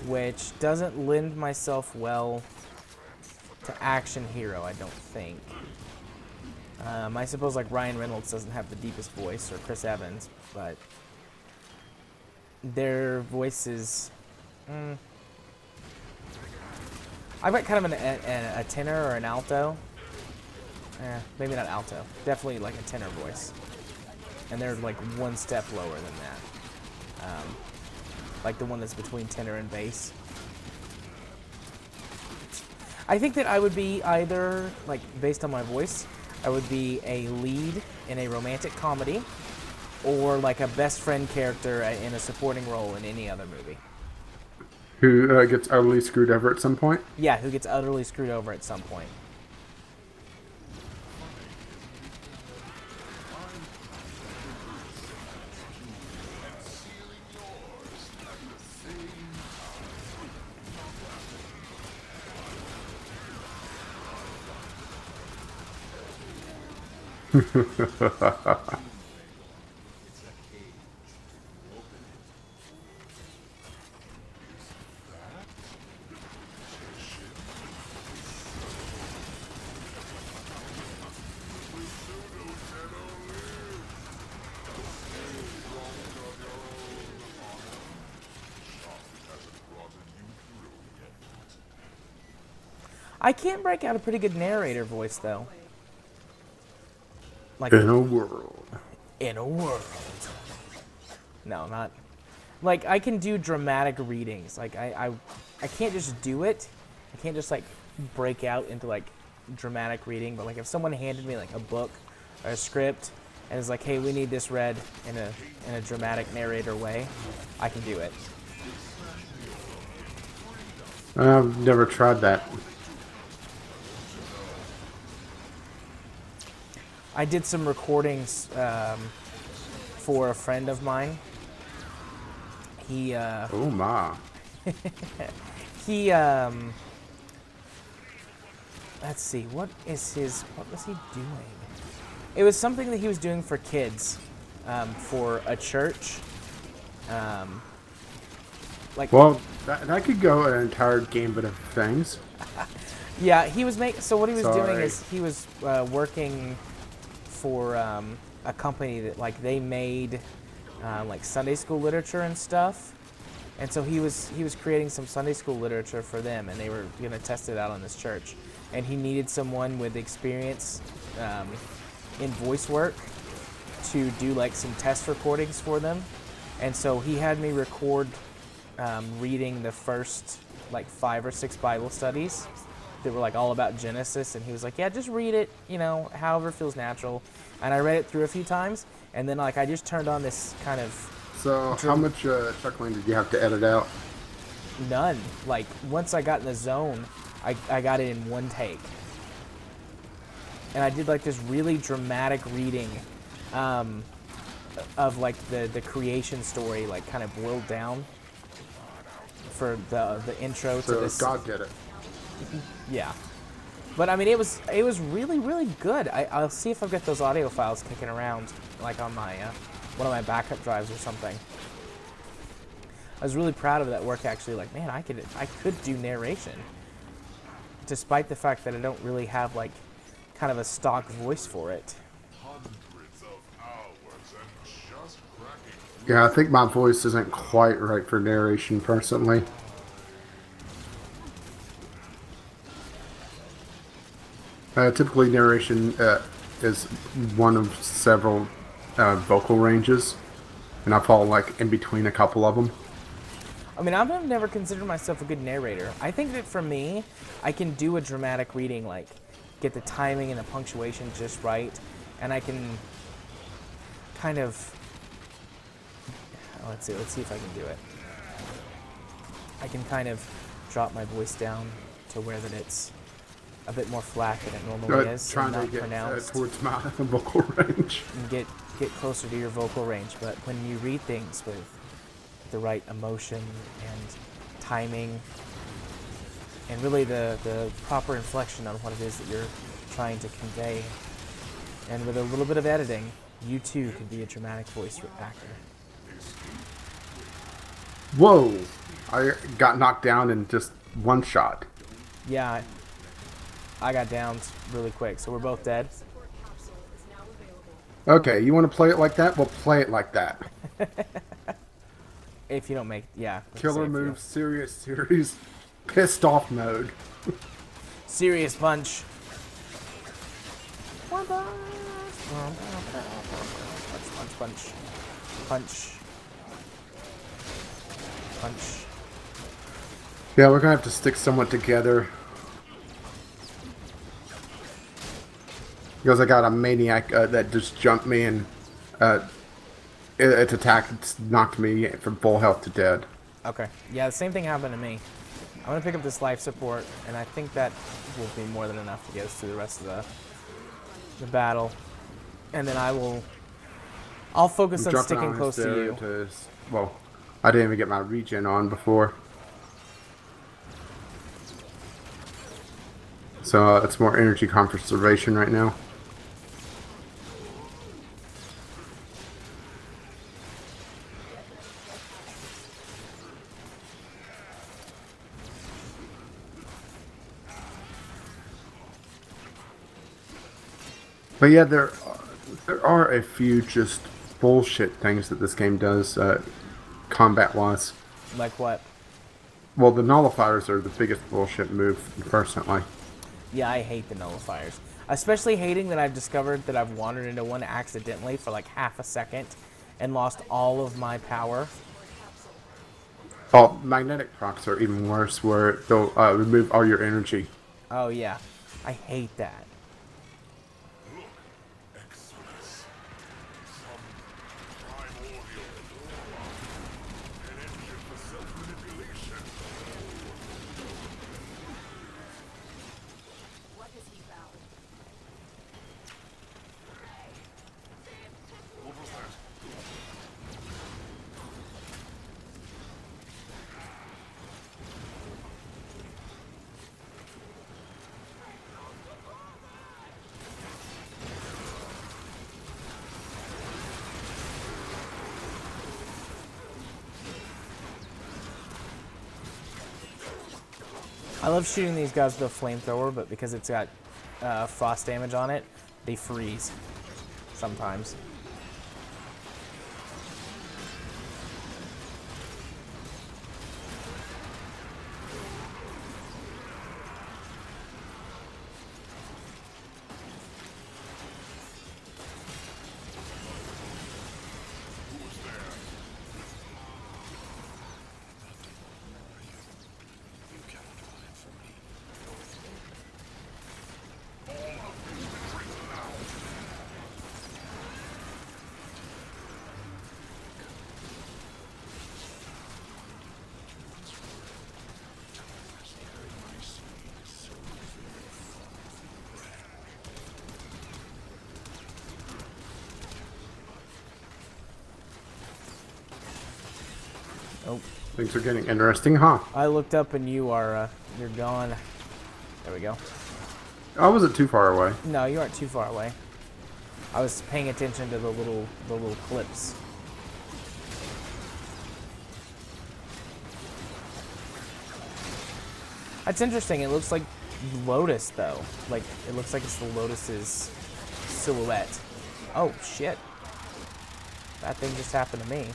which doesn't lend myself well to action hero, I don't think. I suppose like Ryan Reynolds doesn't have the deepest voice, or Chris Evans, but their voices... I've got kind of a tenor or an alto. Maybe not alto. Definitely like a tenor voice. And they're like one step lower than that. Like the one that's between tenor and bass. I think that I would be either, like based on my voice, I would be a lead in a romantic comedy, or like a best friend character in a supporting role in any other movie. Who gets utterly screwed over at some point? Yeah, who gets utterly screwed over at some point. I can break out a pretty good narrator voice, though. Like In a world. in a world. No, not... Like, I can do dramatic readings. Like, I can't just do it. I can't just, like, break out into, like, dramatic reading. But, like, if someone handed me, like, a book or a script and is like, hey, we need this read in a dramatic narrator way, I can do it. I've never tried that. I did some recordings for a friend of mine. He Oh my. he let's see, what was he doing? It was something that he was doing for kids, for a church. Like, Well, that could go an entire gambit of things. yeah, he was so what he was doing Sorry. is he was working for a company that, like, they made like Sunday school literature and stuff. And so he was creating some Sunday school literature for them, and they were going to test it out on this church. And he needed someone with experience in voice work to do, like, some test recordings for them. And so he had me record reading the first, like, 5 or 6 Bible studies that were, like, all about Genesis. And he was like, yeah, just read it, you know, however feels natural. And I read it through a few times, and then, like, I just turned on this kind of... So, how much chuckling did you have to edit out? None. Like, once I got in the zone, I got it in one take. And I did, like, this really dramatic reading of, like, the creation story, like, kind of boiled down for the intro to So this. God did it. Yeah. But, I mean, it was really, really good. I'll see if I've got those audio files kicking around, like, on my one of my backup drives or something. I was really proud of that work. Actually, like, man, I could do narration, despite the fact that I don't really have like kind of a stock voice for it. Hundreds of hours and just cracking. Yeah, I think my voice isn't quite right for narration personally. Typically, narration is one of several vocal ranges, and I fall like in between a couple of them. I mean, I've never considered myself a good narrator. I think that for me, I can do a dramatic reading, like get the timing and the punctuation just right, and I can kind of let's see if I can do it. I can kind of drop my voice down to where that it's a bit more flat than it normally is, Trying and to not get pronounced, towards my vocal range. and get closer to your vocal range. But when you read things with the right emotion and timing, and really the proper inflection on what it is that you're trying to convey, and with a little bit of editing, you too could be a dramatic voice actor. Whoa! I got knocked down in just one shot. Yeah, I got downed really quick, so we're both dead. Support capsule is now available. Okay, you want to play it like that? Well, play it like that. If you don't make, yeah. let's Killer say if you move, serious series, pissed off mode. don't- Serious punch. Punch, punch, punch. Punch. Punch. Yeah, we're gonna have to stick somewhat together. Because I got a maniac that just jumped me and its attack knocked me from full health to dead. Okay. Yeah, the same thing happened to me. I'm gonna pick up this life support, and I think that will be more than enough to get us through the rest of the battle. And then I'll focus on Jumping sticking on close to there you. Well, I didn't even get my regen on before. So it's more energy conservation right now. But yeah, there are a few just bullshit things that this game does, combat-wise. Like what? Well, the nullifiers are the biggest bullshit move, personally. Yeah, I hate the nullifiers. Especially hating that I've discovered that I've wandered into one accidentally for like half a second and lost all of my power. Oh, magnetic procs are even worse, where they'll remove all your energy. Oh yeah, I hate that. Exodus. Some primordial an engine for self-manipulation. What has he found? What was that? I love shooting these guys with a flamethrower, but because it's got frost damage on it, they freeze sometimes. Oh, Things are getting interesting, huh? I looked up and you are, you're gone. There we go. I wasn't too far away. No, you aren't too far away. I was paying attention to the little clips. That's interesting. It looks like Lotus, though. Like, it looks like it's the Lotus's silhouette. Oh, shit. That thing just happened to me.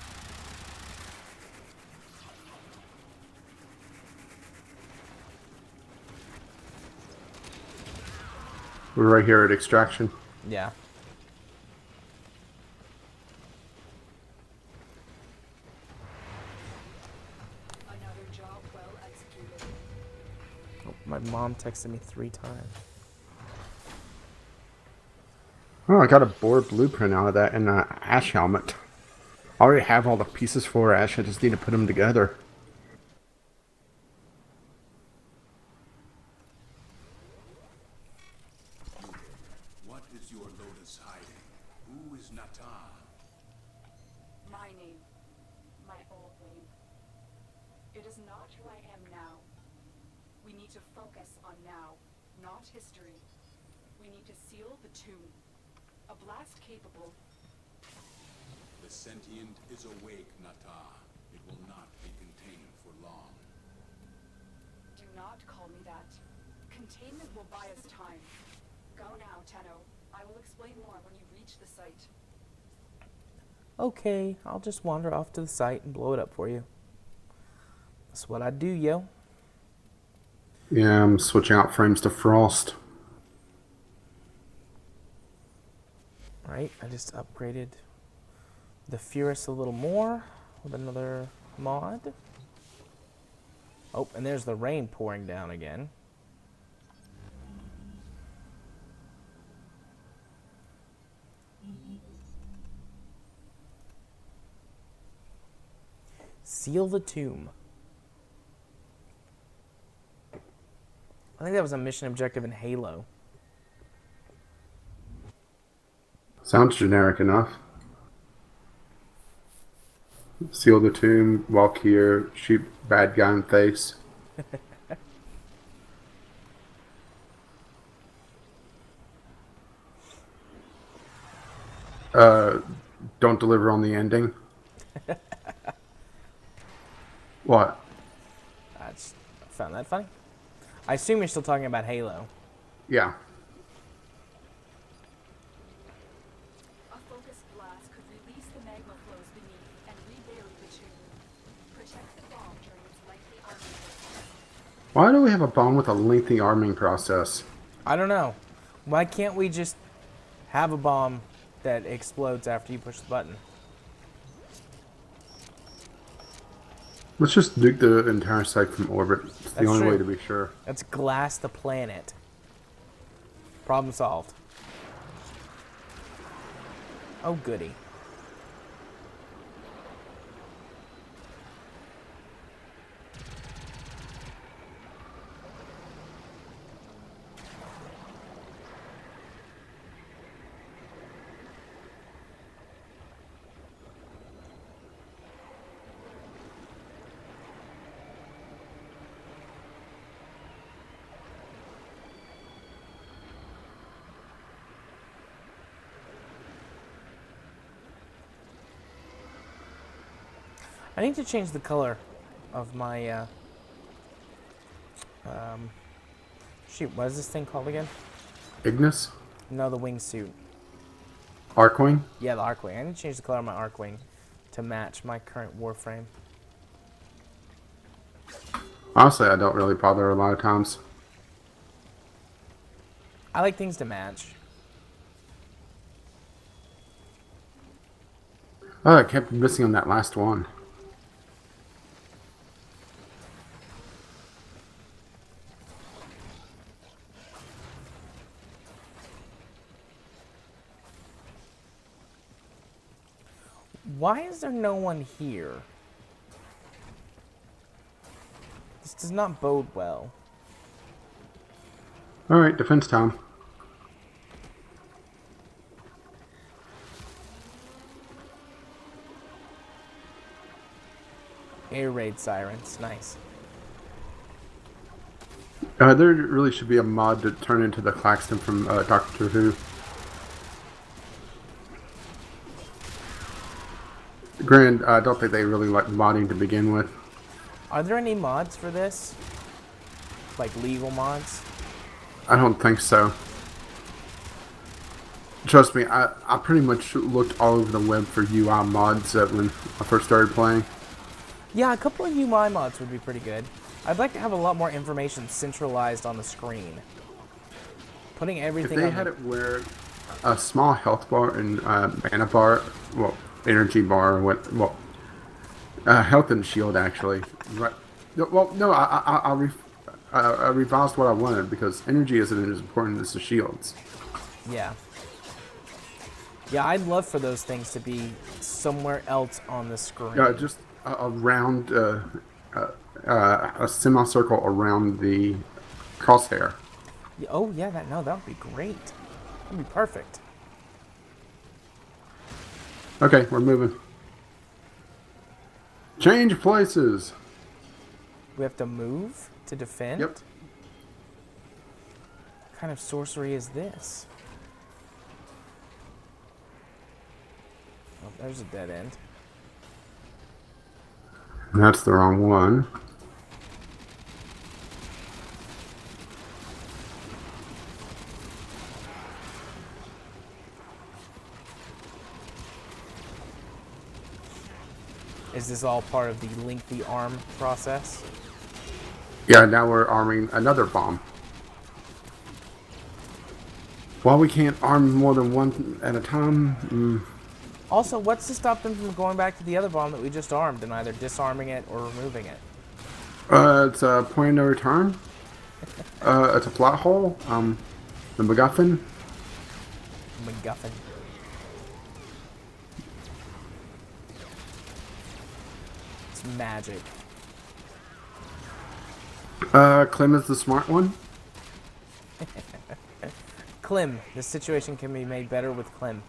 We're right here at extraction. Yeah. Another job well executed. Oh, my mom texted me 3 times. Oh, I got a boar blueprint out of that in an Ash helmet. I already have all the pieces for Ash. I just need to put them together. What is your Lotus hiding? Who is Nata? My name. My old name. It is not who I am now. We need to focus on now, not history. We need to seal the tomb. A blast capable. The sentient is awake, Nata. It will not be contained for long. Do not call me that. Containment will buy us time. Go now, Tenno. I will explain more when you reach the site. Okay, I'll just wander off to the site and blow it up for you. That's what I do, yo. Yeah, I'm switching out frames to Frost. Right, I just upgraded the Furus a little more with another mod. Oh, and there's the rain pouring down again. Seal the tomb. I think that was a mission objective in Halo. Sounds generic enough. Seal the tomb, walk here, shoot bad guy in face. Don't deliver on the ending. What? I just found that funny. I assume you're still talking about Halo. Yeah. A focused blast could release the magma flows beneath and rebury the tomb. Protect the bomb during its lengthy arming process. Why do we have a bomb with a lengthy arming process? I don't know. Why can't we just have a bomb that explodes after you push the button? Let's just nuke the entire site from orbit. It's the That's only true. way to be sure. Let's glass the planet. Problem solved. Oh, goody. I need to change the color of my, shoot, what is this thing called again? Ignis? No, the wingsuit. Arkwing? Yeah, the Arcwing. I need to change the color of my Arcwing to match my current Warframe. Honestly, I don't really bother a lot of times. I like things to match. Oh, I kept missing on that last one. Why is there no one here? This does not bode well. Alright, defense time. Air raid sirens. Nice. There really should be a mod to turn into the Claxton from Doctor Who. Granted, I don't think they really like modding to begin with. Are there any mods for this? like legal mods? I don't think so. Trust me, I pretty much looked all over the web for UI mods when I first started playing. Yeah, a couple of UI mods would be pretty good. I'd like to have a lot more information centralized on the screen. Putting If everything they on had the... it where a small health bar and mana bar, well, energy bar, health and shield actually. Right. Well, no, I revised what I wanted because energy isn't as important as the shields. Yeah. Yeah, I'd love for those things to be somewhere else on the screen. Yeah, just around a semicircle around the crosshair. Oh, yeah, that would be great. That'd be perfect. Okay, we're moving. Change places. We have to move to defend? Yep. What kind of sorcery is this? Oh, there's a dead end. That's the wrong one. Is this all part of the lengthy arm process? Yeah, now we're arming another bomb. While we can't arm more than one at a time, Also, what's to stop them from going back to the other bomb that we just armed and either disarming it or removing it? it's a point of no return. It's a plot hole. The MacGuffin. MacGuffin. It's magic. Clem is the smart one. Clem. This situation can be made better with Clem.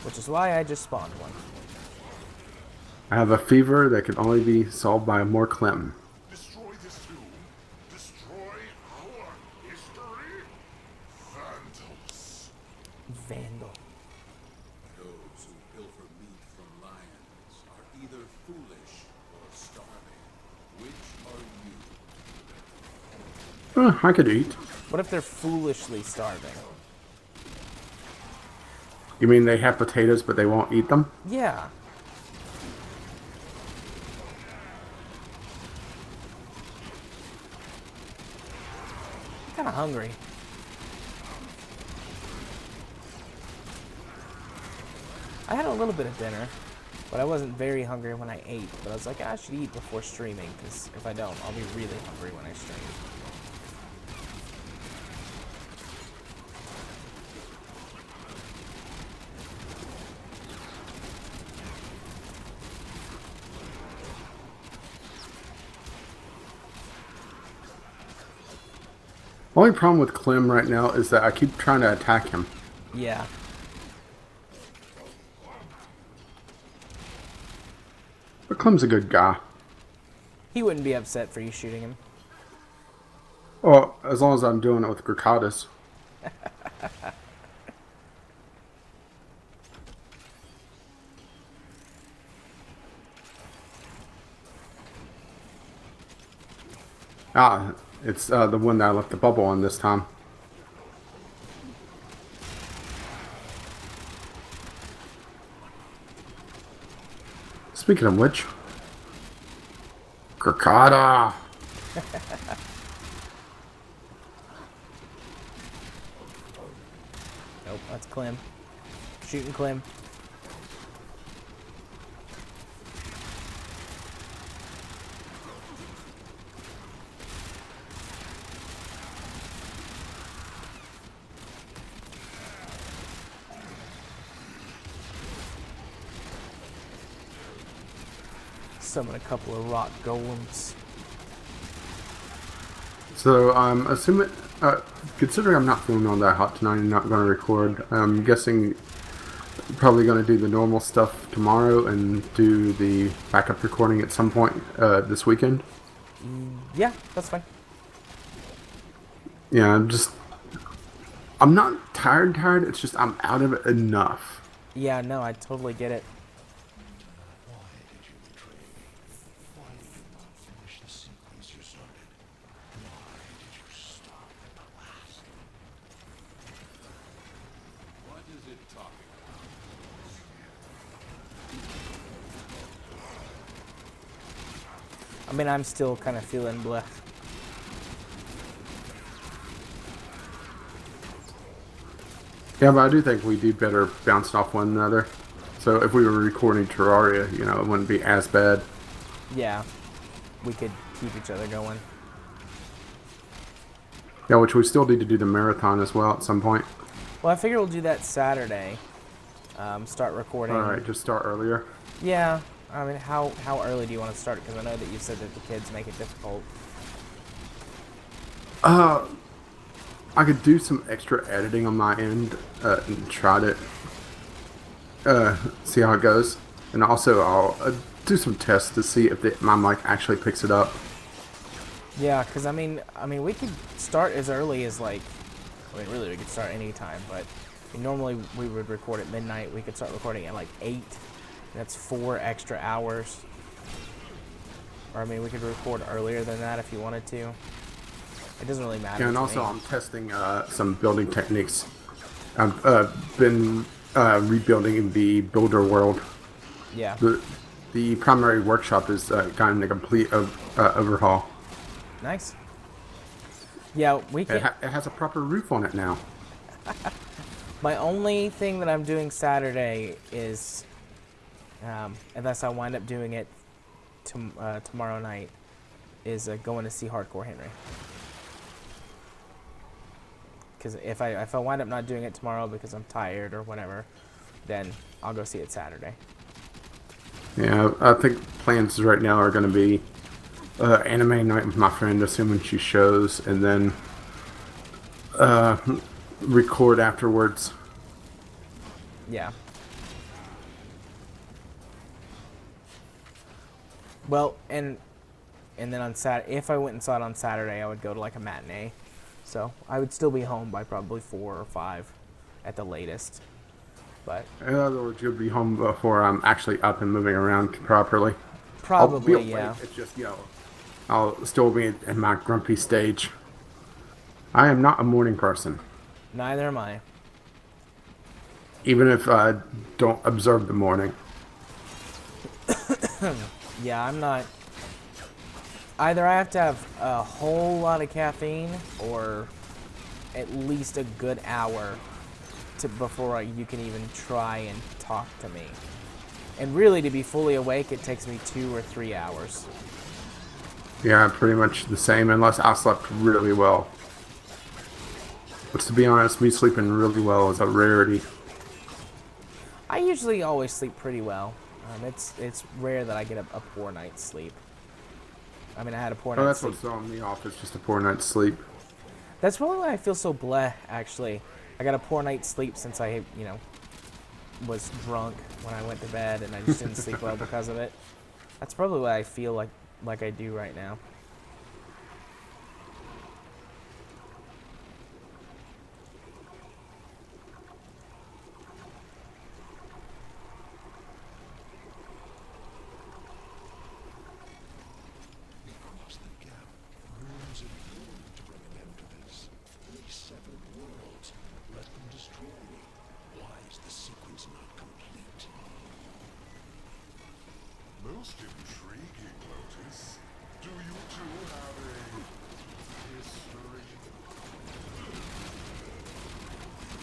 Which is why I just spawned one. I have a fever that can only be solved by more Clem. Destroy this tomb. Destroy our history. Vandals. Vandal. Those who pilfer meat from lions are either foolish or starving. Which are you? I could eat. What if they're foolishly starving? You mean they have potatoes but they won't eat them? Yeah. I'm kind of hungry. I had a little bit of dinner, but I wasn't very hungry when I ate. But I was like, I should eat before streaming, because if I don't, I'll be really hungry when I stream. Only problem with Clem right now is that I keep trying to attack him. Yeah. But Clem's a good guy. He wouldn't be upset for you shooting him. Well, as long as I'm doing it with Gricatus. It's the one that I left the bubble on this time. Speaking of which, Gricada! Nope, that's Clem. Shooting Clem. Summon a couple of rock golems. So I'm assuming, considering I'm not feeling all that hot tonight and not going to record, I'm guessing probably going to do the normal stuff tomorrow and do the backup recording at some point this weekend. Yeah, that's fine. Yeah, I'm not tired, it's just I'm out of it enough. Yeah, no, I totally get it. I mean, I'm still kind of feeling bleh. Yeah, but I do think we do better bouncing off one another. So if we were recording Terraria, you know, it wouldn't be as bad. Yeah, we could keep each other going. Yeah, which we still need to do the marathon as well at some point. Well, I figure we'll do that Saturday. Start recording. All right, just start earlier. Yeah. I mean, how early do you want to start? Because I know that you said that the kids make it difficult. I could do some extra editing on my end and try to see how it goes. And also, I'll do some tests to see if my mic actually picks it up. Yeah, because I mean, we could start as early as like, I mean, really, we could start any time. But normally we would record at midnight. We could start recording at like 8. That's 4 extra hours. Or I mean, we could record earlier than that if you wanted to. It doesn't really matter. Yeah, and to also me. I'm testing some building techniques. I've been rebuilding the builder world. Yeah. The primary workshop is gotten a complete overhaul. Nice. Yeah, we can. It has a proper roof on it now. My only thing that I'm doing Saturday is, unless I wind up doing it tomorrow night, is going to see Hardcore Henry. Because if I wind up not doing it tomorrow because I'm tired or whatever, then I'll go see it Saturday. Yeah, I think plans right now are going to be anime night with my friend, assuming she shows, and then record afterwards. Yeah. Well, and then on if I went and saw it on Saturday, I would go to like a matinee. So I would still be home by probably 4 or 5 at the latest. But In other words, you'll be home before I'm actually up and moving around properly. probably, I'll be awake, yeah. It's just, I'll still be in my grumpy stage. I am not a morning person. Neither am I. Even if I don't observe the morning. Yeah, I'm not. Either I have to have a whole lot of caffeine or at least a good hour before you can even try and talk to me. And really, to be fully awake, it takes me 2 or 3 hours. Yeah, pretty much the same, unless I slept really well. But to be honest, me sleeping really well is a rarity. I usually always sleep pretty well. It's rare that I get a poor night's sleep. I mean, I had a poor Oh, night's that's sleep. what's throwing me off. It's just a poor night's sleep. That's probably why I feel so bleh, actually. I got a poor night's sleep since I, was drunk when I went to bed, and I just didn't sleep well because of it. That's probably why I feel like I do right now. Across the gap, runes and bloom to bring an end to this. These severed worlds, let them destroy me. Why is the sequence not complete? Most intriguing, Lotus. Do you two have a history?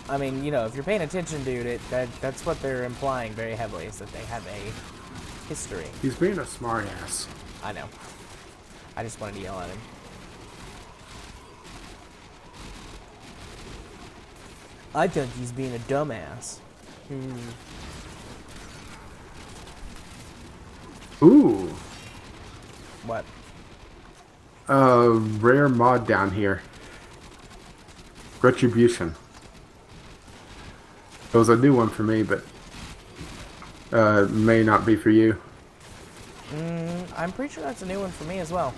I mean, if you're paying attention, dude, that's what they're implying very heavily, is that they have a history. He's being a smartass. I know. I just wanted to yell at him. I think he's being a dumbass. Ooh, What? rare mod down here. Retribution. It was a new one for me, but may not be for you. I'm pretty sure that's a new one for me as well.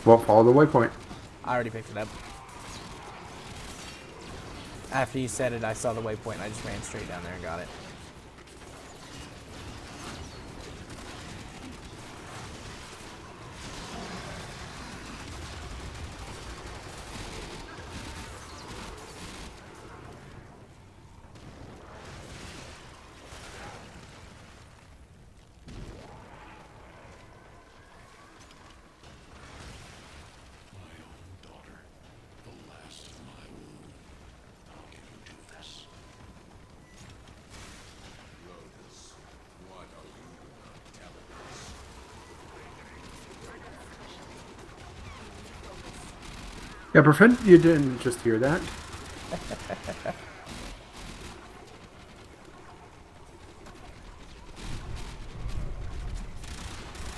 Well, follow the waypoint. I already picked it up. After you said it, I saw the waypoint and I just ran straight down there and got it. Yeah, pretend you didn't just hear that.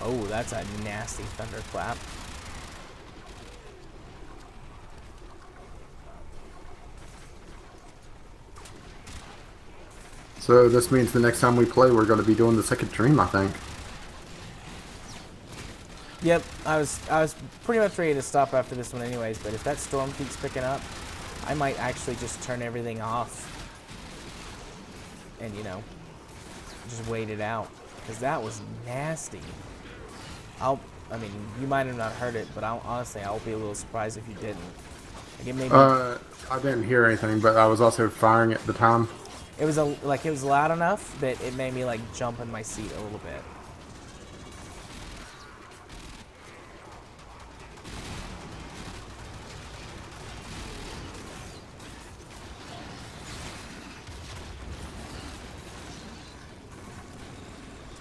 Oh, that's a nasty thunderclap. So this means the next time we play, we're going to be doing the second dream, I think. Yep, I was pretty much ready to stop after this one anyways, but if that storm keeps picking up, I might actually just turn everything off and, you know, just wait it out, because that was nasty. I mean, you might have not heard it, but honestly, I'll be a little surprised if you didn't. Like, it made me, I didn't hear anything, but I was also firing at the time. it was it was loud enough that it made me like jump in my seat a little bit.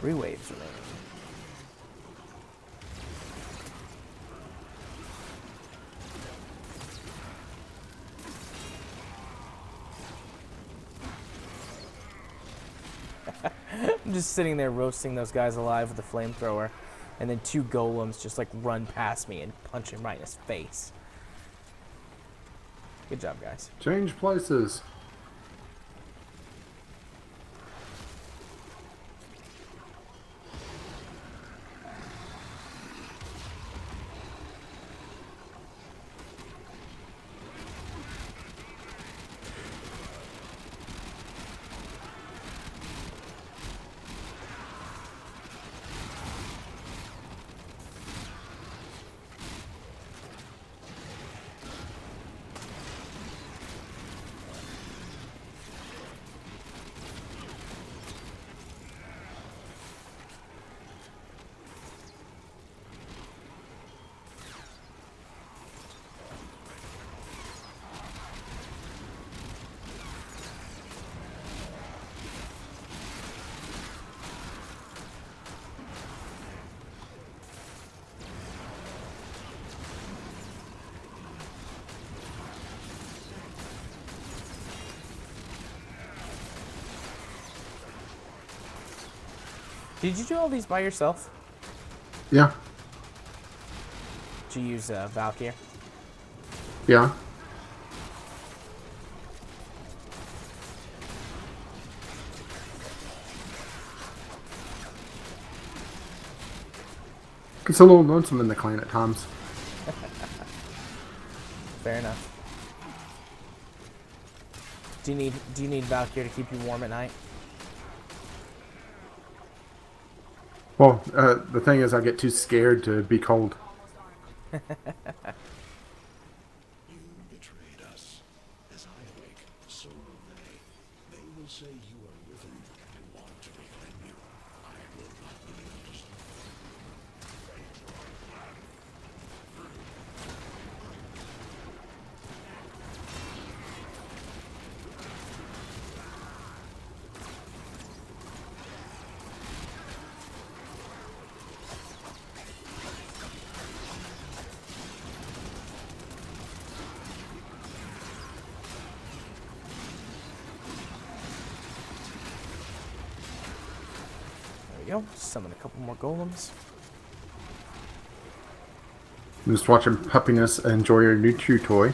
Three waves remaining. I'm just sitting there roasting those guys alive with a flamethrower, and then two golems just like run past me and punch him right in his face. Good job, guys. Change places. Did you do all these by yourself? Yeah. Did you use Valkyr? Yeah. It's a little lonesome in the clan at times. Fair enough. Do you need Valkyr to keep you warm at night? Well, the thing is, I get too scared to be cold. You betrayed us. As I awake, so will they. They will say you are with them and want to reclaim you. I will not be understood. There we go. Summon a couple more golems. I'm just watching Puppiness enjoy her new chew toy.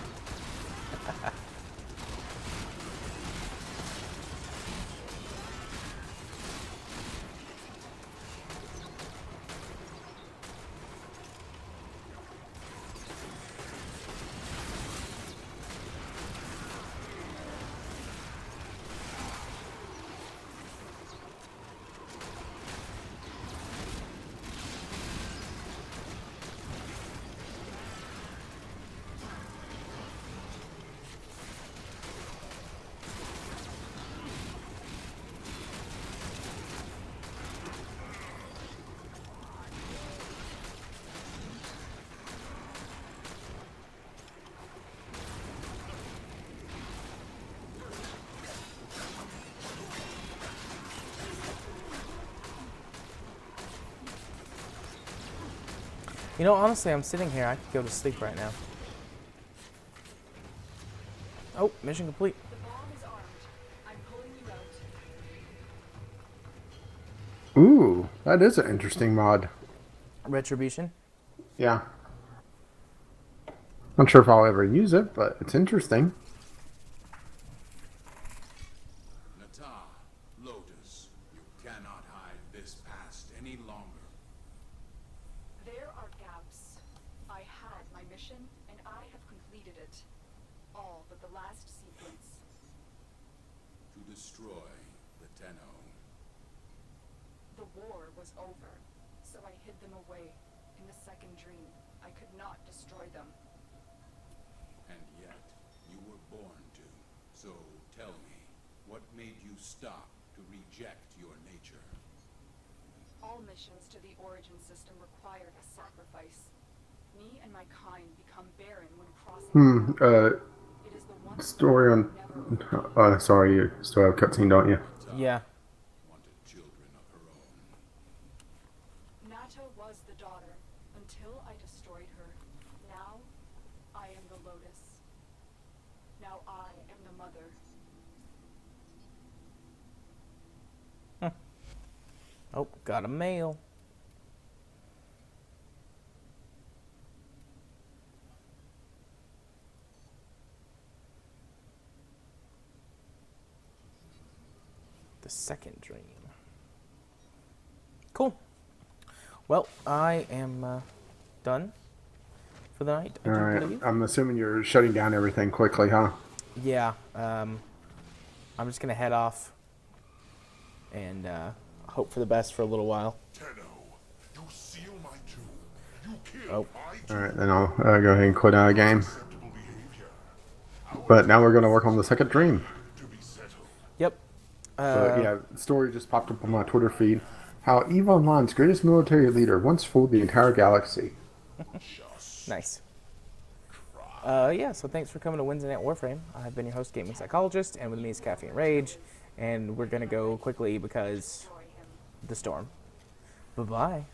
You know, honestly, I'm sitting here. I could go to sleep right now. Oh, mission complete. The bomb is armed. I'm pulling you out. Ooh, that is an interesting mod. Retribution. Yeah. Not sure if I'll ever use it, but it's interesting. Nata, Lotus, you cannot hide this past any longer. There are gaps. I had my mission, and I have completed it. All but the last sequence. To destroy the Tenno. The war was over, so I hid them away. In the second dream, I could not destroy them. And yet, you were born to. So tell me, what made you stop to reject your nature? All missions to the origin system required a sacrifice. Me and my kind become barren when crossing the boundary. It is the one Story on... never sorry, you still have a cutscene, don't you? Nata Yeah. wanted children of her own. Nata was the daughter until I destroyed her. Now, I am the Lotus. Now I am the mother. Oh, got a mail. The second dream. Cool. Well, I am done for the night. I do Alright, believe. I'm assuming you're shutting down everything quickly, huh? Yeah. I'm just gonna head off and hope for the best for a little while. Tenno, you seal my tomb. You kill Oh. my tomb. Alright, then I'll go ahead and quit out of the game. Acceptable behavior. But now we're going to work on the second dream. To be settled. Yep. But yeah, the story just popped up on my Twitter feed. How EVE Online's greatest military leader once fooled the entire galaxy. Nice. Yeah, so thanks for coming to Wednesday Night Warframe. I've been your host, Gaming Psychologist, and with me is Caffeine Rage. And we're going to go quickly because Destroy him. the storm. Bye-bye.